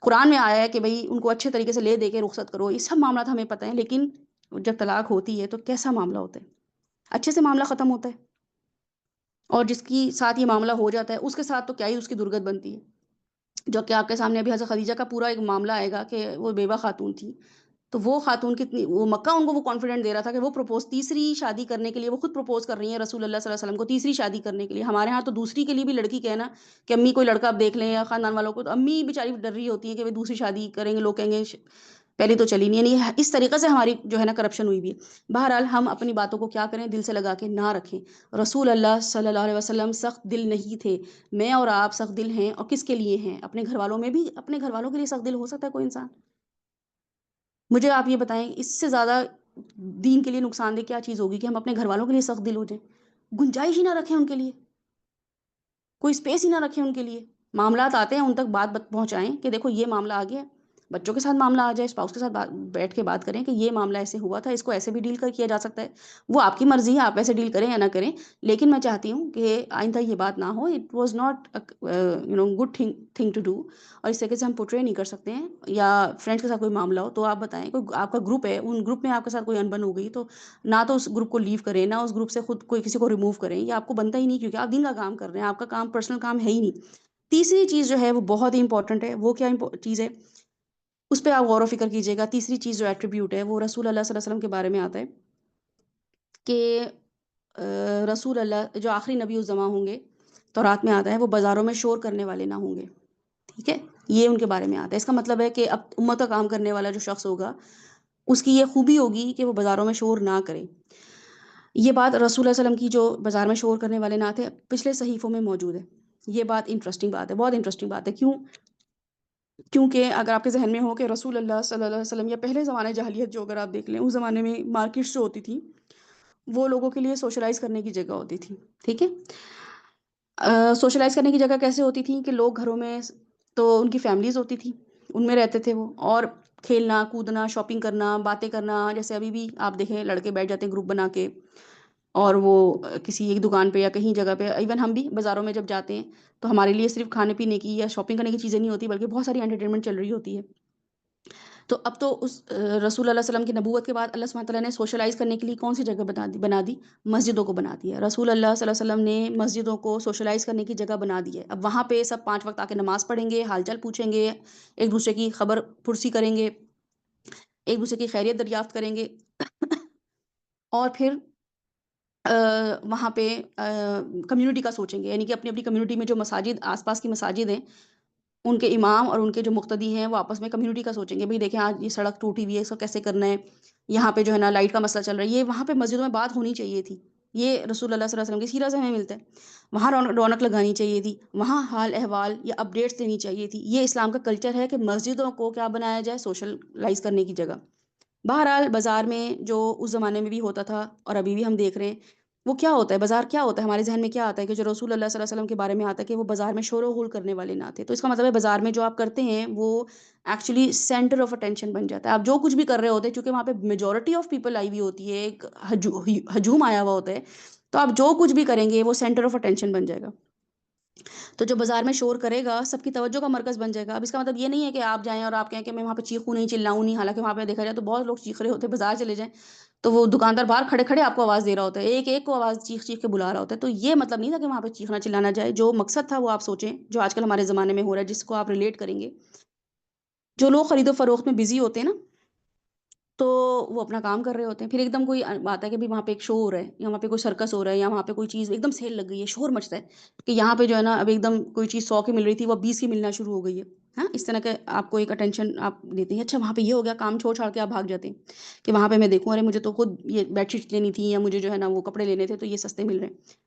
قرآن میں آیا ہے کہ بھائی ان کو اچھے طریقے سے لے دے کے رخصت کرو، یہ سب معاملات ہمیں پتہ ہیں، لیکن جب طلاق ہوتی ہے تو کیسا معاملہ ہوتا ہے؟ اچھے سے معاملہ ختم ہوتا ہے، اور جس کی ساتھ یہ معاملہ ہو جاتا ہے اس کے ساتھ تو کیا ہی اس کی درگت بنتی ہے، جو کہ آپ کے سامنے ابھی حضرت خدیجہ کا پورا ایک معاملہ آئے گا کہ وہ بیوہ خاتون تھی، تو وہ خاتون کتنی، وہ مکہ ان کو وہ کانفیڈنٹ دے رہا تھا کہ وہ پروپوز تیسری شادی کرنے کے لیے وہ خود پروپوز کر رہی ہیں رسول اللہ صلی اللہ علیہ وسلم کو تیسری شادی کرنے کے لیے، ہمارے ہاں تو دوسری کے لیے بھی لڑکی کہنا کہ امی کوئی لڑکا اب دیکھ لیں، یا خاندان والوں کو، تو امی بیچاری ڈر رہی ہوتی ہے کہ وہ دوسری شادی کریں گے، لوگ کہیں گے پہلی تو چلی نہیں، یعنی اس طریقے سے ہماری جو ہے نا کرپشن ہوئی بھی ہے۔ بہرحال ہم اپنی باتوں کو کیا کریں، دل سے لگا کے نہ رکھیں، رسول اللہ صلی اللہ علیہ وسلم سخت دل نہیں تھے، میں اور آپ سخت دل ہیں، اور کس کے لیے ہیں؟ اپنے گھر والوں میں بھی، اپنے گھر والوں کے لیے سخت دل ہو سکتا ہے کوئی انسان؟ مجھے آپ یہ بتائیں اس سے زیادہ دین کے لیے نقصان دہ کیا چیز ہوگی کہ ہم اپنے گھر والوں کے لیے سخت دل ہو جائیں، گنجائش ہی نہ رکھیں ان کے لیے، کوئی اسپیس ہی نہ رکھیں ان کے لیے، معاملات آتے ہیں ان تک بات پہنچائیں کہ دیکھو یہ معاملہ آ گیا، بچوں کے ساتھ معاملہ آ جائے، اسپاؤس کے ساتھ بیٹھ کے بات کریں کہ یہ معاملہ ایسے ہوا تھا، اس کو ایسے بھی ڈیل کیا جا سکتا ہے، وہ آپ کی مرضی ہے آپ ایسے ڈیل کریں یا نہ کریں، لیکن میں چاہتی ہوں کہ آئندہ یہ بات نہ ہو، it was not good thing to do, اور اس طریقے سے ہم پورٹری نہیں کر سکتے ہیں، یا فرینڈس کے ساتھ کوئی معاملہ ہو تو آپ بتائیں، کوئی آپ کا گروپ ہے، ان گروپ میں آپ کے ساتھ کوئی انبن ہو گئی تو نہ تو اس گروپ کو لیو کریں، نہ اس گروپ سے خود کوئی کسی کو ریموو کریں، یہ آپ کو بنتا ہی نہیں، کیونکہ آپ دین کا کام کر رہے ہیں، آپ کا کام پرسنل کام ہے ہی نہیں۔ تیسری چیز جو ہے وہ بہت ہی امپورٹنٹ ہے، وہ کیا چیز ہے اس پہ آپ غور و فکر کیجیے گا، تیسری چیز جو ایٹریبیوٹ ہے وہ رسول اللہ صلی اللہ علیہ وسلم کے بارے میں آتا ہے کہ رسول اللہ جو آخری نبی الزماں ہوں گے، تورات میں آتا ہے وہ بازاروں میں شور کرنے والے نہ ہوں گے، ٹھیک ہے، یہ ان کے بارے میں آتا ہے، اس کا مطلب ہے کہ اب امت کا کام کرنے والا جو شخص ہوگا اس کی یہ خوبی ہوگی کہ وہ بازاروں میں شور نہ کرے، یہ بات رسول اللہ علیہ وسلم کی جو بازار میں شور کرنے والے نہ تھے پچھلے صحیفوں میں موجود ہے، یہ بات انٹرسٹنگ بات ہے، بہت انٹرسٹنگ بات ہے، کیونکہ اگر آپ کے ذہن میں ہو کہ رسول اللہ صلی اللہ علیہ وسلم یا پہلے زمانے جاہلیت جو اگر آپ دیکھ لیں اس زمانے میں مارکیٹس جو ہوتی تھی وہ لوگوں کے لیے سوشلائز کرنے کی جگہ ہوتی تھی، ٹھیک ہے، سوشلائز کرنے کی جگہ کیسے ہوتی تھی کہ لوگ گھروں میں تو ان کی فیملیز ہوتی تھی ان میں رہتے تھے وہ، اور کھیلنا کودنا شاپنگ کرنا باتیں کرنا، جیسے ابھی بھی آپ دیکھیں لڑکے بیٹھ جاتے ہیں گروپ بنا کے، اور وہ کسی ایک دکان پہ یا کہیں جگہ پہ، ایون ہم بھی بازاروں میں جب جاتے ہیں تو ہمارے لیے صرف کھانے پینے کی یا شاپنگ کرنے کی چیزیں نہیں ہوتی، بلکہ بہت ساری انٹرٹینمنٹ چل رہی ہوتی ہے۔ تو اب تو اس رسول اللہ صلی اللہ علیہ وسلم کی نبوت کے بعد اللہ سبحانہ تعالیٰ نے سوشلائز کرنے کے لیے کون سی جگہ بنا دی؟ مسجدوں کو بنا دیا۔ رسول اللہ صلی اللہ علیہ وسلم نے مسجدوں کو سوشلائز کرنے کی جگہ بنا دی ہے۔ اب وہاں پہ سب 5 وقت آ کے نماز پڑھیں گے، حال چال پوچھیں گے، ایک دوسرے کی خبر پرسی کریں گے، ایک دوسرے کی خیریت دریافت کریں گے، اور پھر وہاں پہ کمیونٹی کا سوچیں گے، یعنی کہ اپنی اپنی کمیونٹی میں جو مساجد آس پاس کی مساجد ہیں ان کے امام اور ان کے جو مقتدی ہیں وہ آپس میں کمیونٹی کا سوچیں گے، بھئی دیکھیں آج یہ سڑک ٹوٹی ہوئی ہے، اس کو کیسے کرنا ہے، یہاں پہ جو ہے نا لائٹ کا مسئلہ چل رہا ہے، یہ وہاں پہ مسجدوں میں بات ہونی چاہیے تھی۔ یہ رسول اللہ صلی اللہ علیہ وسلم کی سیرت سے ہمیں ملتا ہے۔ وہاں رونق لگانی چاہیے تھی، وہاں حال احوال یا اپڈیٹس دینی چاہیے تھی۔ یہ اسلام کا کلچر ہے کہ مسجدوں کو کیا بنایا جائے؟ سوشلائز کرنے کی جگہ۔ بہرحال بازار میں جو اس زمانے میں بھی ہوتا تھا اور ابھی بھی ہم دیکھ رہے ہیں، وہ کیا ہوتا ہے؟ بازار کیا ہوتا ہے؟ ہمارے ذہن میں کیا آتا ہے کہ جو رسول اللہ صلی اللہ علیہ وسلم کے بارے میں آتا ہے کہ وہ بازار میں شور و غل کرنے والے نہ تھے، تو اس کا مطلب ہے بازار میں جو آپ کرتے ہیں وہ ایکچولی سینٹر آف اٹینشن بن جاتا ہے۔ آپ جو کچھ بھی کر رہے ہوتے ہیں، چونکہ وہاں پہ میجورٹی آف پیپل آئی ہوئی ہوتی ہے، ایک ہجوم آیا ہوا ہوتا ہے، تو آپ جو کچھ بھی کریں گے وہ سینٹر آف اٹینشن بن جائے گا۔ تو جو بازار میں شور کرے گا سب کی توجہ کا مرکز بن جائے گا۔ اب اس کا مطلب یہ نہیں ہے کہ آپ جائیں اور آپ کہیں کہ میں وہاں پہ چیخوں نہیں چلاؤں نہیں، حالانکہ وہاں پہ دیکھا جائے تو بہت لوگ چیخ رہے ہوتے ہیں، بازار چلے جائیں تو وہ دکاندار باہر کھڑے کھڑے آپ کو آواز دے رہا ہوتا ہے، ایک ایک کو آواز چیخ چیخ کے بلا رہا ہوتا ہے۔ تو یہ مطلب نہیں تھا کہ وہاں پہ چیخنا چلانا جائے، جو مقصد تھا وہ آپ سوچیں، جو آج کل ہمارے زمانے میں ہو رہا ہے جس کو آپ ریلیٹ کریں گے۔ جو لوگ خرید و فروخت میں بزی ہوتے ہیں نا، تو وہ اپنا کام کر رہے ہوتے ہیں، پھر ایک دم کوئی بات ہے کہ بھی وہاں پہ ایک شو ہو رہا ہے یا وہاں پہ کوئی سرکس ہو رہا ہے یا وہاں پہ کوئی چیز ایک دم سیل لگ گئی ہے، شور مچتا ہے کہ یہاں پہ جو ہے نا اب ایک دم کوئی چیز 100 کی مل رہی تھی وہ 20 کی ملنا شروع ہو گئی ہے۔ ہاں، اس طرح کے آپ کو ایک اٹینشن آپ دیتے ہیں، اچھا وہاں پہ یہ ہو گیا، کام چھوڑ چھاڑ کے آپ بھاگ جاتے ہیں کہ وہاں پہ میں دیکھوں، ارے مجھے تو خود یہ بیڈ شیٹ لینی تھی یا مجھے جو ہے نا وہ کپڑے لینے تھے تو یہ سستے مل رہے ہیں۔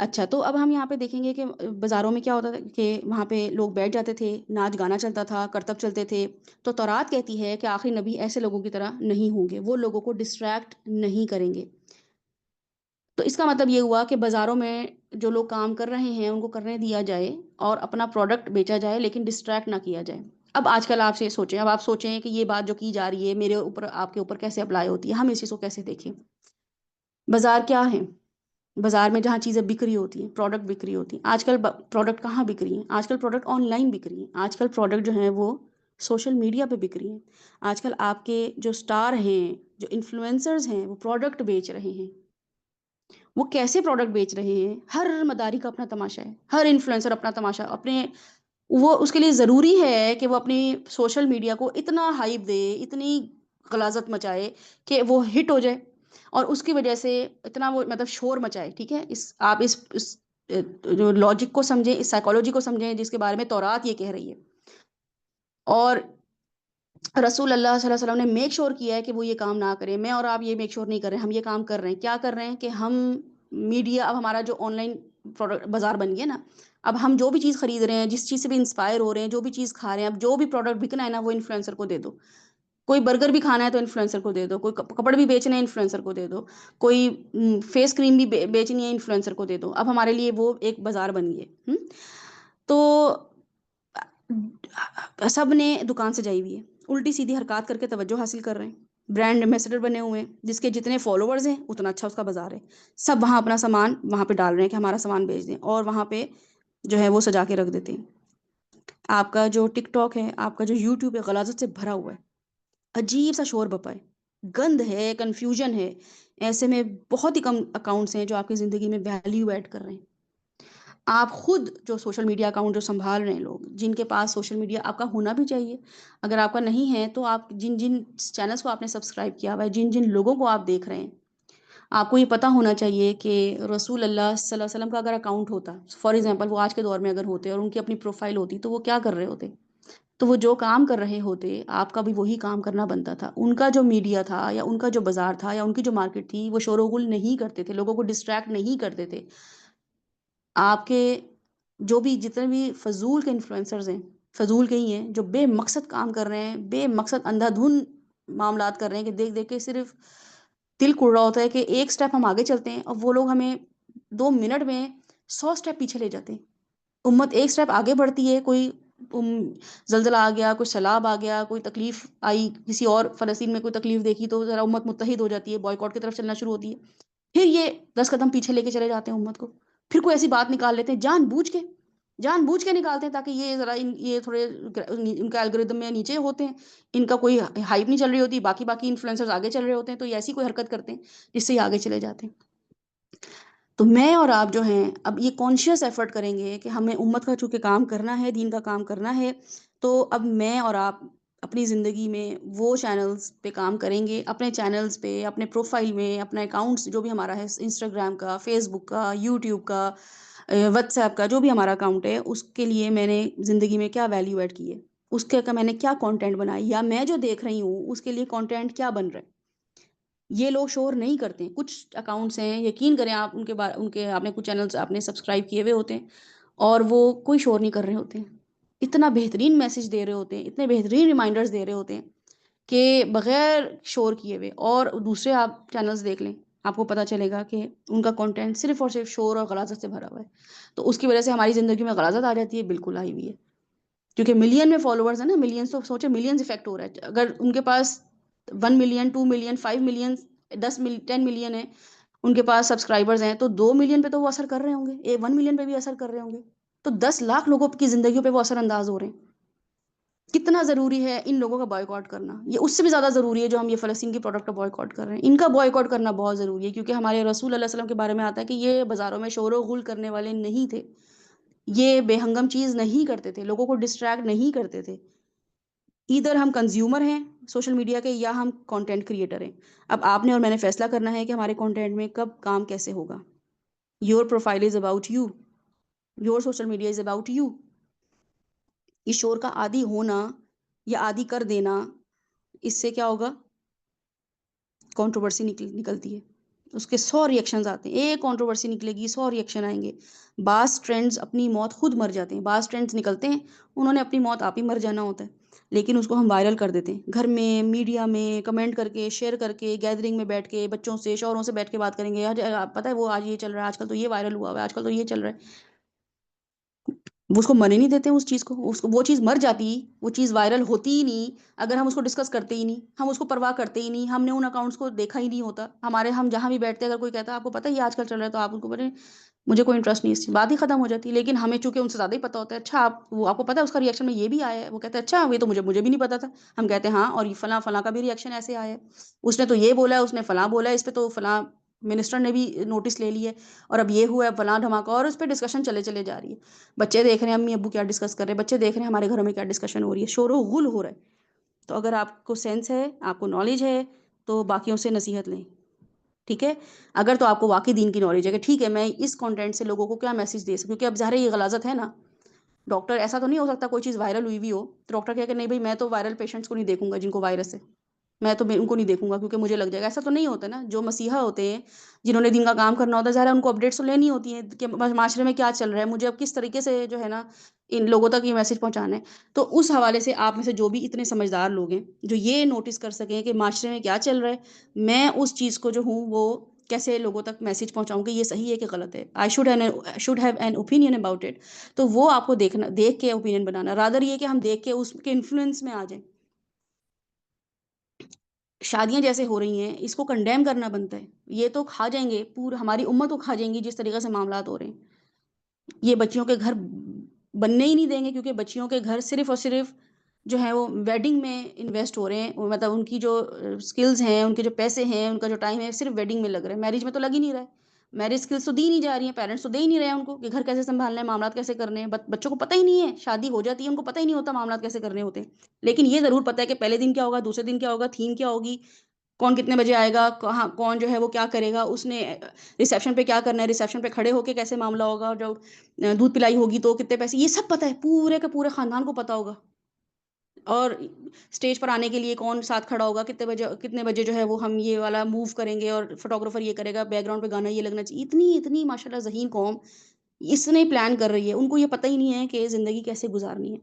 اچھا، تو اب ہم یہاں پہ دیکھیں گے کہ بازاروں میں کیا ہوتا تھا کہ وہاں پہ لوگ بیٹھ جاتے تھے، ناچ گانا چلتا تھا، کرتب چلتے تھے۔ تو تورات کہتی ہے کہ آخری نبی ایسے لوگوں کی طرح نہیں ہوں گے، وہ لوگوں کو ڈسٹریکٹ نہیں کریں گے۔ تو اس کا مطلب یہ ہوا کہ بازاروں میں جو لوگ کام کر رہے ہیں ان کو کرنے دیا جائے اور اپنا پروڈکٹ بیچا جائے، لیکن ڈسٹریکٹ نہ کیا جائے۔ اب آج کل آپ سے سوچیں، اب آپ سوچیں کہ یہ بات جو کی جا رہی ہے میرے اوپر آپ کے اوپر کیسے اپلائی ہوتی ہے، ہم اس چیز کو کیسے دیکھیں؟ بازار کیا ہے؟ بازار میں جہاں چیزیں بک رہی ہوتی ہیں، پروڈکٹ بک رہی ہوتی ہیں، آج کل پروڈکٹ کہاں بک رہی ہیں؟ آج کل پروڈکٹ آن لائن بک رہی ہیں، آج کل پروڈکٹ جو ہیں وہ سوشل میڈیا پہ بک رہی ہیں۔ آج کل آپ کے جو سٹار ہیں، جو انفلوئنسرز ہیں، وہ پروڈکٹ بیچ رہے ہیں۔ وہ کیسے پروڈکٹ بیچ رہے ہیں؟ ہر مداری کا اپنا تماشا ہے، ہر انفلوئنسر اپنا تماشا اپنے، وہ اس کے لیے ضروری ہے کہ وہ اپنی سوشل میڈیا کو اتنا ہائپ دے، اتنی غلاظت مچائے کہ وہ ہٹ ہو جائے، اور اس کی وجہ سے اتنا وہ مطلب شور مچائے۔ ٹھیک ہے، آپ اس جو لاجک کو سمجھیں، اس سائیکالوجی کو سمجھیں جس کے بارے میں تورات یہ کہہ رہی ہے، اور رسول اللہ صلی اللہ علیہ وسلم نے میک شور کیا ہے کہ وہ یہ کام نہ کریں۔ میں اور آپ یہ میک شور نہیں کر رہے ہیں، ہم یہ کام کر رہے ہیں۔ کیا کر رہے ہیں کہ ہم میڈیا، اب ہمارا جو آن لائن بازار بن گیا نا، اب ہم جو بھی چیز خرید رہے ہیں، جس چیز سے بھی انسپائر ہو رہے ہیں، جو بھی چیز کھا رہے ہیں، اب جو بھی پروڈکٹ بکنا ہے نا وہ انفلوئنسر کو دے دو۔ کوئی برگر بھی کھانا ہے تو انفلوئنسر کو دے دو، کوئی کپڑے بھی بیچنے ہیں انفلوئنسر کو دے دو، کوئی فیس کریم بھی بیچنی ہے انفلوئنسر کو دے دو۔ اب ہمارے لیے وہ ایک بازار بن گئی ہے۔ تو سب نے دکان سجائی ہوئی ہے، الٹی سیدھی حرکات کر کے توجہ حاصل کر رہے ہیں، برانڈ ایمبیسڈر بنے ہوئے ہیں، جس کے جتنے فالوورز ہیں اتنا اچھا اس کا بازار ہے۔ سب وہاں اپنا سامان وہاں پہ ڈال رہے ہیں کہ ہمارا سامان بیچ دیں، اور وہاں پہ جو ہے وہ سجا کے رکھ دیتے ہیں۔ آپ کا جو ٹک ٹاک ہے، آپ کا جو یوٹیوب ہے، غلاظت سے بھرا ہوا ہے، عجیب سا شور بپا ہے، گند ہے، کنفیوژن ہے۔ ایسے میں بہت ہی کم اکاؤنٹس ہیں جو آپ کی زندگی میں ویلیو ایڈ کر رہے ہیں۔ آپ خود جو سوشل میڈیا اکاؤنٹ جو سنبھال رہے ہیں، لوگ جن کے پاس سوشل میڈیا، آپ کا ہونا بھی چاہیے، اگر آپ کا نہیں ہے تو آپ جن جن چینلز کو آپ نے سبسکرائب کیا ہوا ہے، جن جن لوگوں کو آپ دیکھ رہے ہیں، آپ کو یہ پتہ ہونا چاہیے کہ رسول اللہ صلی اللہ علیہ وسلم کا اگر اکاؤنٹ ہوتا، فار ایگزامپل وہ آج کے دور میں اگر ہوتے اور ان کی اپنی پروفائل ہوتی، تو وہ کیا کر رہے ہوتے؟ تو وہ جو کام کر رہے ہوتے، آپ کا بھی وہی کام کرنا بنتا تھا۔ ان کا جو میڈیا تھا یا ان کا جو بازار تھا یا ان کی جو مارکیٹ تھی، وہ شور و غل نہیں کرتے تھے، لوگوں کو ڈسٹریکٹ نہیں کرتے تھے۔ آپ کے جو بھی جتنے بھی فضول کے انفلوئنسرز ہیں، فضول کے ہی ہیں، جو بے مقصد کام کر رہے ہیں، بے مقصد اندھا دھن معاملات کر رہے ہیں کہ دیکھ دیکھ کے صرف دل کڑ رہا ہوتا ہے کہ ایک سٹیپ ہم آگے چلتے ہیں اور وہ لوگ ہمیں 2 منٹ میں 100 سٹیپ پیچھے لے جاتے ہیں۔ امت ایک سٹیپ آگے بڑھتی ہے، کوئی زلزلہ آ گیا، کوئی سیلاب آ گیا، کوئی تکلیف آئی، کسی اور فلسطین میں کوئی تکلیف دیکھی تو ذرا امت متحد ہو جاتی ہے، بوائکاٹ کی طرف چلنا شروع ہوتی ہے۔ پھر یہ 10 قدم پیچھے لے کے چلے جاتے ہیں امت کو، پھر کوئی ایسی بات نکال لیتے ہیں جان بوجھ کے نکالتے ہیں تاکہ یہ ذرا یہ تھوڑے ان کا الگوریدم میں نیچے ہوتے ہیں، ان کا کوئی ہائپ نہیں چل رہی ہوتی، باقی انفلوئنسرز آگے چل رہے ہوتے ہیں، تو یہ ایسی کوئی حرکت کرتے ہیں جس سے یہ آگے چلے جاتے ہیں۔ تو میں اور آپ جو ہیں اب یہ کانشیس ایفرٹ کریں گے کہ ہمیں امت کا چونکہ کام کرنا ہے، دین کا کام کرنا ہے، تو اب میں اور آپ اپنی زندگی میں وہ چینلز پہ کام کریں گے، اپنے چینلز پہ، اپنے پروفائل میں، اپنا اکاؤنٹس جو بھی ہمارا ہے، انسٹاگرام کا، فیس بک کا، یوٹیوب کا، واٹس ایپ کا، جو بھی ہمارا اکاؤنٹ ہے، اس کے لیے میں نے زندگی میں کیا ویلیو ایڈ کی ہے، اس کے میں نے کیا کانٹینٹ بنائی، یا میں جو دیکھ رہی ہوں اس کے لیے کانٹینٹ کیا بن رہا ہے۔ یہ لوگ شور نہیں کرتے، کچھ اکاؤنٹس ہیں، یقین کریں آپ، ان کے آپ نے کچھ چینلز آپ نے سبسکرائب کیے ہوئے ہوتے ہیں اور وہ کوئی شور نہیں کر رہے ہوتے ہیں، اتنا بہترین میسج دے رہے ہوتے ہیں، اتنے بہترین ریمائنڈرز دے رہے ہوتے ہیں کہ بغیر شور کیے ہوئے۔ اور دوسرے آپ چینلز دیکھ لیں، آپ کو پتہ چلے گا کہ ان کا کنٹینٹ صرف اور صرف شور اور غلاظت سے بھرا ہوا ہے، تو اس کی وجہ سے ہماری زندگی میں غلاظت آ جاتی ہے، بالکل آئی ہوئی ہے، کیونکہ ملین میں فالوورز ہیں نا، ملینز، تو سوچے ملینز افیکٹ ہو رہا ہے، اگر ان کے پاس 1 ملین، 2 ملین، 5 ملین، 10 ملین ہے، ان کے پاس سبسکرائبرز ہیں، تو 2 ملین پہ تو وہ اثر کر رہے ہوں گے، 1 ملین پہ بھی اثر کر رہے ہوں گے، تو 10 لاکھ لوگوں کی زندگیوں پہ وہ اثر انداز ہو رہے ہیں۔ کتنا ضروری ہے ان لوگوں کا بائیکاٹ کرنا، یہ اس سے بھی زیادہ ضروری ہے جو ہم یہ فلسطین کی پروڈکٹ کا بائیکاٹ کر رہے ہیں، ان کا بائیکاٹ کرنا بہت ضروری ہے، کیونکہ ہمارے رسول اللہ علیہ وسلم کے بارے میں آتا ہے کہ یہ بازاروں میں شور و غل کرنے والے نہیں تھے، یہ بے ہنگم چیز نہیں کرتے تھے، لوگوں کو ڈسٹریکٹ نہیں کرتے تھے۔ ادھر ہم کنزیومر ہیں سوشل میڈیا کے، یا ہم کنٹینٹ کریٹر ہیں۔ اب آپ نے اور میں نے فیصلہ کرنا ہے کہ ہمارے کنٹینٹ میں کب کام کیسے ہوگا۔ Your profile is about you, your social media is about you. اس شور کا عادی ہونا یا عادی کر دینا، اس سے کیا ہوگا، کنٹروورسی نکلتی ہے، اس کے 100 ریئیکشنز آتے ہیں، ایک کنٹروورسی نکلے گی 100 ریئیکشن آئیں گے۔ بعض ٹرینڈز اپنی موت خود مر جاتے ہیں، بعض ٹرینڈز نکلتے ہیں انہوں نے اپنی موت آپ ہی مر جانا ہوتا ہے، لیکن اس کو ہم وائرل کر دیتے ہیں، گھر میں، میڈیا میں کمنٹ کر کے، شیئر کر کے، گیدرنگ میں بیٹھ کے بچوں سے، شوہروں سے بیٹھ کے بات کریں گے، یار پتہ ہے وہ آج یہ چل رہا ہے، آج کل تو یہ وائرل ہوا ہوا ہے، آج کل تو یہ چل رہا ہے۔ وہ اس کو مرنے نہیں دیتے، اس چیز کو، وہ چیز مر جاتی، وہ چیز وائرل ہوتی ہی نہیں اگر ہم اس کو ڈسکس کرتے ہی نہیں، ہم اس کو پرواہ کرتے ہی نہیں، ہم نے ان اکاؤنٹس کو دیکھا ہی نہیں ہوتا، ہم جہاں بھی بیٹھتے ہیں اگر کوئی کہتا ہے آپ کو پتہ ہے یہ آج کل چل رہا ہے، تو آپ ان کو بولیں مجھے کوئی انٹرسٹ نہیں، اس کی بات ہی ختم ہو جاتی ہے۔ لیکن ہمیں چونکہ ان سے زیادہ ہی پتہ ہوتا ہے، اچھا آپ کو پتہ ہے اس کا ریئیکشن میں یہ بھی آیا ہے، وہ کہتے ہیں اچھا یہ تو مجھے بھی نہیں پتا تھا، ہم کہتے ہیں ہاں، اور فلاں فلاں کا بھی ریئیکشن ایسے آیا ہے، اس نے تو یہ بولا ہے، اس نے فلاں بولا ہے، اس پہ تو فلاں منسٹر نے بھی نوٹس لے لی ہے، اور اب یہ ہوا ہے فلاں دھماکہ، اور اس پہ ڈسکشن چلے جا رہی ہے، بچے دیکھ رہے ہیں امی ابو کیا ڈسکس کر رہے ہیں، بچے دیکھ رہے ہیں ہمارے گھروں میں کیا ڈسکشن ہو رہی ہے، شور و غل ہو رہا ہے۔ تو اگر آپ کو سینس ہے، آپ کو نالج ہے، تو باقیوں سے نصیحت لیں، ٹھیک ہے؟ اگر تو آپ کو واقعی دین کی نالج ہے کہ ٹھیک ہے میں اس کنٹینٹ سے لوگوں کو کیا میسج دے سکوں، کیونکہ اب ظاہر ہے یہ غلاظت ہے نا، ڈاکٹر ایسا تو نہیں ہو سکتا کوئی چیز وائرل ہوئی بھی ہو تو ڈاکٹر کہے کہ نہیں بھائی میں تو وائرل پیشنٹس کو نہیں دیکھوں گا جن کو وائرس ہے، میں ان کو نہیں دیکھوں گا کیونکہ مجھے لگ جائے گا، ایسا تو نہیں ہوتا نا۔ جو مسیحا ہوتے ہیں جنہوں نے دین کا کام کرنا ہوتا ہے، ظاہر ہے ان کو اپڈیٹس تو لینی ہوتی ہیں کہ معاشرے میں کیا چل رہا ہے، مجھے اب کس طریقے سے جو ہے نا ان لوگوں تک یہ میسج پہنچانا ہے۔ تو اس حوالے سے آپ میں سے جو بھی اتنے سمجھدار لوگ ہیں جو یہ نوٹس کر سکیں کہ معاشرے میں کیا چل رہا ہے، میں اس چیز کو جو ہوں وہ کیسے لوگوں تک میسج پہنچاؤں کہ یہ صحیح ہے کہ غلط ہے، I should have an opinion about it. تو وہ آپ کو دیکھ کے اوپینین بنانا، رادر یہ کہ ہم دیکھ کے اس کے انفلوئنس میں آ جائیں۔ شادیاں جیسے ہو رہی ہیں اس کو کنڈیم کرنا بنتا ہے، یہ تو کھا جائیں گے، پورا ہماری امت کو کھا جائیں گی جس طریقے سے معاملات ہو رہے ہیں۔ یہ بچیوں کے گھر بننے ہی نہیں دیں گے، کیونکہ بچیوں کے گھر صرف اور صرف جو ہے وہ ویڈنگ میں انویسٹ ہو رہے ہیں، مطلب ان کی جو سکلز ہیں، ان کے جو پیسے ہیں، ان کا جو ٹائم ہے صرف ویڈنگ میں لگ رہا ہے، میرج میں تو لگ ہی نہیں رہا ہے۔ میرج سکلز تو دی نہیں جا رہی ہیں، پیرنٹس تو دے ہی نہیں رہے ہیں ان کو کہ گھر کیسے سنبھالنا ہے، معاملات کیسے کرنے ہیں، بچوں کو پتہ ہی نہیں ہے، شادی ہو جاتی ہے ان کو پتہ ہی نہیں ہوتا معاملات کیسے کرنے ہوتے ہیں، لیکن یہ ضرور پتہ ہے کہ پہلے دن کیا ہوگا، دوسرے دن کیا ہوگا، تھیم کیا ہوگی، کون کتنے بجے آئے گا، کہاں کون جو ہے وہ کیا کرے گا، اس نے ریسیپشن پہ کیا کرنا ہے، ریسیپشن پہ کھڑے ہو کے کیسے معاملہ ہوگا، اور جو دودھ پلائی ہوگی تو کتنے پیسے، یہ سب پتہ ہے، پورے کے پورے خاندان کو پتہ ہوگا۔ اور اسٹیج پر آنے کے لیے کون ساتھ کھڑا ہوگا، کتنے بجے جو ہے وہ ہم یہ والا موو کریں گے، اور فوٹوگرافر یہ کرے گا، بیک گراؤنڈ پہ گانا یہ لگنا چاہیے، اتنی ماشاء اللہ ذہین قوم اس نے پلان کر رہی ہے، ان کو یہ پتہ ہی نہیں ہے کہ زندگی کیسے گزارنی ہے،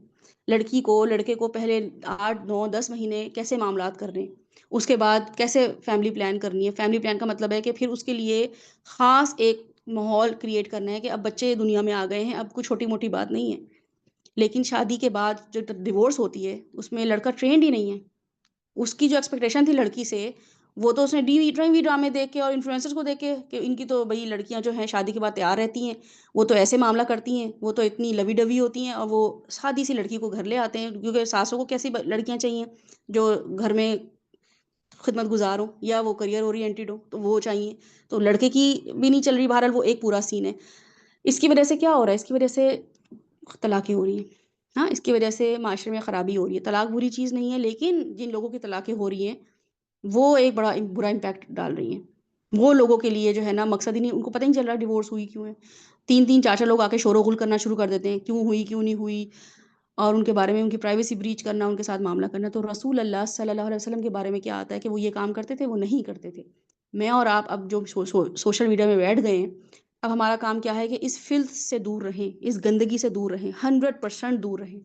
لڑکی کو لڑکے کو پہلے 8 9 10 مہینے کیسے معاملات کرنے ہیں، اس کے بعد کیسے فیملی پلان کرنی ہے، فیملی پلان کا مطلب ہے کہ پھر اس کے لیے خاص ایک ماحول کریٹ کرنا ہے کہ اب بچے دنیا میں آ گئے ہیں، اب کوئی چھوٹی موٹی بات نہیں ہے، لیکن شادی کے بعد جو ڈیورس ہوتی ہے اس میں لڑکا ٹرینڈ ہی نہیں ہے. اس کی جو ایکسپیکٹیشن تھی لڑکی سے، وہ تو اس نے ٹی وی ڈرامے دیکھ کے اور انفلوئنسرز کو دیکھ کے کہ ان کی تو بھئی لڑکیاں جو ہیں شادی کے بعد تیار رہتی ہیں، وہ تو ایسے معاملہ کرتی ہیں، وہ تو اتنی لوی ڈوی ہوتی ہیں اور وہ سادی سی لڑکی کو گھر لے آتے ہیں کیونکہ ساسوں کو کیسی لڑکیاں چاہیے جو گھر میں خدمت گزار ہوں یا وہ کریئر اورینٹڈ ہوں، تو وہ چاہیے. تو لڑکے کی بھی نہیں چل رہی، بہرحال وہ ایک پورا سین ہے. اس کی وجہ سے کیا ہو رہا ہے؟ اس کی وجہ سے طلاقیں ہو رہی ہیں. ہاں، اس کی وجہ سے معاشرے میں خرابی ہو رہی ہے. طلاق بری چیز نہیں ہے، لیکن جن لوگوں کی طلاقیں ہو رہی ہیں وہ ایک بڑا برا امپیکٹ ڈال رہی ہیں. وہ لوگوں کے لیے جو ہے نا مقصد ہی نہیں، ان کو پتہ ہی نہیں چل رہا ڈیورس ہوئی کیوں ہے. تین تین چار چار لوگ آ کے شور و غل کرنا شروع کر دیتے ہیں کیوں ہوئی کیوں نہیں ہوئی، اور ان کے بارے میں ان کی پرائیویسی بریچ کرنا، ان کے ساتھ معاملہ کرنا. تو رسول اللہ صلی اللہ علیہ وسلم کے بارے میں کیا آتا ہے کہ وہ یہ کام کرتے تھے؟ وہ نہیں کرتے تھے. میں اور آپ اب جو سوشل میڈیا میں بیٹھ گئے ہیں، اب ہمارا کام کیا ہے کہ اس فلتھ سے دور رہیں، اس گندگی سے دور رہیں، 100% دور رہیں.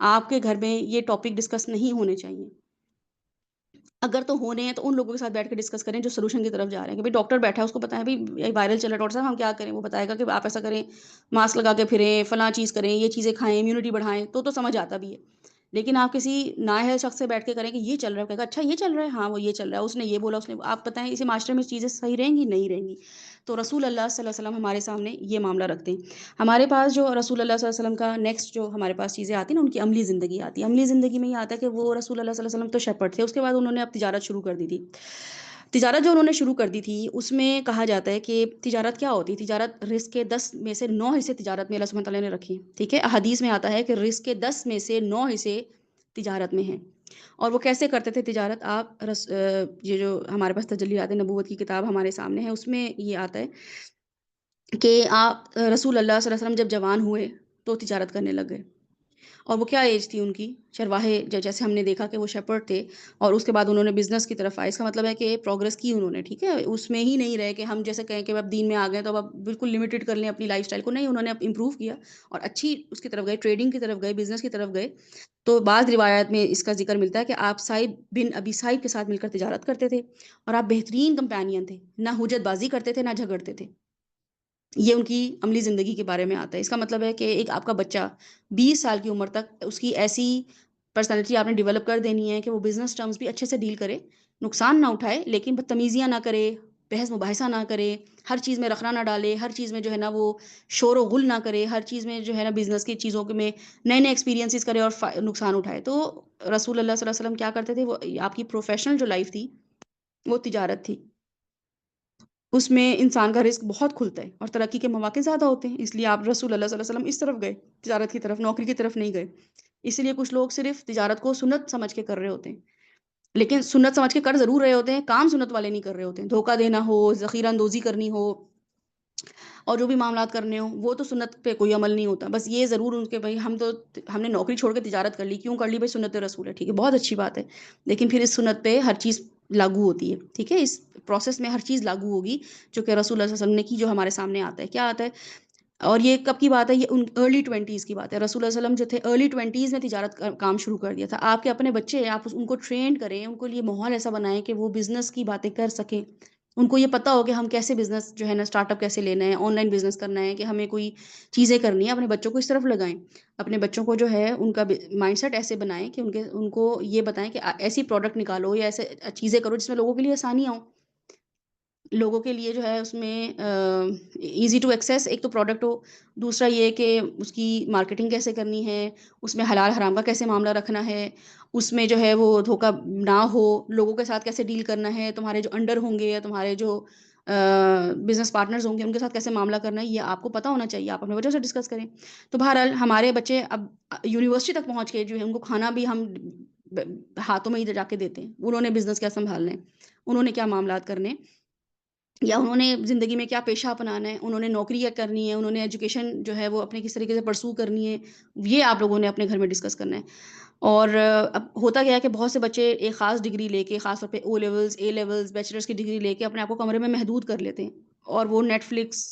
آپ کے گھر میں یہ ٹاپک ڈسکس نہیں ہونے چاہیے. اگر تو ہونے ہیں تو ان لوگوں کے ساتھ بیٹھ کے ڈسکس کریں جو سولوشن کی طرف جا رہے ہیں کہ بھائی ڈاکٹر بیٹھا ہے، اس کو پتا ہے بھائی وائرل چل رہا ہے، ڈاکٹر صاحب ہم کیا کریں؟ وہ بتائے گا کہ آپ ایسا کریں، ماسک لگا کے پھریں، فلاں چیز کریں، یہ چیزیں کھائیں، امیونٹی بڑھائیں. تو سمجھ آتا بھی ہے. لیکن آپ کسی نااہل شخص سے بیٹھ کے کریں کہ یہ چل رہا ہے، کہے گا اچھا یہ چل رہا ہے، ہاں وہ یہ چل رہا ہے، اس نے یہ بولا، اس نے آپ بتائیں اسی معاشرے میں چیزیں صحیح رہیں گی؟ نہیں رہیں گی. تو رسول اللہ صلی اللہ علیہ وسلم ہمارے سامنے یہ معاملہ رکھتے ہیں. ہمارے پاس جو رسول اللہ صلی اللہ علیہ وسلم کا نیکسٹ جو ہمارے پاس چیزیں آتی ہیں نا، ان کی عملی زندگی آتی ہے. عملی زندگی میں یہ آتا ہے کہ وہ رسول اللہ صلی اللہ علیہ وسلم تو شیپرڈ تھے، اس کے بعد انہوں نے اب تجارت شروع کر دی تھی. تجارت جو انہوں نے شروع کر دی تھی اس میں کہا جاتا ہے کہ تجارت کیا ہوتی ہے؟ تجارت رزق کے 10 میں سے 9 حصے تجارت میں اللہ سبحانہ تعالیٰ نے رکھے. ٹھیک ہے، احادیث میں آتا ہے کہ رزق کے 10 میں سے 9 حصے تجارت میں ہیں. اور وہ کیسے کرتے تھے تجارت؟ آپ یہ جو ہمارے پاس تجلیات نبوت کی کتاب ہمارے سامنے ہے، اس میں یہ آتا ہے کہ آپ رسول اللہ صلی اللہ علیہ وسلم جب جوان ہوئے تو تجارت کرنے لگ گئے. اور وہ کیا ایج تھی ان کی؟ چرواہے، جیسے ہم نے دیکھا کہ وہ شیپرڈ تھے اور اس کے بعد انہوں نے بزنس کی طرف آئے. اس کا مطلب ہے کہ پروگرس کی انہوں نے. ٹھیک ہے، اس میں ہی نہیں رہے کہ ہم جیسے کہیں کہ اب دین میں آ گئے تو اب بالکل لمیٹڈ کر لیں اپنی لائف سٹائل کو. نہیں، انہوں نے اب امپروو کیا اور اچھی اس کی طرف گئے، ٹریڈنگ کی طرف گئے، بزنس کی طرف گئے. تو بعض روایات میں اس کا ذکر ملتا ہے کہ آپ سعید بن ابی سعید کے ساتھ مل کر تجارت کرتے تھے اور آپ بہترین کمپینین تھے، نہ حجت بازی کرتے تھے نہ جھگڑتے تھے. یہ ان کی عملی زندگی کے بارے میں آتا ہے. اس کا مطلب ہے کہ ایک آپ کا بچہ 20 سال کی عمر تک اس کی ایسی پرسنالٹی آپ نے ڈیولپ کر دینی ہے کہ وہ بزنس ٹرمز بھی اچھے سے ڈیل کرے، نقصان نہ اٹھائے، لیکن بدتمیزیاں نہ کرے، بحث مباحثہ نہ کرے، ہر چیز میں رخنا نہ ڈالے، ہر چیز میں جو ہے نا وہ شور و غل نہ کرے، ہر چیز میں جو ہے نا بزنس کی چیزوں میں نئے نئے ایکسپیرینسز کرے اور نقصان اٹھائے. تو رسول اللہ صلی اللہ علیہ وسلم کیا کرتے تھے؟ وہ آپ کی پروفیشنل جو لائف تھی وہ تجارت تھی. اس میں انسان کا رزق بہت کھلتا ہے اور ترقی کے مواقع زیادہ ہوتے ہیں. اس لیے آپ رسول اللہ صلی اللہ علیہ وسلم اس طرف گئے، تجارت کی طرف، نوکری کی طرف نہیں گئے. اس لیے کچھ لوگ صرف تجارت کو سنت سمجھ کے کر رہے ہوتے ہیں، لیکن سنت سمجھ کے کر ضرور رہے ہوتے ہیں، کام سنت والے نہیں کر رہے ہوتے ہیں. دھوکہ دینا ہو، ذخیرہ اندوزی کرنی ہو اور جو بھی معاملات کرنے ہوں، وہ تو سنت پہ کوئی عمل نہیں ہوتا. بس یہ ضرور ان کے بھائی ہم نے نوکری چھوڑ کے تجارت کر لی، کیوں کر لی؟ بھائی سنت رسول ہے. ٹھیک ہے، بہت اچھی بات ہے، لیکن پھر اس سنت پہ ہر چیز لاگو ہوتی ہے. ٹھیک ہے، اس پروسیس میں ہر چیز لاگو ہوگی جو کہ رسول اللہ صلی اللہ علیہ وسلم نے کی، جو ہمارے سامنے آتا ہے. کیا آتا ہے؟ اور یہ کب کی بات ہے؟ یہ ان ارلی 20s کی بات ہے. رسول اللہ علیہ وسلم جو تھے ارلی 20s میں تجارت کا کام شروع کر دیا تھا. آپ کے اپنے بچے، آپ ان کو ٹرین کریں، ان کو لیے ماحول ایسا بنائیں کہ وہ بزنس کی باتیں کر سکیں. ان کو یہ پتہ ہو کہ ہم کیسے بزنس جو ہے نا اسٹارٹ اپ کیسے لینا ہے، آن لائن بزنس کرنا ہے، کہ ہمیں کوئی چیزیں کرنی ہے. اپنے بچوں کو اس طرف لگائیں. اپنے بچوں کو جو ہے ان کا مائنڈ سیٹ ایسے بنائیں کہ ان کو یہ بتائیں کہ ایسی پروڈکٹ نکالو یا ایسے چیزیں کرو جس میں لوگوں کے لیے آسانیاں ہوں، لوگوں کے لیے جو ہے اس میں ایزی ٹو ایکسیس ایک تو پروڈکٹ ہو. دوسرا یہ کہ اس کی مارکیٹنگ کیسے کرنی ہے، اس میں حلال حرام کا کیسے معاملہ رکھنا ہے، اس میں جو ہے وہ دھوکہ نہ ہو، لوگوں کے ساتھ کیسے ڈیل کرنا ہے، تمہارے جو انڈر ہوں گے یا تمہارے جو بزنس پارٹنرز ہوں گے ان کے ساتھ کیسے معاملہ کرنا ہے، یہ آپ کو پتہ ہونا چاہیے. آپ اپنے بچوں سے ڈسکس کریں. تو بہرحال ہمارے بچے اب یونیورسٹی تک پہنچ کے جو ہے ان کو کھانا بھی ہم ہاتھوں میں ہی جا کے دیتے ہیں. انہوں نے بزنس کیا سنبھالنا ہے، انہوں نے کیا معاملات کرنے، یا انہوں نے زندگی میں کیا پیشہ اپنانا ہے، انہوں نے نوکری کیا کرنی ہے، انہوں نے ایجوکیشن جو ہے وہ اپنے کس طریقے سے پرسو کرنی ہے، یہ آپ لوگوں نے اپنے گھر میں ڈسکس کرنا ہے. اور اب ہوتا گیا کہ بہت سے بچے ایک خاص ڈگری لے کے، خاص طور پہ O levels, A levels, bachelors کی ڈگری لے کے اپنے آپ کو کمرے میں محدود کر لیتے ہیں، اور وہ نیٹ فلکس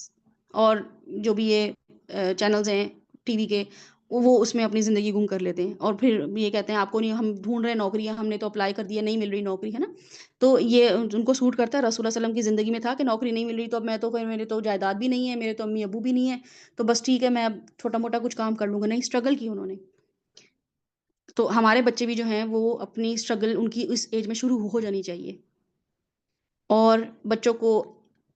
اور جو بھی یہ چینلز ہیں ٹی وی کے، وہ اس میں اپنی زندگی گم کر لیتے ہیں اور پھر یہ کہتے ہیں آپ کو نہیں، ہم ڈھونڈ رہے ہیں نوکریاں، ہم نے تو اپلائی کر دیا، نہیں مل رہی نوکری، ہے نا؟ تو یہ ان کو سوٹ کرتا ہے۔ رسول اللہ صلی اللہ علیہ وسلم کی زندگی میں تھا کہ نوکری نہیں مل رہی، تو اب میں تو میرے تو جائیداد بھی نہیں ہے، میرے تو امی ابو بھی نہیں ہے، تو بس ٹھیک ہے میں اب چھوٹا موٹا کچھ کام کر لوں گا۔ نہیں، اسٹرگل کی انہوں نے۔ تو ہمارے بچے بھی جو ہیں وہ اپنی اسٹرگل ان کی اس ایج میں شروع ہو جانی چاہیے، اور بچوں کو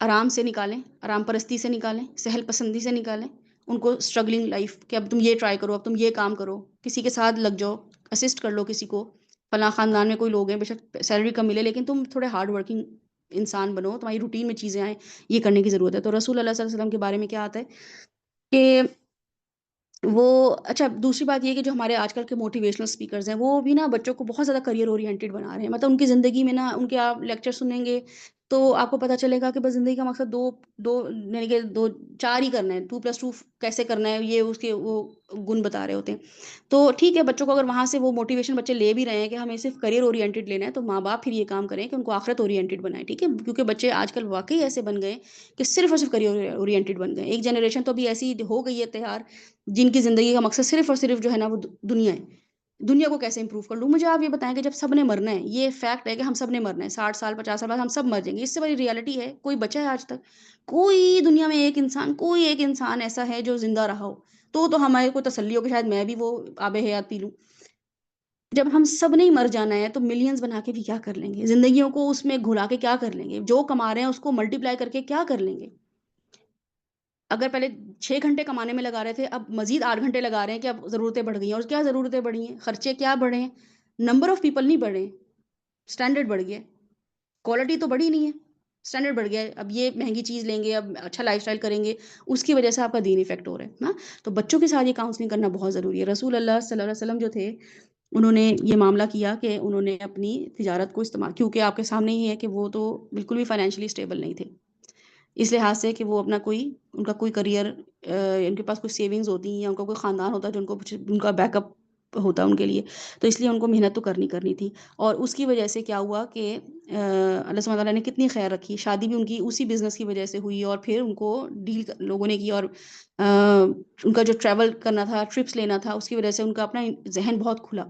آرام سے نکالیں، آرام پرستی سے نکالیں، سہل پسندی سے نکالیں، ان کو اسٹرگلنگ لائف کہ اب تم یہ ٹرائی کرو، اب تم یہ کام کرو، کسی کے ساتھ لگ جاؤ، اسسٹ کر لو کسی کو، فلاں خاندان میں کوئی لوگ ہیں، بے شک سیلری کم ملے لیکن تم تھوڑے ہارڈ ورکنگ انسان بنو، تمہاری روٹین میں چیزیں آئیں، یہ کرنے کی ضرورت ہے۔ تو رسول اللہ صلی اللہ علیہ وسلم کے بارے میں کیا آتا ہے کہ وہ اچھا دوسری بات یہ ہے کہ جو ہمارے آج کل کے موٹیویشنل اسپیکرز ہیں وہ بھی نا بچوں کو بہت زیادہ کریئر اورینٹیڈ بنا رہے ہیں، مطلب ان کی زندگی میں نا ان کے آپ لیکچر سنیں گے تو آپ کو پتہ چلے گا کہ بس زندگی کا مقصد دو دو یعنی کہ دو چار ہی کرنا ہے، 2+2 کیسے کرنا ہے، یہ اس کے وہ گن بتا رہے ہوتے ہیں۔ تو ٹھیک ہے، بچوں کو اگر وہاں سے وہ موٹیویشن بچے لے بھی رہے ہیں کہ ہمیں صرف کریئر اورینٹیڈ لینا ہے، تو ماں باپ پھر یہ کام کریں کہ ان کو آخرت اورینٹیڈ بنائیں، ٹھیک ہے؟ کیونکہ بچے آج کل واقعی ایسے بن گئے کہ صرف اور صرف کریئر اورینٹیڈ بن گئے۔ ایک جنریشن تو ابھی ایسی ہو گئی ہے تیار، جن کی زندگی کا مقصد صرف اور صرف جو ہے نا وہ دنیا ہے، دنیا کو کیسے امپروو کر لوں۔ مجھے آپ یہ بتائیں کہ جب سب نے مرنا ہے، یہ فیکٹ ہے کہ ہم سب نے مرنا ہے، 60 سال 50 سال بعد ہم سب مر جائیں گے، اس سے بڑی ریالٹی ہے کوئی بچا ہے آج تک؟ کوئی دنیا میں کوئی ایک انسان ایسا ہے جو زندہ رہا ہو تو ہمارے کو تسلی ہو کہ شاید میں بھی وہ آب حیات پی لوں۔ جب ہم سب نے ہی مر جانا ہے تو ملینز بنا کے بھی کیا کر لیں گے؟ زندگیوں کو اس میں گھلا کے کیا کر لیں گے؟ جو کما رہے ہیں اس کو ملٹیپلائی کر کے کیا کر لیں گے؟ اگر پہلے 6 گھنٹے کمانے میں لگا رہے تھے، اب مزید 8 گھنٹے لگا رہے ہیں کہ اب ضرورتیں بڑھ گئی ہیں، اور کیا ضرورتیں بڑھی ہیں؟ خرچے کیا بڑھے ہیں؟ نمبر آف پیپل نہیں بڑھے، اسٹینڈرڈ بڑھ گیا، کوالٹی تو بڑھی نہیں ہے، اسٹینڈرڈ بڑھ گیا ہے۔ اب یہ مہنگی چیز لیں گے، اب اچھا لائف اسٹائل کریں گے، اس کی وجہ سے آپ کا دین افیکٹ ہو رہا ہے نا۔ تو بچوں کے ساتھ یہ کاؤنسلنگ کرنا بہت ضروری ہے۔ رسول اللہ صلی اللہ علیہ وسلم جو تھے، انہوں نے یہ معاملہ کیا کہ انہوں نے اپنی تجارت کو استعمال، کیونکہ آپ کے سامنے ہی ہے کہ وہ تو بالکل بھی فائنینشلی اسٹیبل نہیں تھے، اس لحاظ سے کہ وہ اپنا ان کا کوئی کریئر، ان کے پاس کوئی سیونگز ہوتی ہیں یا ان کا کوئی خاندان ہوتا ہے جو ان کا بیک اپ ہوتا ہے ان کے لیے، تو اس لیے ان کو محنت تو کرنی تھی، اور اس کی وجہ سے کیا ہوا کہ اللہ سبحانہ تعالیٰ نے کتنی خیر رکھی، شادی بھی ان کی اسی بزنس کی وجہ سے ہوئی، اور پھر ان کو ڈیل لوگوں نے کی، اور ان کا جو ٹریول کرنا تھا، ٹرپس لینا تھا، اس کی وجہ سے ان کا اپنا ذہن بہت کھلا،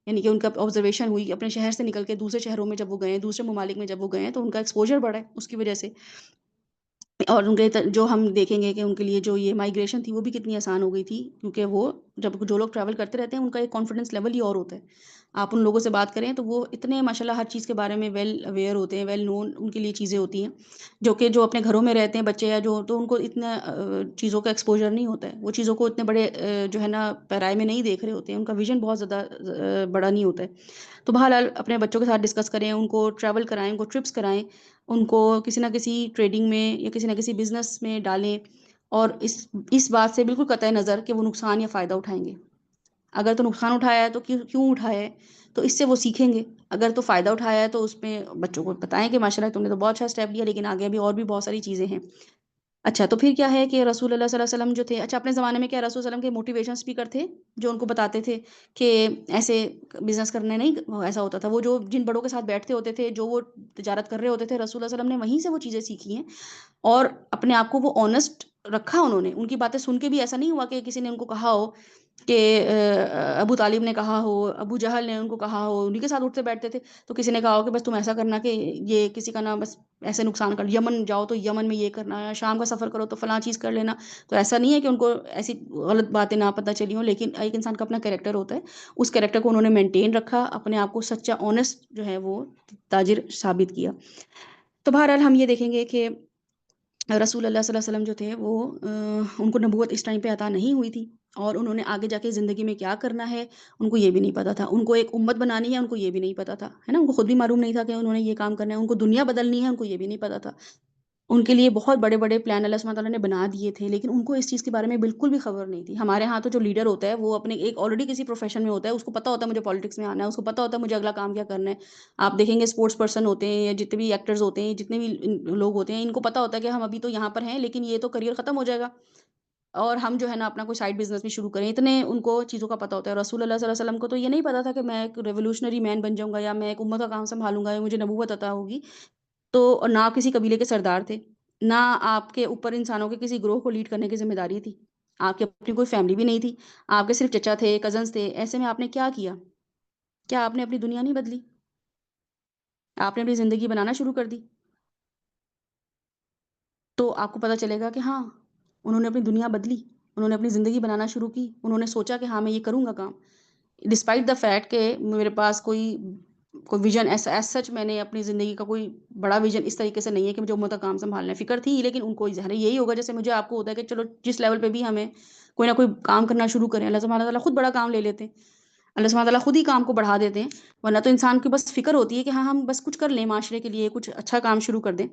یعنی کہ ان کا آبزرویشن ہوئی، اپنے شہر سے نکل کے دوسرے شہروں میں جب وہ گئے، دوسرے ممالک میں جب وہ گئے تو ان کا ایکسپوجر بڑھا ہے اس کی وجہ سے، اور ان کے جو ہم دیکھیں گے کہ ان کے لیے جو یہ مائگریشن تھی وہ بھی کتنی آسان ہو گئی تھی، کیونکہ وہ جو لوگ ٹریول کرتے رہتے ہیں ان کا ایک کانفیڈنس لیول ہی اور ہوتا ہے۔ آپ ان لوگوں سے بات کریں تو وہ اتنے ماشاءاللہ ہر چیز کے بارے میں ویل اویئر ہوتے ہیں، ویل نون ان کے لیے چیزیں ہوتی ہیں، جو اپنے گھروں میں رہتے ہیں بچے یا جو، تو ان کو اتنا چیزوں کا ایکسپوجر نہیں ہوتا ہے، وہ چیزوں کو اتنے بڑے جو ہے نا پیرائے میں نہیں دیکھ رہے ہوتے ہیں، ان کا ویژن بہت زیادہ بڑا نہیں ہوتا ہے۔ تو بہرحال اپنے بچوں کے ساتھ ڈسکس کریں، ان کو ٹریول کرائیں، ان کو ٹرپس کرائیں، ان کو کسی نہ کسی ٹریڈنگ میں یا کسی نہ کسی بزنس میں ڈالیں، اور اس بات سے بالکل قطع نظر کہ وہ نقصان یا فائدہ اٹھائیں گے۔ اگر تو نقصان اٹھایا ہے تو کیوں اٹھایا ہے، تو اس سے وہ سیکھیں گے۔ اگر تو فائدہ اٹھایا ہے تو اس میں بچوں کو بتائیں کہ ماشاءاللہ تم نے تو بہت اچھا اسٹیپ لیا، لیکن آگے بھی اور بھی بہت ساری چیزیں ہیں۔ اچھا تو پھر کیا ہے کہ رسول اللہ صلی اللہ علیہ وسلم جو تھے، اچھا اپنے زمانے میں کیا رسول صلی اللہ علیہ وسلم کے موٹیویشن اسپیکر تھے جو ان کو بتاتے تھے کہ ایسے بزنس کرنے نہیں ایسا ہوتا تھا، وہ جو جن بڑوں کے ساتھ بیٹھتے ہوتے تھے، جو وہ تجارت کر رہے ہوتے تھے، رسول اللہ صلی اللہ علیہ وسلم نے وہیں سے وہ چیزیں سیکھی ہیں، اور اپنے آپ کو وہ آنےسٹ رکھا انہوں نے۔ ان کی باتیں سن کے بھی ایسا نہیں ہوا کہ کسی نے ان کو کہا ہو کہ ابو طالب نے کہا ہو، ابو جہل نے ان کو کہا ہو، انہیں کے ساتھ اٹھتے بیٹھتے تھے، تو کسی نے کہا ہو کہ بس تم ایسا کرنا کہ یہ کسی کا نام بس ایسے نقصان کر، یمن جاؤ تو یمن میں یہ کرنا ہے، شام کا سفر کرو تو فلاں چیز کر لینا۔ تو ایسا نہیں ہے کہ ان کو ایسی غلط باتیں نہ پتہ چلی ہوں، لیکن ایک انسان کا اپنا کریکٹر ہوتا ہے، اس کریکٹر کو انہوں نے مینٹین رکھا، اپنے آپ کو سچا آنےسٹ جو ہے وہ تاجر ثابت کیا۔ تو بہرحال ہم یہ دیکھیں گے کہ رسول اللہ صلی اللہ علیہ وسلم جو تھے وہ ان کو نبوت اس ٹائم پہ عطا نہیں ہوئی تھی، اور انہوں نے آگے جا کے زندگی میں کیا کرنا ہے ان کو یہ بھی نہیں پتا تھا، ان کو ایک امت بنانی ہے ان کو یہ بھی نہیں پتا تھا، ہے نا، ان کو خود بھی معلوم نہیں تھا کہ انہوں نے یہ کام کرنا ہے، ان کو دنیا بدلنی ہے ان کو یہ بھی نہیں پتا تھا۔ ان کے لیے بہت بڑے بڑے پلان اللہ سبحانہ تعالیٰ نے بنا دیے تھے، لیکن ان کو اس چیز کے بارے میں بالکل بھی خبر نہیں تھی۔ ہمارے ہاں تو جو لیڈر ہوتا ہے وہ اپنے ایک آلریڈی کسی پروفیشن میں ہوتا ہے، اس کو پتا ہوتا ہے مجھے پالیٹکس میں آنا ہے، اس کو پتا ہوتا ہے مجھے اگلا کام کیا کرنا ہے۔ آپ دیکھیں گے اسپورٹس پرسن ہوتے ہیں یا جتنے بھی ایکٹرز ہوتے ہیں، جتنے بھی لوگ ہوتے ہیں، ان کو پتا ہوتا ہے کہ ہم ابھی تو یہاں پر ہیں لیکن یہ تو کریئر ختم ہو جائے گا، اور ہم جو ہے نا اپنا کوئی سائڈ بزنس بھی شروع کریں، اتنے ان کو چیزوں کا پتا ہوتا ہے۔ رسول اللہ صلی اللہ علیہ وسلم کو تو یہ نہیں پتا تھا کہ میں ایک ریولوشنری مین بن جاؤں گا، یا میں ایک امت کا کام سنبھالوں گا، یا مجھے نبوت عطا ہوگی۔ تو اور نہ کسی قبیلے کے سردار تھے، نہ آپ کے اوپر انسانوں کے کسی گروہ کو لیڈ کرنے کی ذمہ داری تھی۔ آپ کی اپنی کوئی فیملی بھی نہیں تھی، آپ کے صرف چچا تھے، کزنس تھے، ایسے میں آپ نے کیا کیا؟ کیا آپ نے اپنی دنیا نہیں بدلی؟ آپ نے اپنی زندگی بنانا شروع کر دی؟ تو آپ کو پتہ چلے گا کہ ہاں، انہوں نے اپنی دنیا بدلی، انہوں نے اپنی زندگی بنانا شروع کی، انہوں نے سوچا کہ ہاں میں یہ کروں گا کام، ڈسپائٹ دا فیکٹ کہ میرے پاس کوئی ویژن ایسا ایز سچ میں نے اپنی زندگی کا کوئی بڑا ویژن اس طریقے سے نہیں ہے کہ مجھے امت کا کام سنبھالنا ہے، فکر تھی لیکن ان کو ظاہر ہے یہی ہوگا جیسے مجھے آپ کو ہوتا ہے کہ چلو جس لیول پہ بھی ہمیں کوئی نہ کوئی کام کرنا شروع کریں، اللہ سبحانہ تعالیٰ خود بڑا کام لے لیتے ہیں، اللہ سبحانہ تعالیٰ خود ہی کام کو بڑھا دیتے ہیں، ورنہ تو انسان کی بس فکر ہوتی ہے کہ ہاں ہم بس کچھ کر لیں معاشرے کے لیے، کچھ اچھا کام شروع کر دیں۔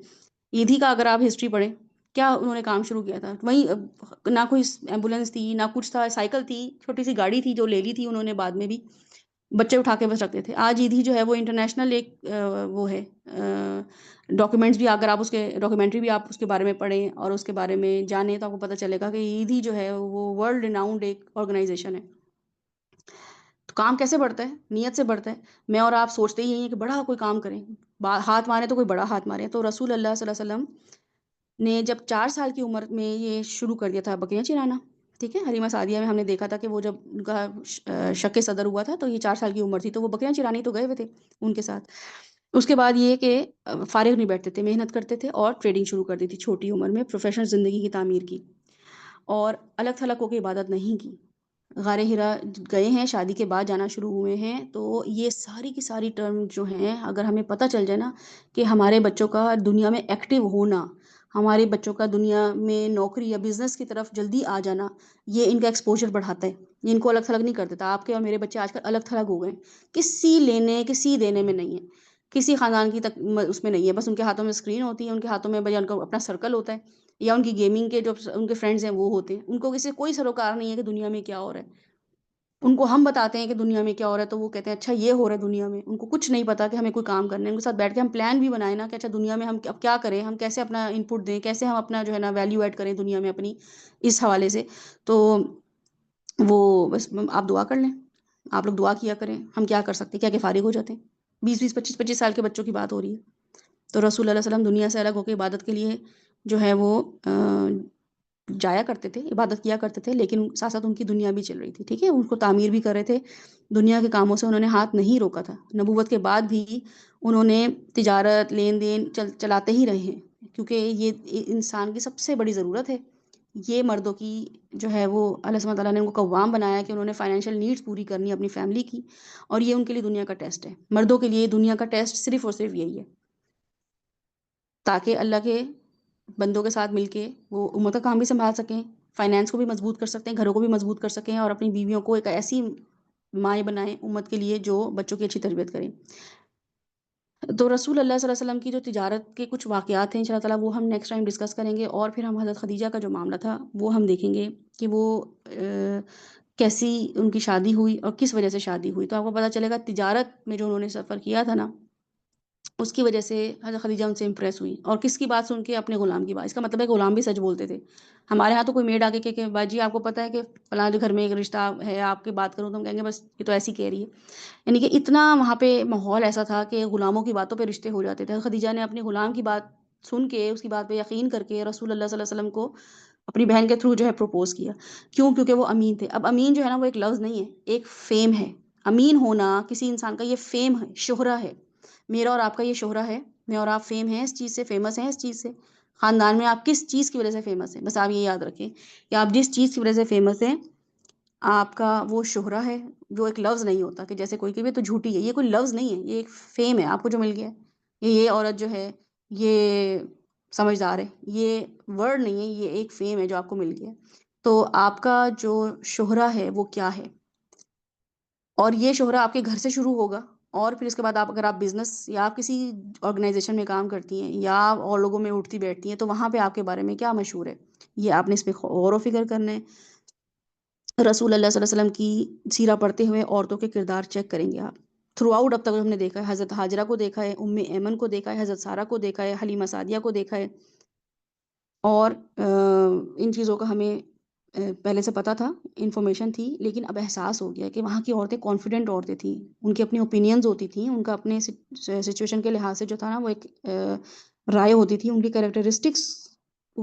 ایدھی کا اگر آپ ہسٹری پڑھیں، کیا انہوں نے کام شروع کیا تھا وہیں، نہ کوئی ایمبولینس تھی نہ کچھ تھا، سائیکل تھی، چھوٹی سی گاڑی تھی جو لے لی تھی انہوں نے بعد میں بھی، بچے اٹھا کے بس رکھتے تھے۔ آج ایدھی جو ہے وہ انٹرنیشنل ایک وہ ہے، ڈاکیومنٹس بھی اگر آپ اس کے ڈاکیومنٹری بھی آپ اس کے بارے میں پڑھیں اور اس کے بارے میں جانیں تو آپ کو پتہ چلے گا کہ ایدھی جو ہے وہ ورلڈ ریناؤنڈ ایک آرگنائزیشن ہے۔ تو کام کیسے بڑھتا ہے؟ نیت سے بڑھتا ہے۔ میں اور آپ سوچتے ہی ہیں کہ بڑا کوئی کام کریں، ہاتھ ماریں تو کوئی بڑا ہاتھ مارے، تو رسول اللہ صلی اللہ علیہ وسلم نے جب 4 سال کی عمر میں یہ شروع کر دیا تھا بکریاں چرانا، ٹھیک ہے، حلیمہ سعدیہ میں ہم نے دیکھا تھا کہ وہ جب ان کا شق صدر ہوا تھا تو یہ 4 سال کی عمر تھی، تو وہ بکریاں چرانی تو گئے ہوئے تھے ان کے ساتھ۔ اس کے بعد یہ کہ فارغ نہیں بیٹھتے تھے، محنت کرتے تھے اور ٹریڈنگ شروع کر دی تھی چھوٹی عمر میں، پروفیشنل زندگی کی تعمیر کی، اور الگ تھلگ ہو کے عبادت نہیں کی۔ غار ہرا گئے ہیں، شادی کے بعد جانا شروع ہوئے ہیں، تو یہ ساری کی ساری ٹرم جو ہیں اگر ہمیں پتہ چل جائے نا کہ ہمارے بچوں کا دنیا میں ایکٹیو ہونا، ہمارے بچوں کا دنیا میں نوکری یا بزنس کی طرف جلدی آ جانا، یہ ان کا ایکسپوجر بڑھاتا ہے، یہ ان کو الگ تھلگ نہیں کر دیتا۔ آپ کے اور میرے بچے آج کل الگ تھلگ ہو گئے ہیں، کسی لینے کسی دینے میں نہیں ہے، کسی خاندان کی تک اس میں نہیں ہے، بس ان کے ہاتھوں میں اسکرین ہوتی ہے، ان کے ہاتھوں میں ان کا اپنا سرکل ہوتا ہے، یا ان کی گیمنگ کے جو ان کے فرینڈز ہیں وہ ہوتے ہیں، ان کو کسی کوئی سروکار نہیں ہے کہ دنیا میں کیا ہو رہا ہے۔ ان کو ہم بتاتے ہیں کہ دنیا میں کیا ہو رہا ہے تو وہ کہتے ہیں اچھا یہ ہو رہا ہے دنیا میں، ان کو کچھ نہیں پتا کہ ہمیں کوئی کام کرنا ہے۔ ان کے ساتھ بیٹھ کے ہم پلان بھی بنائیں نا کہ اچھا دنیا میں ہم اب کیا کریں، ہم کیسے اپنا ان پٹ دیں، کیسے ہم اپنا جو ہے نا ویلیو ایڈ کریں دنیا میں اپنی، اس حوالے سے تو وہ بس آپ دعا کر لیں، آپ لوگ دعا کیا کریں، ہم کیا کر سکتے ہیں، کیا کہ فارغ ہو جاتے ہیں۔ 20 20 25 25 سال کے بچوں کی بات ہو رہی ہے، تو رسول اللہ صلی اللہ علیہ وسلم دنیا سے الگ ہو کے عبادت کے لیے جو ہے وہ جایا کرتے تھے، عبادت کیا کرتے تھے، لیکن ساتھ ساتھ ان کی دنیا بھی چل رہی تھی، ٹھیک ہے، ان کو تعمیر بھی کر رہے تھے، دنیا کے کاموں سے انہوں نے ہاتھ نہیں روکا تھا۔ نبوت کے بعد بھی انہوں نے تجارت لین دین چلاتے ہی رہے ہیں، کیونکہ یہ انسان کی سب سے بڑی ضرورت ہے۔ یہ مردوں کی جو ہے وہ اللہ سبحانہ تعالیٰ نے ان کو قوام بنایا کہ انہوں نے فائنینشیل نیڈز پوری کرنی ہے اپنی فیملی کی، اور یہ ان کے لیے دنیا کا ٹیسٹ ہے۔ مردوں کے لیے دنیا کا ٹیسٹ صرف اور صرف یہی ہے، تاکہ اللہ کے بندوں کے ساتھ مل کے وہ امت کا کام بھی سنبھال سکیں، فائنینس کو بھی مضبوط کر سکتے ہیں، گھروں کو بھی مضبوط کر سکیں، اور اپنی بیویوں کو ایک ایسی مائیں بنائیں امت کے لیے جو بچوں کی اچھی تربیت کریں۔ تو رسول اللہ صلی اللہ علیہ وسلم کی جو تجارت کے کچھ واقعات ہیں انشاء اللہ تعالیٰ وہ ہم نیکسٹ ٹائم ڈسکس کریں گے، اور پھر ہم حضرت خدیجہ کا جو معاملہ تھا وہ ہم دیکھیں گے کہ وہ کیسی ان کی شادی ہوئی اور کس وجہ سے شادی ہوئی، تو آپ کو پتہ چلے گا تجارت میں جو انہوں نے سفر کیا تھا نا اس کی وجہ سے حضرت خدیجہ ان سے امپریس ہوئی، اور کس کی بات سن کے؟ اپنے غلام کی بات۔ اس کا مطلب ہے کہ غلام بھی سچ بولتے تھے۔ ہمارے ہاں تو کوئی میڈ آ کے کہ باجی آپ کو پتہ ہے کہ فلاں گھر میں ایک رشتہ ہے، آپ کی بات کروں تو ہم کہیں گے بس یہ تو ایسی کہہ رہی ہے، یعنی کہ اتنا وہاں پہ ماحول ایسا تھا کہ غلاموں کی باتوں پہ رشتے ہو جاتے تھے۔ خدیجہ نے اپنے غلام کی بات سن کے اس کی بات پہ یقین کر کے رسول اللہ صلی اللہ علیہ وسلم کو اپنی بہن کے تھرو جو ہے پروپوز کیا، کیوں؟ کیونکہ وہ امین تھے۔ اب امین جو ہے نا وہ ایک لفظ نہیں ہے، ایک فیم ہے۔ امین ہونا کسی انسان کا یہ فیم ہے، شہرہ ہے، میرا اور آپ کا یہ شہرہ ہے، میں اور آپ فیم ہیں اس چیز سے، فیمس ہیں اس چیز سے۔ خاندان میں آپ کس چیز کی وجہ سے فیمس ہیں؟ بس آپ یہ یاد رکھیں کہ آپ جس چیز کی وجہ سے فیمس ہیں آپ کا وہ شہرہ ہے، جو ایک لفظ نہیں ہوتا کہ جیسے کوئی کہ تو جھوٹی ہے، یہ کوئی لفظ نہیں ہے، یہ ایک فیم ہے آپ کو جو مل گیا ہے۔ یہ عورت جو ہے یہ سمجھدار ہے، یہ ورڈ نہیں ہے، یہ ایک فیم ہے جو آپ کو مل گیا ہے۔ تو آپ کا جو شہرہ ہے وہ کیا ہے؟ اور یہ شہرہ آپ کے گھر سے شروع ہوگا، اور پھر اس کے بعد آپ اگر آپ بزنس یا آپ کسی آرگنائزیشن میں کام کرتی ہیں یا آپ اور لوگوں میں اٹھتی بیٹھتی ہیں تو وہاں پہ آپ کے بارے میں کیا مشہور ہے، یہ آپ نے اس پہ غور و فکر کرنا ہے۔ رسول اللہ صلی اللہ علیہ وسلم کی سیرہ پڑھتے ہوئے عورتوں کے کردار چیک کریں گے آپ، تھرو آؤٹ اب تک ہم نے دیکھا ہے، حضرت حاجرہ کو دیکھا ہے، ام ایمن کو دیکھا ہے، حضرت سارہ کو دیکھا ہے، حلیمہ سعدیہ کو دیکھا ہے، اور ان چیزوں کا ہمیں پہلے سے پتہ تھا، انفارمیشن تھی، لیکن اب احساس ہو گیا کہ وہاں کی عورتیں کانفیڈنٹ عورتیں تھیں، ان کی اپنی اوپینینز ہوتی تھیں، ان کا اپنے سچویشن کے لحاظ سے جو تھا نا وہ ایک رائے ہوتی تھی، ان کی کریکٹرسٹکس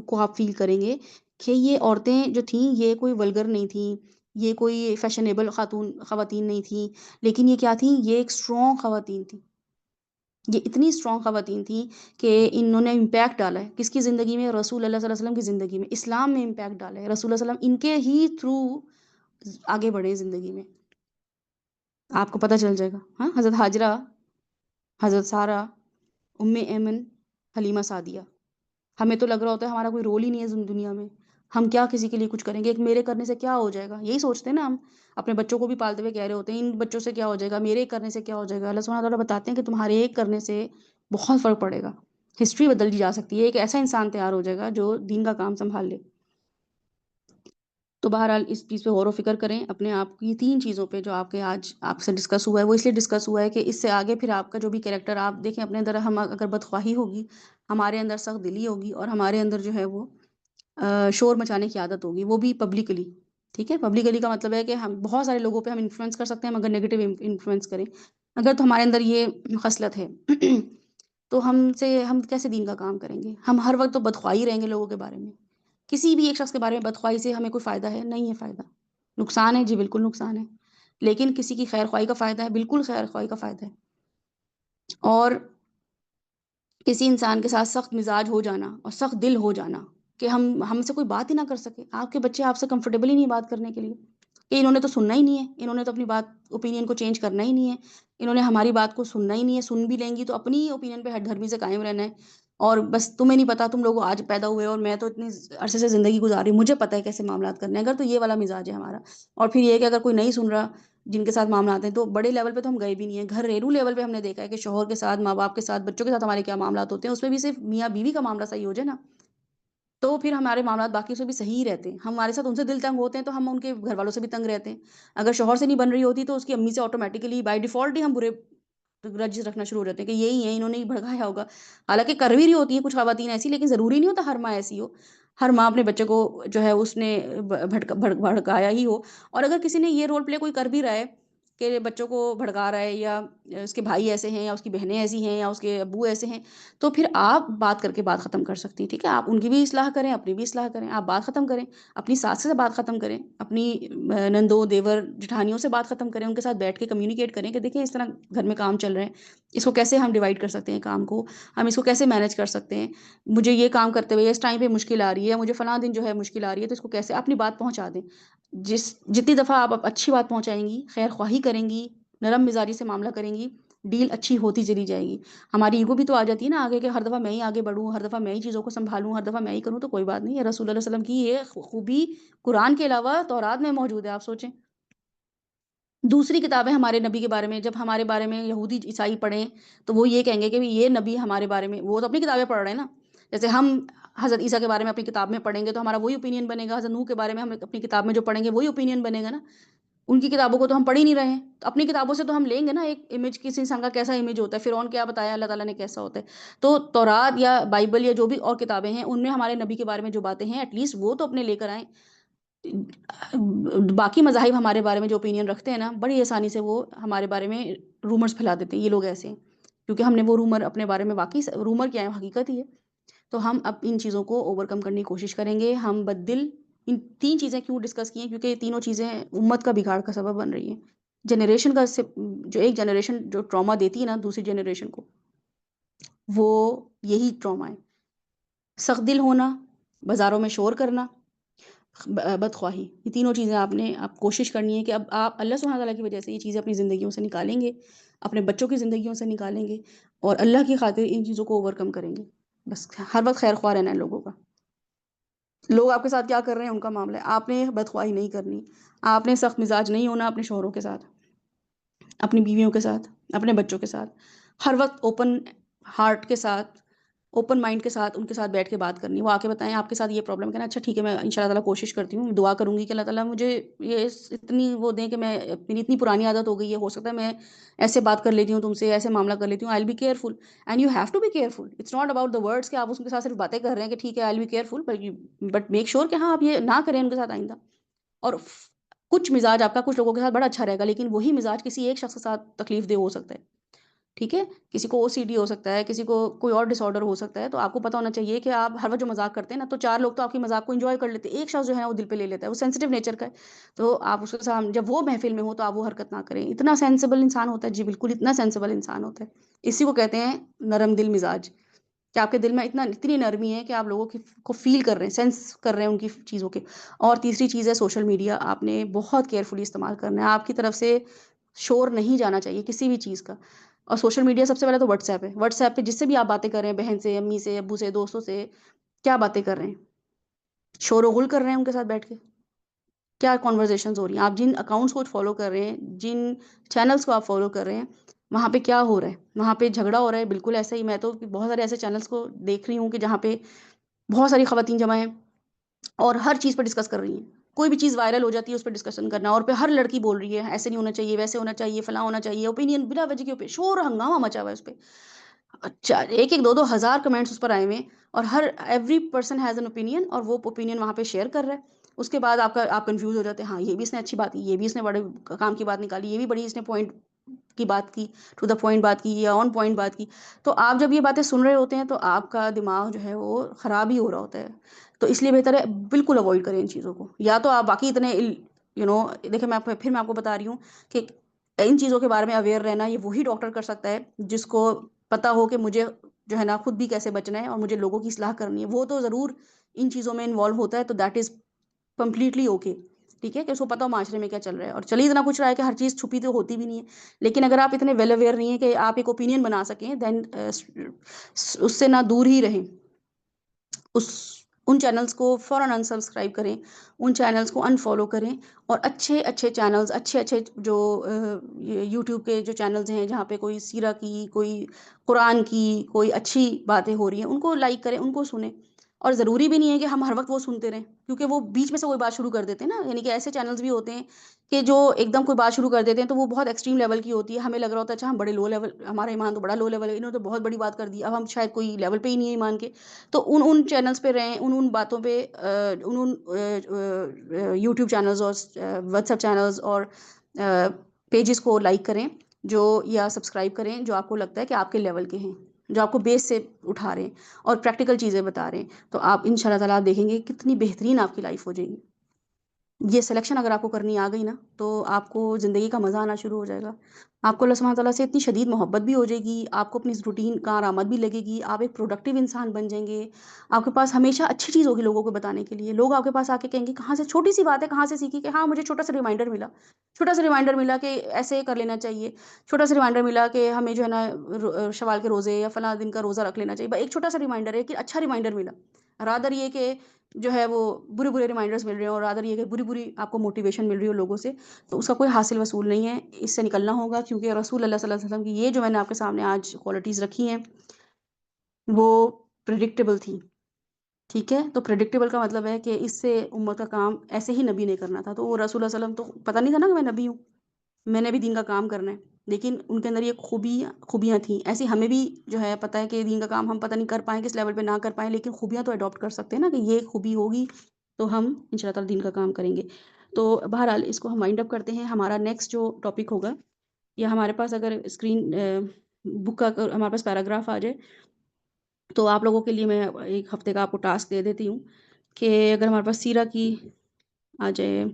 کو آپ فیل کریں گے کہ یہ عورتیں جو تھیں یہ کوئی ولگر نہیں تھیں، یہ کوئی فیشنیبل خواتین نہیں تھیں، لیکن یہ کیا تھیں؟ یہ ایک اسٹرانگ خواتین تھیں۔ یہ اتنی اسٹرانگ خواتین تھیں کہ انہوں نے امپیکٹ ڈالا ہے کس کی زندگی میں؟ رسول اللہ صلی اللہ علیہ وسلم کی زندگی میں، اسلام میں امپیکٹ ڈالا ہے۔ رسول اللہ صلی اللہ علیہ وسلم ان کے ہی تھرو آگے بڑھے زندگی میں، آپ کو پتہ چل جائے گا۔ ہاں، حضرت ہاجرہ، حضرت سارہ، ام ایمن، حلیمہ سعدیہ۔ ہمیں تو لگ رہا ہوتا ہے ہمارا کوئی رول ہی نہیں ہے دنیا میں، ہم کیا کسی کے لیے کچھ کریں گے، ایک میرے کرنے سے کیا ہو جائے گا، یہی سوچتے ہیں نا ہم اپنے بچوں کو بھی پالتے ہوئے کہہ رہے ہوتے ہیں ان بچوں سے کیا ہو جائے گا، میرے ایک کرنے سے کیا ہو جائے گا۔ اللہ سبحانہ تعالیٰ بتاتے ہیں کہ تمہارے ایک کرنے سے بہت فرق پڑے گا، ہسٹری بدل دی جا سکتی ہے، ایک ایسا انسان تیار ہو جائے گا جو دین کا کام سنبھال لے۔ تو بہرحال اس چیز پہ غور و فکر کریں اپنے آپ کی تین چیزوں پہ جو آپ کے آج آپ سے ڈسکس ہوا ہے، وہ اس لیے ڈسکس ہوا ہے کہ اس سے آگے پھر آپ کا جو بھی کریکٹر آپ دیکھیں اپنے اندر، ہم اگر بدخواہی ہوگی، ہمارے اندر سخت دلی ہوگی، اور ہمارے اندر جو ہے وہ شور مچانے کی عادت ہوگی، وہ بھی پبلکلی۔ ٹھیک ہے، پبلکلی کا مطلب ہے کہ ہم بہت سارے لوگوں پہ ہم انفلوئنس کر سکتے ہیں مگر نیگیٹو انفلوئنس کریں اگر تو ہمارے اندر یہ خصلت ہے تو ہم کیسے دین کا کام کریں گے؟ ہم ہر وقت تو بدخواہی رہیں گے لوگوں کے بارے میں، کسی بھی ایک شخص کے بارے میں بدخواہی سے ہمیں کوئی فائدہ ہے؟ نہیں ہے فائدہ، نقصان ہے، جی بالکل نقصان ہے، لیکن کسی کی خیر خواہی کا فائدہ ہے، بالکل خیر خواہی کا فائدہ ہے۔ اور کسی انسان کے ساتھ سخت مزاج ہو جانا اور سخت دل ہو جانا کہ ہم سے کوئی بات ہی نہ کر سکے، آپ کے بچے آپ سے کمفرٹیبل ہی نہیں بات کرنے کے لیے کہ انہوں نے تو سننا ہی نہیں ہے، انہوں نے تو اپنی بات اوپینین کو چینج کرنا ہی نہیں ہے، انہوں نے ہماری بات کو سننا ہی نہیں ہے، سن بھی لیں گی تو اپنی اوپینین پہ ہٹ دھرمی سے قائم رہنا ہے، اور بس تمہیں نہیں پتا، تم لوگ آج پیدا ہوئے اور میں تو اتنی عرصے سے زندگی گزار رہی ہوں، مجھے پتہ ہے کیسے معاملات کرنے ہیں۔ اگر تو یہ والا مزاج ہے ہمارا، اور پھر یہ کہ اگر کوئی نہیں سن رہا جن کے ساتھ معاملات ہیں، تو بڑے لیول پہ تو ہم گئے بھی نہیں ہیں، گھریلو لیول پہ ہم نے دیکھا ہے کہ شوہر کے ساتھ، ماں باپ کے ساتھ، بچوں کے ساتھ ہمارے کیا معاملات ہوتے ہیں، اس میں بھی صرف میاں بیوی کا معاملہ صحیح ہو جائے نا تو پھر ہمارے معاملات باقی سے بھی صحیح ہی رہتے ہیں، ہمارے ساتھ ان سے دل تنگ ہوتے ہیں تو ہم ان کے گھر والوں سے بھی تنگ رہتے ہیں، اگر شوہر سے نہیں بن رہی ہوتی تو اس کی امی سے آٹومیٹیکلی بائی ڈیفالٹ ہی ہم برے گرجز رکھنا شروع ہو جاتے ہیں کہ یہی ہیں، انہوں نے ہی بھڑکایا ہوگا، حالانکہ کر بھی رہی ہوتی ہیں کچھ خواتین ایسی، لیکن ضروری نہیں ہوتا ہر ماں ایسی ہو، ہر ماں اپنے بچے کو جو ہے اس نے بھڑکایا ہی ہو، اور اگر کسی نے یہ رول پلے کوئی کر بھی رہا ہے کہ بچوں کو بھڑکا رہا ہے، یا اس کے بھائی ایسے ہیں یا اس کی بہنیں ایسی ہیں یا اس کے ابو ایسے ہیں، تو پھر آپ بات کر کے بات ختم کر سکتی ہیں۔ ٹھیک ہے، آپ ان کی بھی اصلاح کریں، اپنی بھی اصلاح کریں، آپ بات ختم کریں، اپنی ساس سے بات ختم کریں، اپنی نندوں دیور جٹھانیوں سے بات ختم کریں، ان کے ساتھ بیٹھ کے کمیونیکیٹ کریں کہ دیکھیں اس طرح گھر میں کام چل رہے ہیں، اس کو کیسے ہم ڈیوائڈ کر سکتے ہیں، کام کو ہم اس کو کیسے مینیج کر سکتے ہیں، مجھے یہ کام کرتے ہوئے اس ٹائم پہ مشکل آ رہی ہے، مجھے فلاں دن جو ہے مشکل آ رہی ہے، تو اس کو کیسے اپنی بات پہنچا دیں۔ جتنی دفعہ آپ اچھی بات پہنچائیں گی، خیر خواہی کریں گی، نرم مزاجی سے معاملہ کریں گی، ڈیل اچھی ہوتی چلی جائے گی۔ ہماری ایگو بھی تو آ جاتی ہے نا آگے کہ ہر دفعہ میں ہی آگے بڑھوں، ہر دفعہ میں ہی چیزوں کو سنبھالوں، ہر دفعہ میں ہی کروں، تو کوئی بات نہیں ہے۔ رسول اللہ صلی اللہ علیہ وسلم کی یہ خوبی قرآن کے علاوہ تورات میں موجود ہے، آپ سوچیں۔ دوسری کتابیں ہمارے نبی کے بارے میں، جب ہمارے بارے میں یہودی عیسائی پڑھیں تو وہ یہ کہیں گے کہ یہ نبی ہمارے بارے میں، وہ تو اپنی کتابیں پڑھ رہے ہیں نا، جیسے ہم حضرت عیسیٰ کے بارے میں اپنی کتاب میں پڑھیں گے تو ہمارا وہی اوپینین بنے گا، حضرت نوح کے بارے میں ہم اپنی کتاب میں جو پڑھیں گے وہی اوپینین بنے گا نا، ان کی کتابوں کو تو ہم پڑھ ہی نہیں رہے ہیں، تو اپنی کتابوں سے تو ہم لیں گے نا ایک امیج، کسی انسان کا کیسا امیج ہوتا ہے، فرعون کیا بتایا اللہ تعالیٰ نے کیسا ہوتا ہے، تو تورات یا بائبل یا جو بھی اور کتابیں ہیں ان میں ہمارے نبی کے بارے میں جو باتیں ہیں ایٹ لیسٹ وہ تو اپنے لے کر آئیں۔ باقی مذاہب ہمارے بارے میں جو اوپینین رکھتے ہیں نا، بڑی آسانی سے وہ ہمارے بارے میں رومرز پھیلا دیتے ہیں، یہ لوگ ایسے ہیں، کیونکہ ہم نے وہ رومر اپنے بارے میں، واقعی رومر کیا ہے، حقیقت ہی ہے۔ تو ہم اب ان چیزوں کو اوور کم کرنے کی کوشش کریں گے، ہم بدل ان تین چیزیں کیوں ڈسکس کی ہیں، کیونکہ یہ تینوں چیزیں امت کا بگاڑ کا سبب بن رہی ہیں، جنریشن کا جو ایک جنریشن جو ٹراما دیتی ہے نا دوسری جنریشن کو، وہ یہی ٹراما ہے، سخت دل ہونا، بازاروں میں شور کرنا، بدخواہی، یہ تینوں چیزیں آپ کوشش کرنی ہے کہ اب آپ اللہ سبحانہ تعالیٰ کی وجہ سے یہ چیزیں اپنی زندگیوں سے نکالیں گے، اپنے بچوں کی زندگیوں سے نکالیں گے، اور اللہ کی خاطر ان چیزوں کو اوور کم کریں گے، بس ہر وقت خیر خواہ رہنا ہے لوگوں کا۔ لوگ آپ کے ساتھ کیا کر رہے ہیں ان کا معاملہ ہے، آپ نے بدخواہی نہیں کرنی، آپ نے سخت مزاج نہیں ہونا اپنے شوہروں کے ساتھ، اپنی بیویوں کے ساتھ، اپنے بچوں کے ساتھ، ہر وقت اوپن ہارٹ کے ساتھ، اوپن مائنڈ کے ساتھ ان کے ساتھ بیٹھ کے بات کرنی، وہ آ کے بتائیں آپ کے ساتھ یہ پرابلم، کہنا اچھا ٹھیک ہے، میں ان شاء اللہ تعالیٰ کوشش کرتی ہوں، دعا کروں گی کہ اللہ تعالیٰ مجھے یہ اتنی وہ دیں کہ میں، میری اتنی پرانی عادت ہو گئی ہے، ہو سکتا ہے میں ایسے بات کر لیتی ہوں تم سے، ایسے معاملہ کر لیتی ہوں، I will be careful and you have to be careful, it's not about the words کہ آپ اس کے ساتھ صرف باتیں کر رہے ہیں کہ ٹھیک ہے I will be careful, but make sure کہ ہاں آپ یہ نہ کریں ان کے ساتھ آئندہ۔ اور کچھ مزاج آپ کا کچھ لوگوں کے ساتھ بڑا اچھا رہے گا، لیکن وہی مزاج کسی ایک شخص کے ساتھ تکلیف دہ ہو سکتا ہے، ٹھیک ہے؟ کسی کو OCD ہو سکتا ہے، کسی کو کوئی اور ڈس آرڈر ہو سکتا ہے، تو آپ کو پتہ ہونا چاہیے کہ آپ ہر وقت جو مذاق کرتے ہیں نا، تو 4 لوگ تو آپ کی مذاق کو انجوائے کر لیتے ہیں، ایک شخص جو ہے نا وہ دل پہ لے لیتا ہے، وہ سینسٹیو نیچر کا ہے، تو آپ اس کے سامنے جب وہ محفل میں ہو تو آپ وہ حرکت نہ کریں، اتنا سینسیبل انسان ہوتا ہے، جی بالکل اتنا سینسیبل انسان ہوتا ہے، اسی کو کہتے ہیں نرم دل مزاج، کہ آپ کے دل میں اتنی نرمی ہے کہ آپ لوگوں کو فیل کر رہے ہیں، سینس کر رہے ہیں ان کی چیزوں کے۔ اور تیسری چیز ہے سوشل میڈیا، آپ نے بہت کیئرفلی استعمال کرنا ہے، آپ کی طرف سے شور نہیں جانا چاہیے کسی بھی چیز کا۔ اور سوشل میڈیا سب سے پہلے تو واٹس ایپ ہے، واٹس ایپ پہ جس سے بھی آپ باتیں کر رہے ہیں، بہن سے، امی سے، ابو سے، دوستوں سے، کیا باتیں کر رہے ہیں؟ شور و غل کر رہے ہیں ان کے ساتھ بیٹھ کے؟ کیا کانورزیشنز ہو رہی ہیں؟ آپ جن اکاؤنٹس کو فالو کر رہے ہیں، جن چینلز کو آپ فالو کر رہے ہیں، وہاں پہ کیا ہو رہا ہے؟ وہاں پہ جھگڑا ہو رہا ہے، بالکل ایسا ہی میں تو بہت سارے ایسے چینلز کو دیکھ رہی ہوں کہ جہاں پہ بہت ساری خواتین جمع ہیں اور ہر چیز پہ ڈسکس کر رہی ہیں، کوئی بھی چیز وائرل ہو جاتی ہے اس پہ ڈسکشن کرنا، اور پہ ہر لڑکی بول رہی ہے ایسے نہیں ہونا چاہیے، ویسے ہونا چاہیے، فلاں ہونا چاہیے، اوپینین بلا وجہ کے شور ہنگامہ مچا ہوا ہے اس پہ، اچھا ایک ایک دو دو ہزار کمنٹس اس پر آئے ہوئے ہیں، اور ہر every person has an opinion, اور وہ اوپینین وہاں پہ شیئر کر رہا ہے، اس کے بعد آپ کنفیوز ہو جاتے ہیں، ہاں یہ بھی اس نے اچھی بات کی، یہ بھی اس نے بڑے کام کی بات نکالی، یہ بھی بڑی اس نے پوائنٹ کی بات کی، ٹو دا پوائنٹ بات کی، یا آن پوائنٹ بات کی، تو آپ جب یہ باتیں سن رہے ہوتے ہیں تو آپ کا دماغ جو ہے وہ خراب ہی ہو رہا ہوتا ہے، تو اس لیے بہتر ہے بالکل اوائڈ کریں ان چیزوں کو، یا تو آپ باقی اتنے دیکھیں میں آپ کو بتا رہی ہوں کہ ان چیزوں کے بارے میں اویئر رہنا یہ وہی ڈاکٹر کر سکتا ہے جس کو پتا ہو کہ مجھے جو ہے نا خود بھی کیسے بچنا ہے اور مجھے لوگوں کی اصلاح کرنی ہے، وہ تو ضرور ان چیزوں میں انوالو ہوتا ہے، تو دیٹ از کمپلیٹلی اوکے، ٹھیک ہے، کہ اس کو پتا ہو معاشرے میں کیا چل رہا ہے، اور چلیے اتنا کچھ رہا ہے کہ ہر چیز چھپی تو ہوتی بھی نہیں ہے، لیکن اگر آپ اتنے ویل اویئر نہیں ہیں کہ آپ ایک اوپینین بنا سکیں، دین اس سے نہ دور ہی رہیں، اس ان چینلز کو فوراً انسبسکرائب کریں، ان چینلز کو انفالو کریں، اور اچھے اچھے چینلز، اچھے اچھے جو یوٹیوب کے جو چینلز ہیں جہاں پہ کوئی سیرہ کی، کوئی قرآن کی، کوئی اچھی باتیں ہو رہی ہیں، ان کو لائک کریں، ان کو سنیں، اور ضروری بھی نہیں ہے کہ ہم ہر وقت وہ سنتے رہیں، کیونکہ وہ بیچ میں سے کوئی بات شروع کر دیتے ہیں نا، یعنی کہ ایسے چینلز بھی ہوتے ہیں کہ جو ایک دم کوئی بات شروع کر دیتے ہیں تو وہ بہت ایکسٹریم لیول کی ہوتی ہے، ہمیں لگ رہا ہوتا ہے اچھا ہم بڑے لو لیول، ہمارا ایمان تو بڑا لو لیول ہے، انہوں نے تو بہت بڑی بات کر دی، اب ہم شاید کوئی لیول پہ ہی نہیں ہے ایمان کے، تو ان چینلز پہ رہیں، ان باتوں پہ، ان یوٹیوب چینلز اور واٹس ایپ چینلز اور پیجز کو لائک کریں، جو یا سبسکرائب کریں جو آپ کو لگتا ہے کہ آپ کے لیول کے ہیں، جو آپ کو بیس سے اٹھا رہے ہیں اور پریکٹیکل چیزیں بتا رہے ہیں، تو آپ ان شاء اللہ تعالیٰ آپ دیکھیں گے کتنی بہترین آپ کی لائف ہو جائے گی۔ یہ سلیکشن اگر آپ کو کرنی آ گئی نا تو آپ کو زندگی کا مزہ آنا شروع ہو جائے گا، آپ کو اللہ سبحانہ تعالیٰ سے اتنی شدید محبت بھی ہو جائے گی، آپ کو اپنی روٹین کارآمد بھی لگے گی، آپ ایک پروڈکٹیو انسان بن جائیں گے، آپ کے پاس ہمیشہ اچھی چیز ہوگی لوگوں کو بتانے کے لیے، لوگ آپ کے پاس آ کے کہیں گے کہاں سے چھوٹی سی بات ہے کہاں سے سیکھی، کہ ہاں مجھے چھوٹا سا ریمائنڈر ملا، چھوٹا سا ریمائنڈر ملا کہ ایسے کر لینا چاہیے، چھوٹا سا ریمائنڈر ملا کہ ہمیں جو ہے نا شوال کے روزے یا فلاں دن کا روزہ رکھ لینا چاہیے، ایک چھوٹا سا ریمائنڈر ہے کہ اچھا ریمائنڈر ملا، رادر یہ کہ جو ہے وہ برے برے ریمائنڈرز مل رہے ہیں، اور رادر یہ کہ بری بری آپ کو موٹیویشن مل رہی ہو لوگوں سے، تو اس کا کوئی حاصل وصول نہیں ہے، اس سے نکلنا ہوگا، کیونکہ رسول اللہ صلی اللہ علیہ وسلم کی یہ جو میں نے آپ کے سامنے آج کوالٹیز رکھی ہیں وہ پریڈکٹیبل تھی، ٹھیک ہے، تو پریڈکٹیبل کا مطلب ہے کہ اس سے امت کا کام ایسے ہی نبی نے کرنا تھا، تو وہ رسول اللہ صلی اللہ علیہ وسلم تو پتہ نہیں تھا نا کہ میں نبی ہوں، میں نے بھی دین کا کام کرنا ہے، لیکن ان کے اندر یہ خوبیاں تھیں، ایسی ہمیں بھی جو ہے پتہ ہے کہ دین کا کام ہم پتہ نہیں کر پائیں کس لیول پہ نہ کر پائیں، لیکن خوبیاں تو اڈاپٹ کر سکتے ہیں نا، کہ یہ خوبی ہوگی تو ہم ان شاء اللہ تعالیٰ دین کا کام کریں گے۔ تو بہرحال اس کو ہم وائنڈ اپ کرتے ہیں، ہمارا نیکسٹ جو ٹاپک ہوگا، یا ہمارے پاس اگر اسکرین بک کا ہمارے پاس پیراگراف آ جائے تو آپ لوگوں کے لیے میں ایک ہفتے کا آپ کو ٹاسک دے دیتی ہوں کہ اگر ہمارے پاس سیرہ کی آ جائے،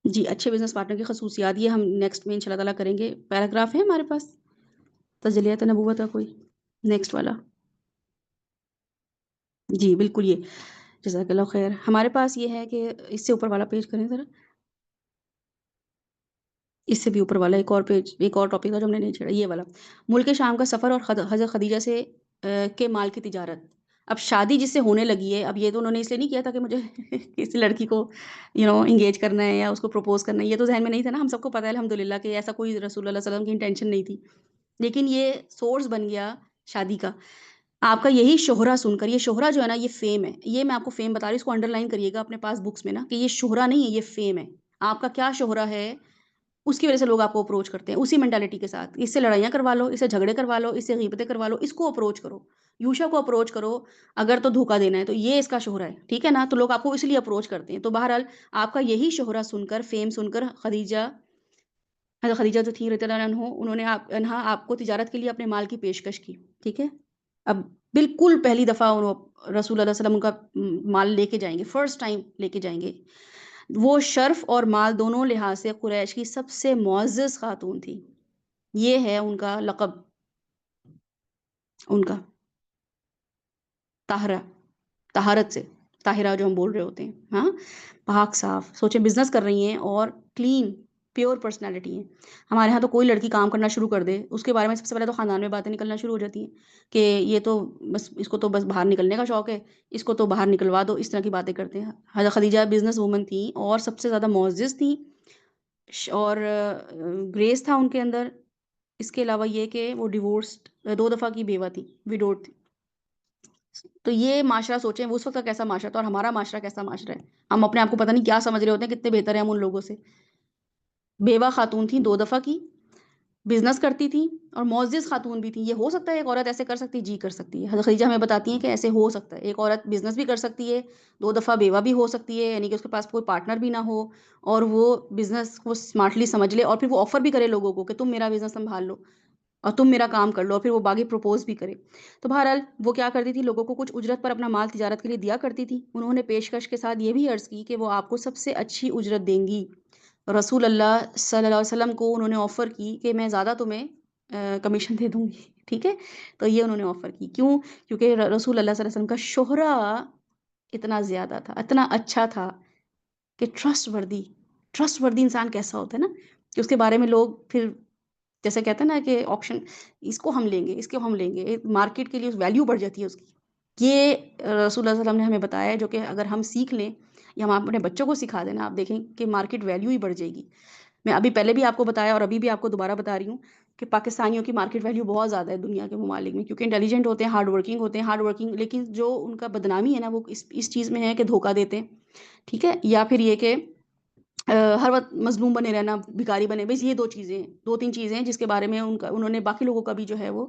جی اچھے بزنس پارٹنر کی خصوصیات، یہ ہم نیکسٹ میں انشاءاللہ تعالیٰ کریں گے، پیراگراف ہے ہمارے پاس تجلیت نبوت کا کوئی نیکسٹ والا؟ جی بالکل، یہ جزاک اللہ خیر، ہمارے پاس یہ ہے کہ اس سے اوپر والا پیج کریں ذرا، اس سے بھی اوپر والا ایک اور پیج، ایک اور ٹاپک تھا جو ہم نے نہیں چھیڑا، یہ والا ملک شام کا سفر اور حضرت خدیجہ سے کے مال کی تجارت۔ اب شادی جس سے ہونے لگی ہے، اب یہ تو انہوں نے اس لیے نہیں کیا تھا کہ مجھے کسی لڑکی کو انگیج کرنا ہے یا اس کو پروپوز کرنا ہے، یہ تو ذہن میں نہیں تھا نا، ہم سب کو پتہ ہے الحمدللہ کہ ایسا کوئی رسول اللہ صلی اللہ علیہ وسلم کی انٹینشن نہیں تھی، لیکن یہ سورس بن گیا شادی کا، آپ کا یہی شہرہ سن کر، یہ شہرہ جو ہے نا یہ فیم ہے، یہ میں آپ کو فیم بتا رہی ہوں، اس کو انڈر لائن کریے گا اپنے پاس بکس میں نا، کہ یہ شہرہ نہیں ہے، یہ فیم ہے، آپ کا کیا شہرہ ہے اس کی وجہ سے لوگ آپ کو اپروچ کرتے ہیں، اسی مینٹالٹی کے ساتھ، اس سے لڑائیاں کروا لو، اس سے جھگڑے کروا لو، اس سے غیبتیں کروا لو، اس کو اپروچ کرو، یوشا کو اپروچ کرو، اگر تو دھوکہ دینا ہے تو یہ اس کا شہرہ ہے، ٹھیک ہے نا، تو لوگ آپ کو اس لیے اپروچ کرتے ہیں، تو بہرحال آپ کا یہی شہرہ سن کر، فیم سن کر خدیجہ حضرت خدیجہ جو تھیں رضی اللہ عنہ، انہوں نے آپ کو تجارت کے لیے اپنے مال کی پیشکش کی، ٹھیک ہے؟ اب بالکل پہلی دفعہ رسول اللہ صلی اللہ علیہ وسلم کا مال لے کے جائیں گے، فرسٹ ٹائم لے کے جائیں گے۔ وہ شرف اور مال دونوں لحاظ سے قریش کی سب سے معزز خاتون تھی۔ یہ ہے ان کا لقب، ان کا طاہرہ، طہارت سے، طاہرہ جو ہم بول رہے ہوتے ہیں، ہاں، پاک صاف، سوچیں بزنس کر رہی ہیں اور کلین پیور پرسنالٹی ہے۔ ہمارے ہاں تو کوئی لڑکی کام کرنا شروع کر دے، اس کے بارے میں سب سے پہلے تو خاندان میں باتیں نکلنا شروع ہو جاتی ہیں کہ یہ تو بس، اس کو تو بس باہر نکلنے کا شوق ہے، اس کو تو باہر نکلوا دو، اس طرح کی باتیں کرتے ہیں۔ حضرت خدیجہ بزنس وومن تھیں اور سب سے زیادہ معزز تھیں، اور گریس تھا ان کے اندر۔ اس کے علاوہ یہ کہ وہ ڈیورسڈ، 2 دفعہ کی بیوہ تھی، وڈوڈ تھی۔ تو یہ معاشرہ سوچیں وہ اس وقت کا کیسا معاشرہ تھا اور ہمارا معاشرہ کیسا معاشرہ ہے۔ ہم اپنے آپ کو پتہ نہیں کیا سمجھ رہے ہوتے ہیں، کتنے بہتر ہیں ہم ان لوگوں سے۔ بیوہ خاتون تھیں 2 دفعہ کی، بزنس کرتی تھیں اور معزز خاتون بھی تھیں۔ یہ ہو سکتا ہے ایک عورت ایسے کر سکتی ہے؟ جی کر سکتی ہے۔ حضرت خدیجہ ہمیں بتاتی ہیں کہ ایسے ہو سکتا ہے، ایک عورت بزنس بھی کر سکتی ہے، 2 دفعہ بیوہ بھی ہو سکتی ہے، یعنی کہ اس کے پاس کوئی پارٹنر بھی نہ ہو اور وہ بزنس کو اسمارٹلی سمجھ لے اور پھر وہ آفر بھی کرے لوگوں کو کہ تم میرا بزنس سنبھال لو اور تم میرا کام کر لو، اور پھر وہ باغی پروپوز بھی کرے۔ تو بہرحال وہ کیا کرتی تھی، لوگوں کو کچھ اجرت پر اپنا مال تجارت کے لیے دیا کرتی تھی۔ انہوں نے پیشکش کے ساتھ یہ بھی عرض کی کہ وہ آپ کو سب سے اچھی اجرت دیں گی۔ رسول اللہ صلی اللہ علیہ وسلم کو انہوں نے آفر کی کہ میں زیادہ تمہیں کمیشن دے دوں گی، ٹھیک ہے؟ تو یہ انہوں نے آفر کی، کیوں؟ کیونکہ رسول اللہ صلی اللہ علیہ وسلم کا شہرہ اتنا زیادہ تھا، اتنا اچھا تھا کہ ٹرسٹ وردی انسان کیسا ہوتا ہے نا، کہ اس کے بارے میں لوگ پھر جیسے کہتے ہیں نا کہ آپشن، اس کو ہم لیں گے، اس کو ہم لیں گے، مارکیٹ کے لیے ویلیو بڑھ جاتی ہے اس کی۔ یہ رسول اللہ صلی اللہ علیہ وسلم نے ہمیں بتایا ہے، جو کہ اگر ہم سیکھ لیں یا ہم اپنے بچوں کو سکھا دیں نا، آپ دیکھیں کہ مارکیٹ ویلیو ہی بڑھ جائے گی۔ میں ابھی پہلے بھی آپ کو بتایا اور ابھی بھی آپ کو دوبارہ بتا رہی ہوں کہ پاکستانیوں کی مارکیٹ ویلیو بہت زیادہ ہے دنیا کے ممالک میں، کیونکہ انٹیلیجنٹ ہوتے ہیں، ہارڈ ورکنگ، لیکن جو ان کا بدنامی ہے نا وہ اس چیز میں ہے کہ دھوکہ دیتے ہیں، ٹھیک ہے؟ یا پھر یہ کہ ہر وقت مظلوم بنے رہنا، بھکاری بنے، بس یہ 2 چیزیں ہیں، 2-3 چیزیں ہیں جس کے بارے میں انہوں نے باقی لوگوں کا بھی جو ہے وہ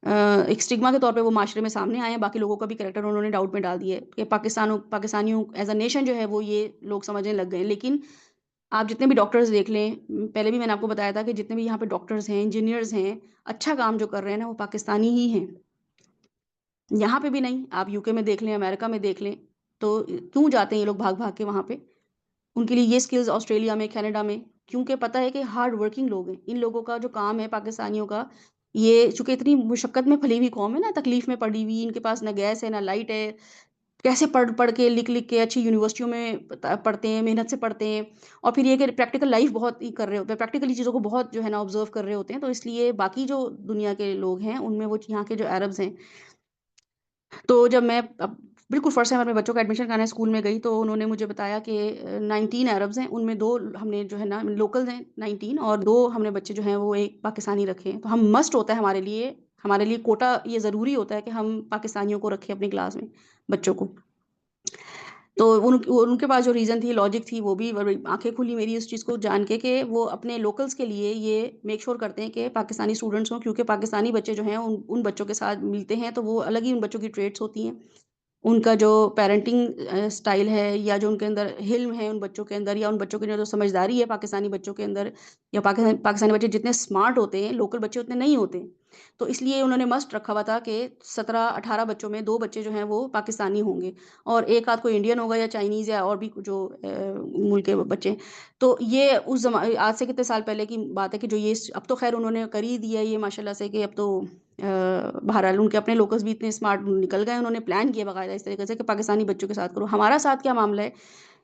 ایک اسٹگما کے طور پہ وہ معاشرے میں سامنے آئے ہیں، باقی لوگوں کا بھی کریکٹر انہوں نے ڈاؤٹ میں ڈال دیا ہے کہ پاکستانیوں ایز اے نیشن جو ہے وہ یہ لوگ سمجھنے لگ گئے ہیں۔ لیکن آپ جتنے بھی ڈاکٹرز دیکھ لیں، پہلے بھی میں نے آپ کو بتایا تھا کہ جتنے بھی یہاں پہ ڈاکٹرز ہیں، انجینئرز ہیں، اچھا کام جو کر رہے ہیں نا وہ پاکستانی ہی ہیں، یہاں پہ بھی نہیں۔ آپ یو کے میں دیکھ لیں، امریکہ میں دیکھ لیں، تو کیوں جاتے ہیں یہ لوگ بھاگ بھاگ کے وہاں پہ؟ ان کے لیے یہ سکلز آسٹریلیا میں، کینیڈا میں، کیونکہ پتہ ہے کہ ہارڈ ورکنگ لوگ ہیں، ان لوگوں کا جو کام ہے پاکستانیوں کا، یہ چونکہ اتنی مشقت میں پھلی ہوئی قوم ہے نا، تکلیف میں پڑی ہوئی، ان کے پاس نہ گیس ہے نہ لائٹ ہے، کیسے پڑھ پڑھ کے لکھ لکھ کے اچھی یونیورسٹیوں میں پڑھتے ہیں، محنت سے پڑھتے ہیں، اور پھر یہ کہ پریکٹیکل لائف بہت ہی کر رہے ہوتے ہیں، پریکٹیکلی چیزوں کو بہت جو ہے نا آبزرو کر رہے ہوتے ہیں، تو اس لیے باقی جو دنیا کے لوگ ہیں ان میں وہ یہاں کے جو عربز ہیں، تو جب میں بالکل فرسٹ ٹائم اپنے بچوں کا ایڈمیشن کرانے اسکول میں گئی تو انہوں نے مجھے بتایا کہ 19 عربز ہیں، ان میں 2 ہم نے جو ہے نا لوکل ہیں 19، اور 2 ہم نے بچے جو ہیں وہ ایک پاکستانی رکھے ہیں۔ تو ہم مسٹ ہوتا ہے ہمارے لیے کوٹا یہ ضروری ہوتا ہے کہ ہم پاکستانیوں کو رکھیں اپنی کلاس میں، بچوں کو۔ تو ان کے پاس جو ریزن تھی، لاجک تھی، وہ بھی آنکھیں کھلی میری اس چیز کو جان کے کہ وہ اپنے لوکلز کے لیے یہ میک شور کرتے ہیں کہ پاکستانی اسٹوڈنٹس ہوں، کیونکہ پاکستانی بچے جو ہیں ان بچوں کے ساتھ ملتے ہیں تو وہ الگ ہی ان بچوں کی ٹریٹس ہوتی ہیں، ان کا جو پیرنٹنگ سٹائل ہے، یا جو ان کے اندر حلم ہے ان بچوں کے اندر، یا ان بچوں کے اندر جو سمجھداری ہے پاکستانی بچوں کے اندر، یا پاکستانی بچے جتنے سمارٹ ہوتے ہیں لوکل بچے اتنے نہیں ہوتے، تو اس لیے انہوں نے مسٹ رکھا ہوا تھا کہ 17-18 بچوں میں 2 بچے جو ہیں وہ پاکستانی ہوں گے، اور ایک آدھ کوئی انڈین ہوگا یا چائنیز یا اور بھی جو ملک کے بچے۔ تو یہ اس آج سے کتنے سال پہلے کی بات ہے کہ جو یہ اب تو خیر انہوں نے کر ہی دیا یہ ماشاءاللہ سے، کہ اب تو بہرحال ان کے اپنے لوکلز بھی اتنے اسمارٹ نکل گئے، انہوں نے پلان کیا باقاعدہ اس طریقے سے کہ پاکستانی بچوں کے ساتھ کرو۔ ہمارا ساتھ کیا معاملہ ہے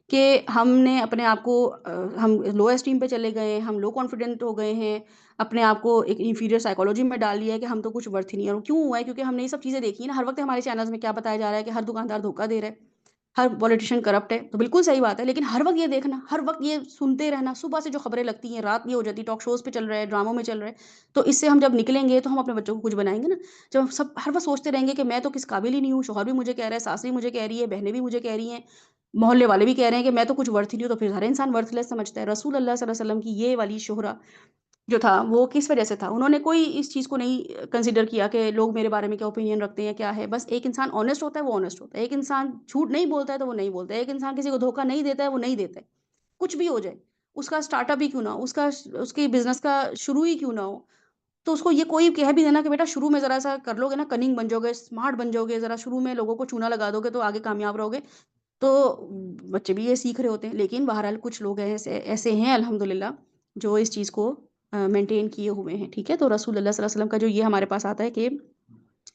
کہ ہم نے اپنے آپ کو ہم لو اسٹیم پہ چلے گئے ہیں، ہم لو کانفیڈنٹ ہو گئے ہیں، اپنے آپ کو ایک انفیریئر سائیکالوجی میں ڈال لیا ہے کہ ہم تو کچھ ورتھ ہی نہیں ہے۔ اور کیوں ہوا ہے؟ کیونکہ ہم نے یہ سب چیزیں دیکھی ہیں نا، ہر وقت ہمارے چینلز میں کیا بتایا جا رہا ہے کہ ہر دکاندار دھوکہ دے رہا ہے، ہر پولیٹیشین کرپٹ ہے، تو بالکل صحیح بات ہے، لیکن ہر وقت یہ دیکھنا، ہر وقت یہ سنتے رہنا، صبح سے جو خبریں لگتی ہیں رات یہ ہو جاتی، ٹاک شوز پہ چل رہا ہے، ڈراموں میں چل رہا ہے، تو اس سے ہم جب نکلیں گے تو ہم اپنے بچوں کو کچھ بنائیں گے نا۔ جب ہم سب ہر وقت سوچتے رہیں گے کہ میں تو کس قابل ہی نہیں ہوں، شوہر بھی مجھے کہہ رہا ہے، ساس بھی مجھے کہہ رہی ہے، بہنیں بھی مجھے کہہ رہی ہیں، محلے والے بھی کہہ رہے ہیں کہ میں تو کچھ ورتھ ہی نہیں ہوں، تو پھر ہر انسان ورتھ لیس سمجھتا ہے۔ رسول اللہ صلی اللہ علیہ وسلم کی یہ والی شہرہ جو تھا وہ کس وجہ سے تھا؟ انہوں نے کوئی اس چیز کو نہیں کنسیڈر کیا کہ لوگ میرے بارے میں کیا اوپینین رکھتے ہیں، کیا ہے، بس ایک انسان آنےسٹ ہوتا ہے وہ آنےسٹ ہوتا ہے، ایک انسان جھوٹ نہیں بولتا ہے تو وہ نہیں بولتا ہے، ایک انسان کسی کو دھوکہ نہیں دیتا ہے وہ نہیں دیتا ہے، کچھ بھی ہو جائے اس کا اسٹارٹ اپ ہی کیوں نہ ہو، اس کی بزنس کا شروع ہی کیوں نہ ہو، تو اس کو یہ کوئی کہہ بھی دینا کہ بیٹا شروع میں ذرا-سا کر لوگے نا، کننگ بن جاؤ گے، اسمارٹ بن جاؤ گے، ذرا شروع میں لوگوں کو چونا لگا دو گے تو آگے کامیاب رہو گے، تو بچے بھی یہ سیکھ رہے ہوتے ہیں۔ لیکن بہرحال کچھ لوگ ایسے ایسے ہیں الحمدللہ جو اس چیز کو مینٹین کیے ہوئے ہیں، ٹھیک ہے؟ تو رسول اللہ صلی اللہ علیہ وسلم کا جو یہ ہمارے پاس آتا ہے کہ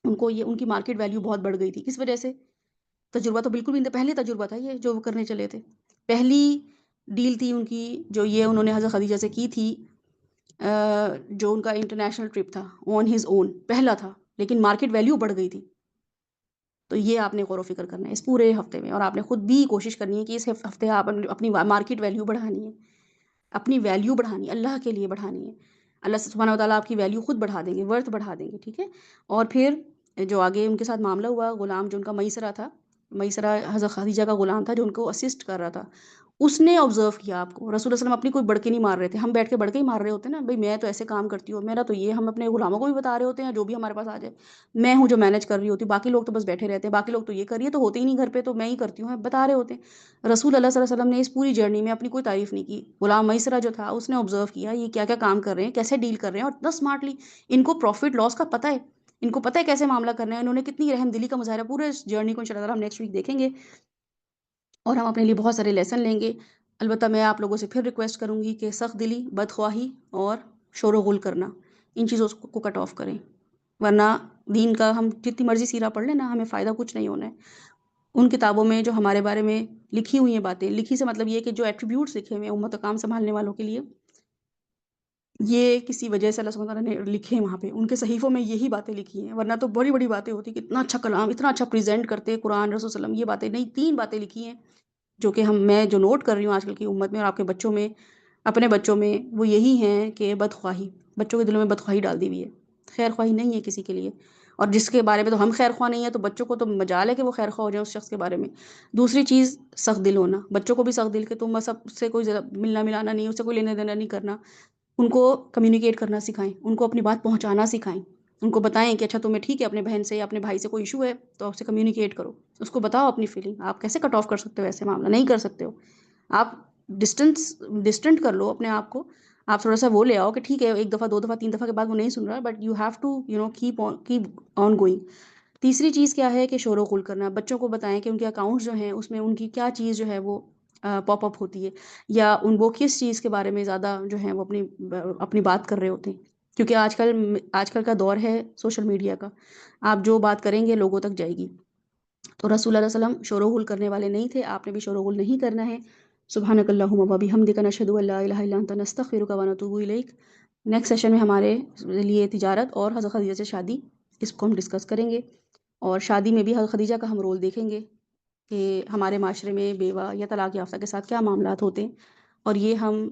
ان کو یہ ان کی مارکیٹ ویلیو بہت بڑھ گئی تھی، کس وجہ سے؟ تجربہ تو بالکل بھی نہیں تھا، پہلی تجربہ تھا یہ جو وہ کرنے چلے تھے۔ پہلی ڈیل تھی ان کی جو یہ انہوں نے حضرت خدیجہ سے کی تھی، جو ان کا انٹرنیشنل ٹرپ تھا آن ہز اون، پہلا تھا، لیکن مارکیٹ ویلیو بڑھ گئی تھی۔ تو یہ آپ نے غور و فکر کرنا ہے اس پورے ہفتے میں، اور آپ نے خود بھی کوشش کرنی ہے کہ اس ہفتے آپ اپنی مارکیٹ ویلیو بڑھانی ہے، اپنی ویلیو بڑھانی ہے، اللہ کے لیے بڑھانی ہے۔ اللہ سبحانہ وتعالیٰ آپ کی ویلیو خود بڑھا دیں گے، ورتھ بڑھا دیں گے، ٹھیک ہے؟ اور پھر جو آگے ان کے ساتھ معاملہ ہوا، غلام جو ان کا میسرہ تھا، میسرہ حضرت خدیجہ کا غلام تھا جو ان کو اسسٹ کر رہا تھا، اس نے آبزرو کیا آپ کو، رسول اللہ صلی اللہ علیہ وسلم اپنی کوئی بڑکے نہیں مار رہے تھے، ہم بیٹھ کے بڑکے ہی مار رہے ہوتے ہیں نا، بھئی میں تو ایسے کام کرتی ہوں، میرا تو یہ، ہم اپنے غلاموں کو بھی بتا رہے ہوتے ہیں جو بھی ہمارے پاس آ جائے، میں ہوں جو مینیج کر رہی ہوتی ہوں، باقی لوگ تو بس بیٹھے رہتے ہیں، باقی لوگ تو یہ کر رہی ہے تو ہوتے ہی نہیں گھر پہ، تو میں ہی کرتی ہوں، بتا رہے ہوتے ہیں۔ رسول اللہ صلی اللہ علیہ وسلم نے اس پوری جرنی میں اپنی کوئی تعریف نہیں کی، غلام میسرہ جو تھا اس نے آبزرو کیا یہ کیا کیا کام کر رہے ہیں، کیسے ڈیل کر رہے ہیں، اور اتنا اسمارٹلی ان کو پروفٹ لاس کا پتہ ہے، ان کو پتہ ہے کیسے معاملہ کرنا ہے، انہوں نے کتنی رحم دلی کا مظاہرہ، پورے اس جرنی کو انشاءاللہ ہم نیکسٹ ویک دیکھیں گے اور ہم اپنے لیے بہت سارے لیسن لیں گے۔ البتہ میں آپ لوگوں سے پھر ریکویسٹ کروں گی کہ سخت دلی، بدخواہی اور شور و غل کرنا، ان چیزوں کو کٹ آف کریں، ورنہ دین کا ہم جتنی مرضی سیرہ پڑھ لیں نا، ہمیں فائدہ کچھ نہیں ہونا ہے۔ ان کتابوں میں جو ہمارے بارے میں لکھی ہوئی ہیں باتیں، لکھی سے مطلب یہ کہ جو ایٹریبیوٹس لکھے ہوئے ہیں امت و کام سنبھالنے والوں کے لیے، یہ کسی وجہ سے اللہ سبحانہ وتعالیٰ نے لکھے ہیں وہاں پہ، ان کے صحیفوں میں یہی باتیں لکھی ہیں، ورنہ تو بڑی بڑی باتیں ہوتی کہ اتنا اچھا کلام، اتنا اچھا پریزنٹ کرتے قرآن، رسول صلی اللہ علیہ وسلم، یہ باتیں نہیں، 3 باتیں لکھی ہیں جو کہ میں جو نوٹ کر رہی ہوں آج کل کی امت میں اور آپ کے بچوں میں، اپنے بچوں میں، وہ یہی ہیں کہ بدخواہی، بچوں کے دلوں میں بدخواہی ڈال دی ہوئی ہے، خیر خواہی نہیں ہے کسی کے لیے، اور جس کے بارے میں تو ہم خیر خواہ نہیں ہیں تو بچوں کو تو مجال ہے کہ وہ خیر خواہ ہو جائیں اس شخص کے بارے میں۔ دوسری چیز سخت دل ہونا، بچوں کو بھی سخت دل کہ تم بس اب اس سے کوئی ملنا ملانا نہیں، اس سے کوئی لینا دینا نہیں کرنا، ان کو کمیونیکیٹ کرنا سکھائیں، ان کو اپنی بات پہنچانا سکھائیں، ان کو بتائیں کہ اچھا تمہیں ٹھیک ہے اپنے بہن سے یا اپنے بھائی سے کوئی ایشو ہے تو آپ سے کمیونیکیٹ کرو، اس کو بتاؤ اپنی فیلنگ، آپ کیسے کٹ آف کر سکتے ہو ایسے معاملہ، نہیں کر سکتے ہو آپ، ڈسٹنٹ کر لو اپنے آپ کو، آپ تھوڑا سا وہ لے آؤ کہ ٹھیک ہے ایک دفعہ 2 دفعہ 3 دفعہ کے بعد وہ نہیں سن رہا، but you have to keep on going. تیسری چیز کیا ہے کہ شور و غل کرنا، بچوں کو بتائیں کہ ان کے اکاؤنٹس جو ہیں اس میں ان کی کیا چیز جو ہے وہ پاپ اپ ہوتی ہے، یا وہ کس چیز کے بارے میں زیادہ جو ہیں وہ اپنی بات کر رہے ہوتے ہیں، کیونکہ آج کل کا دور ہے سوشل میڈیا کا، آپ جو بات کریں گے لوگوں تک جائے گی۔ تو رسول اللہ صلی اللہ علیہ وسلم شور و غل کرنے والے نہیں تھے، آپ نے بھی شور و غل نہیں کرنا ہے۔ سبحانک اللہم و بحمدک، نشہد ان لا الہ الا انت، نستغفرک و نتوب الیک۔ نیکسٹ سیشن میں ہمارے لیے تجارت اور حضرت خدیجہ سے شادی، اس کو ہم ڈسکس کریں گے، اور شادی میں بھی حضرت خدیجہ کا ہم رول دیکھیں گے کہ ہمارے معاشرے میں بیوہ یا طلاق یافتہ کے ساتھ کیا معاملات ہوتے ہیں، اور یہ ہم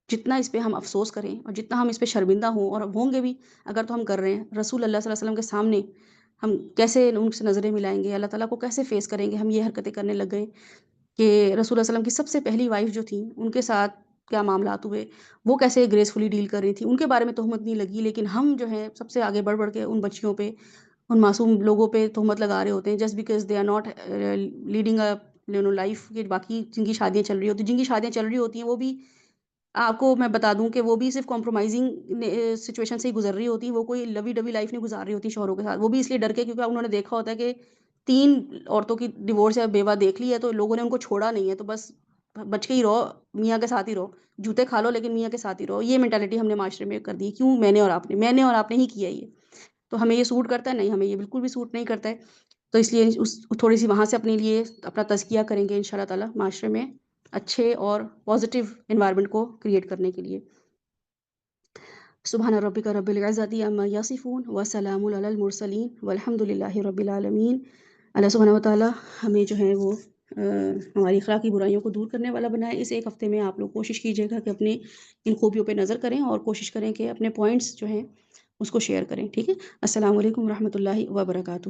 جتنا اس پہ ہم افسوس کریں اور جتنا ہم اس پہ شرمندہ ہوں، اور ہوں گے بھی اگر تو ہم کر رہے ہیں، رسول اللہ صلی اللہ علیہ وسلم کے سامنے ہم کیسے ان سے نظریں ملائیں گے، اللہ تعالیٰ کو کیسے فیس کریں گے، ہم یہ حرکتیں کرنے لگ گئے کہ رسول اللہ صلی اللہ علیہ وسلم کی سب سے پہلی وائف جو تھیں ان کے ساتھ کیا معاملات ہوئے، وہ کیسے گریسفلی ڈیل کر رہی تھی، ان کے بارے میں تہمت نہیں لگی، لیکن ہم جو ہے سب سے آگے بڑھ بڑھ کے ان بچیوں پہ، ان معصوم لوگوں پہ تہمت لگا رہے ہوتے ہیں، just because they are not leading life, کہ باقی جن کی شادیاں چل رہی ہوتی ہیں، جن کی شادیاں چل رہی ہوتی ہیں وہ بھی، آپ کو میں بتا دوں کہ وہ بھی صرف کمپرومائزنگ سچویشن سے ہی گزر رہی ہوتی ہیں، وہ کوئی لوی ڈبی لائف نہیں گزار رہی ہوتی شوہروں کے ساتھ، وہ بھی اس لیے ڈر کے کیونکہ انہوں نے دیکھا ہوتا ہے کہ 3 عورتوں کی ڈیورس یا بیوہ دیکھ لی ہے تو لوگوں نے ان کو چھوڑا نہیں ہے، تو بس بچ کے ہی رہو، میاں کے ساتھ ہی رہو، جوتے کھا لو لیکن میاں کے ساتھ ہی رہو، یہ مینٹالٹی ہم نے معاشرے میں کر دی، کیوں؟ میں نے اور آپ نے ہی کیا یہ، تو ہمیں یہ سوٹ کرتا ہے؟ نہیں، ہمیں یہ بالکل بھی سوٹ نہیں کرتا ہے، تو اس لیے تھوڑی سی وہاں سے اپنے لیے اپنا تزکیہ کریں گے انشاءاللہ تعالیٰ معاشرے میں اچھے اور پازیٹیو انوائرمنٹ کو کریٹ کرنے کے لیے۔ سبحان ربک رب العزت عما یصفون وسلام علی المرسلین والحمد للہ رب العالمین۔ اللہ سبحانہ وتعالیٰ ہمیں جو ہے وہ ہماری اخلاقی برائیوں کو دور کرنے والا بنائے۔ اس ایک ہفتے میں آپ لوگ کوشش کیجیے گا کہ اپنے ان خوبیوں پہ نظر کریں اور کوشش کریں کہ اپنے پوائنٹس جو ہیں اس کو شیئر کریں، ٹھیک ہے؟ السلام علیکم ورحمۃ اللہ وبرکاتہ۔